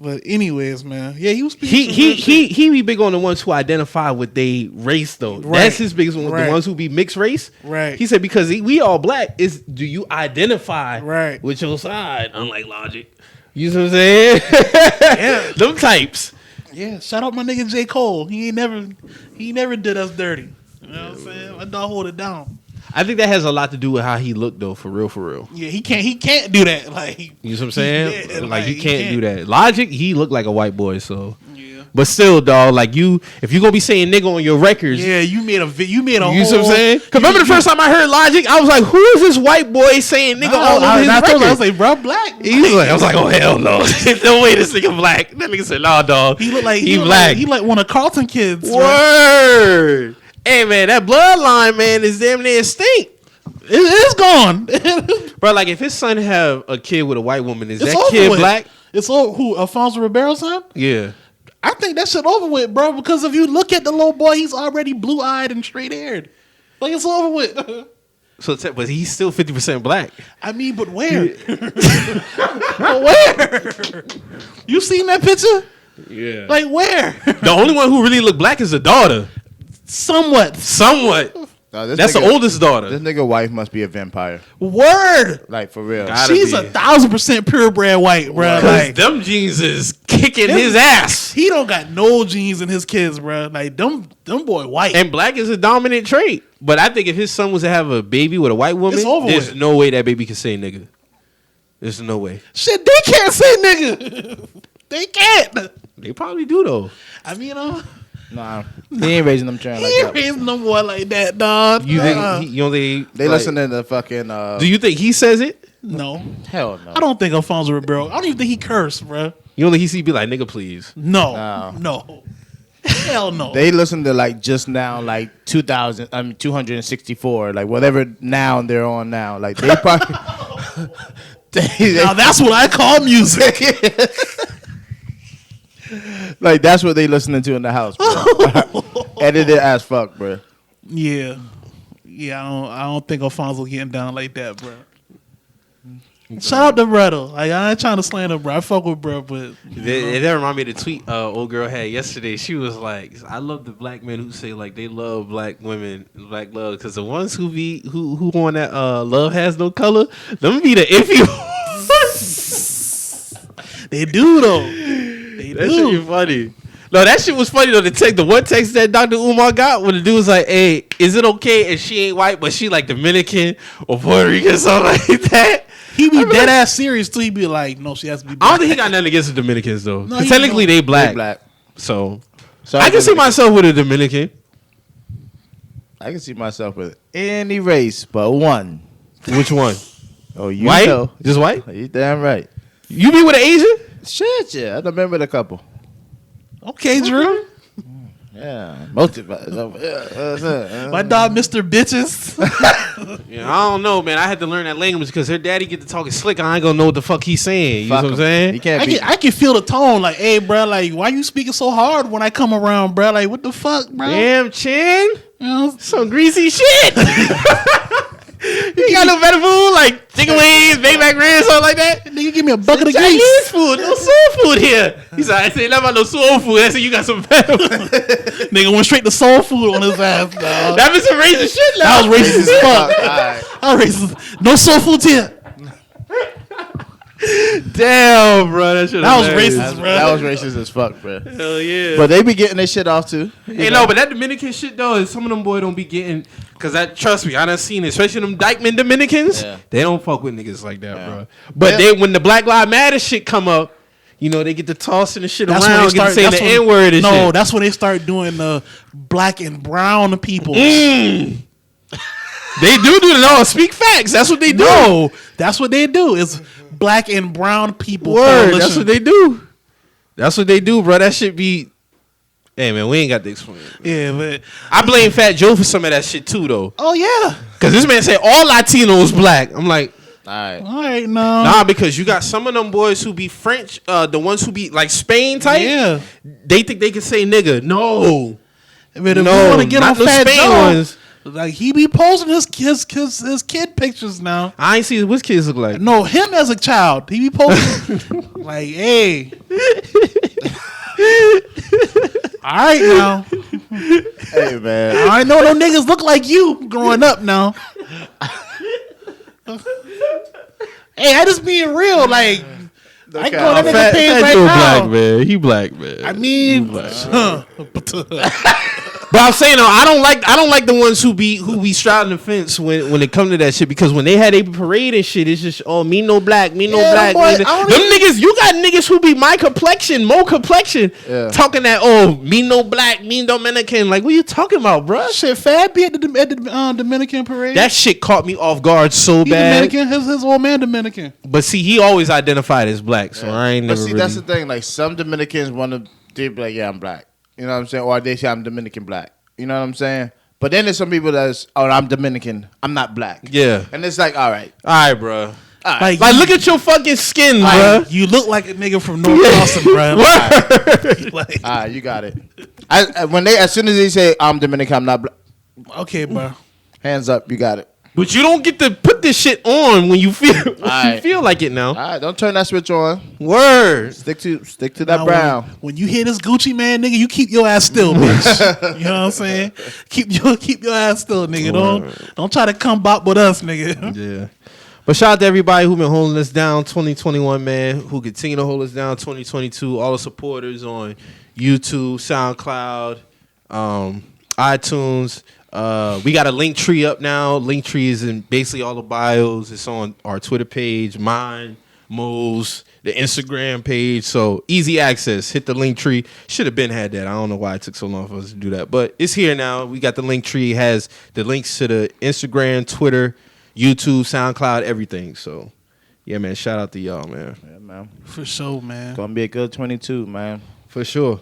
But anyways, man, yeah, he was. He be big on the ones who identify with they race though. Right. That's his biggest one. Right. The ones who be mixed race. Right. He said because we all black. Do you identify with your side? Unlike Logic. You know what I'm saying? Yeah. Them types. Yeah. Shout out my nigga J. Cole. He never did us dirty. You know what I'm saying? My dog hold it down. I think that has a lot to do with how he looked though, for real. Yeah, he can't do that. Like, you know what I'm saying? He can't do that. Logic, he looked like a white boy, so. Yeah. But still, dog, like if you gonna be saying nigga on your records. Yeah, you made a You know what I'm saying? Cause remember the first time I heard Logic, I was like, who is this white boy saying nigga all over his records? I was like, bro, black. I was like, oh hell no. No way this nigga black. That nigga said, nah, dog. He looked like he black. He like one of Carlton kids. Word. Right? Hey man, that bloodline, man, is damn near extinct. It's gone. Bro, like if his son have a kid with a white woman, is It's that over kid with. black? It's over. Who? Alfonso Ribeiro's son? Yeah. I think that shit over with, bro. Because if you look at the little boy, he's already blue eyed and straight haired. Like it's over with. So, but he's still 50% black. I mean, but where? But where? You seen that picture? Yeah. Like where? The only one who really look black is the daughter. Somewhat. No, this That's the nigga- oldest daughter. This nigga wife must be a vampire. Word. Like for real. Gotta She's be. 1,000% purebred white, bro. Because Like them jeans is kicking his ass. he don't got no genes in his kids, bro. Like them boy white. And black is a dominant trait. But I think if his son was to have a baby with a white woman, It's over there's with. no way that baby can say nigga. There's no way. Shit, they can't say nigga. They can't. They probably do though. I mean, Nah, he ain't raising them children he ain't like that. raising no boy like that, dog. You think you know they They like, listen to the fucking. Do you think he says it? No. Hell no. I don't think Alfonso Ribeiro. I don't even think he cursed, bro. You don't think he be like nigga please? No. No. Hell no. They listen to like just now, like 264, like whatever now they're on now. Like they probably. Now that's what I call music. Like that's what they listening to in the house, bro. Edited as fuck, bro. Yeah. Yeah, I don't think Alfonso getting down like that, bro. Shout out to brother. Like I ain't trying to slander bro. I fuck with bro, but That remind me of the tweet old girl had yesterday. She was like, "I love the black men who say like they love black women, black love, because the ones who be who on that love has no color, them be the iffy ones." they do though. They That shit do. be funny. No, that shit was funny though. The one text that Dr. Umar got when the dude was like, "Hey, is it okay if she ain't white but she like Dominican or Puerto Rican or something like that?" He be dead ass serious too. He be like, no, she has to be I black. don't think he got nothing against the Dominicans though. No, 'Cause he technically don't. they black. They black. So So I can see myself with a Dominican. I can see myself with any race but one. Which one? Oh, you White? know. Just white? You damn right. You be with an Asian? Shit, yeah. I remember a couple. Okay, Drew. Yeah, most of us. My dog, Mr. Bitches. Yeah, I don't know, man. I had to learn that language because her daddy get to talking slick. I ain't gonna know what the fuck he's saying. You know what I'm He saying? can't be. I can feel the tone. Like, hey, bro, like, why you speaking so hard when I come around, bro? Like, what the fuck, bro? Damn, Chin. You know? Some greasy shit. You got no better food like chicken wings, baked mac ribs, something like that? Nigga, give me a bucket of Chinese grease. food, no soul food here. He said, I said nothing about no soul food. I said, you got some better food. Nigga went straight to soul food on his ass, dog. That was some racist shit now. That was racist as fuck. Alright. That was racist. No soul food here. Damn, bro. That shit That was hilarious. racist, bro. That was racist as fuck, bro. Hell yeah. But they be getting their shit off too. Hey, no, but that Dominican shit though, is some of them boy don't be getting, cause that trust me, I done seen it, especially them Dykeman Dominicans. Yeah. They don't fuck with niggas like that, Yeah. bro. But Yeah. when the Black Lives Matter shit come up, you know they get to tossing the shit That's when around, they get to start saying the N word and No, shit. that's when they start doing the black and brown people. They do it. No, speak facts. That's what they do. No, that's what they do. Is black and brown people. Word. coalition. That's what they do. That's what they do, bro. That shit be. Hey man, we ain't got to explain it. Yeah, but I blame Fat Joe for some of that shit too, though. oh yeah. Cause this man said all Latinos black. I'm like, Alright. All right, no. nah, because you got some of them boys who be French, the ones who be like Spain type. Yeah. They think they can say nigga. No, But if no, you want to get not on the Fat Spain Joe, ones. like he be posting his kid pictures now. I ain't see what kids look like. No, him as a child, he be posting like, hey. All right now. Hey man. I know no niggas look like you growing up now. Hey, I just being real. Like, I go on that nigga page right Joe now. black man. He black man. I mean, But I'm saying though, I don't like the ones who be straddling the fence when it come to that shit, because when they had a parade and shit, it's just me no black, me no Yeah, black. boy, Them I don't niggas, you got niggas who be my complexion, Mo complexion, Yeah. talking that me no black, me Dominican. Like, what you talking about, bruh? shit, Fab be at the Dominican parade. That shit caught me off guard so he bad. Dominican, his old man Dominican. But see, he always identified as black, so I ain't But never see, really. that's the thing. Like some Dominicans want to, they be like, yeah, I'm black. You know what I'm saying? Or they say I'm Dominican black. You know what I'm saying? But then there's some people that's, oh, I'm Dominican, I'm not black. Yeah. And it's like, all right. All right, bro. All right. Like, look at your fucking skin, bro. You look like a nigga from North Boston, bro. Like, All right, you got it. As soon as they say I'm Dominican, I'm not black, okay, bro. hands up, you got it. But you don't get to put this shit on when you feel right. you feel like it now. All right, don't turn that switch on. Word. Stick to that Now, brown. When you hear this Gucci man, nigga, you keep your ass still, bitch. You know what I'm saying? Keep your ass still, nigga. Don't try to come back with us, nigga. Yeah. But shout out to everybody who been holding us down 2021, man, who continue to hold us down 2022. All the supporters on YouTube, SoundCloud, iTunes. We got a link tree up now. Link tree is in basically all the bios. It's on our Twitter page, mine, Moe's, the Instagram page. So easy access. Hit the link tree. Should have been had that. I don't know why it took so long for us to do that. But it's here now. We got the link tree. It has the links to the Instagram, Twitter, YouTube, SoundCloud, everything. So yeah, man. Shout out to y'all, man. Yeah, man. For sure, man. Gonna be a good 22, man. For sure.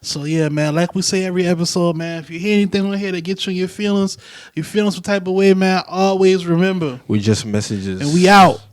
So yeah, man, like we say every episode, man, if you hear anything on here that gets you in your feelings some type of way, man, always remember. We just messages. And we out.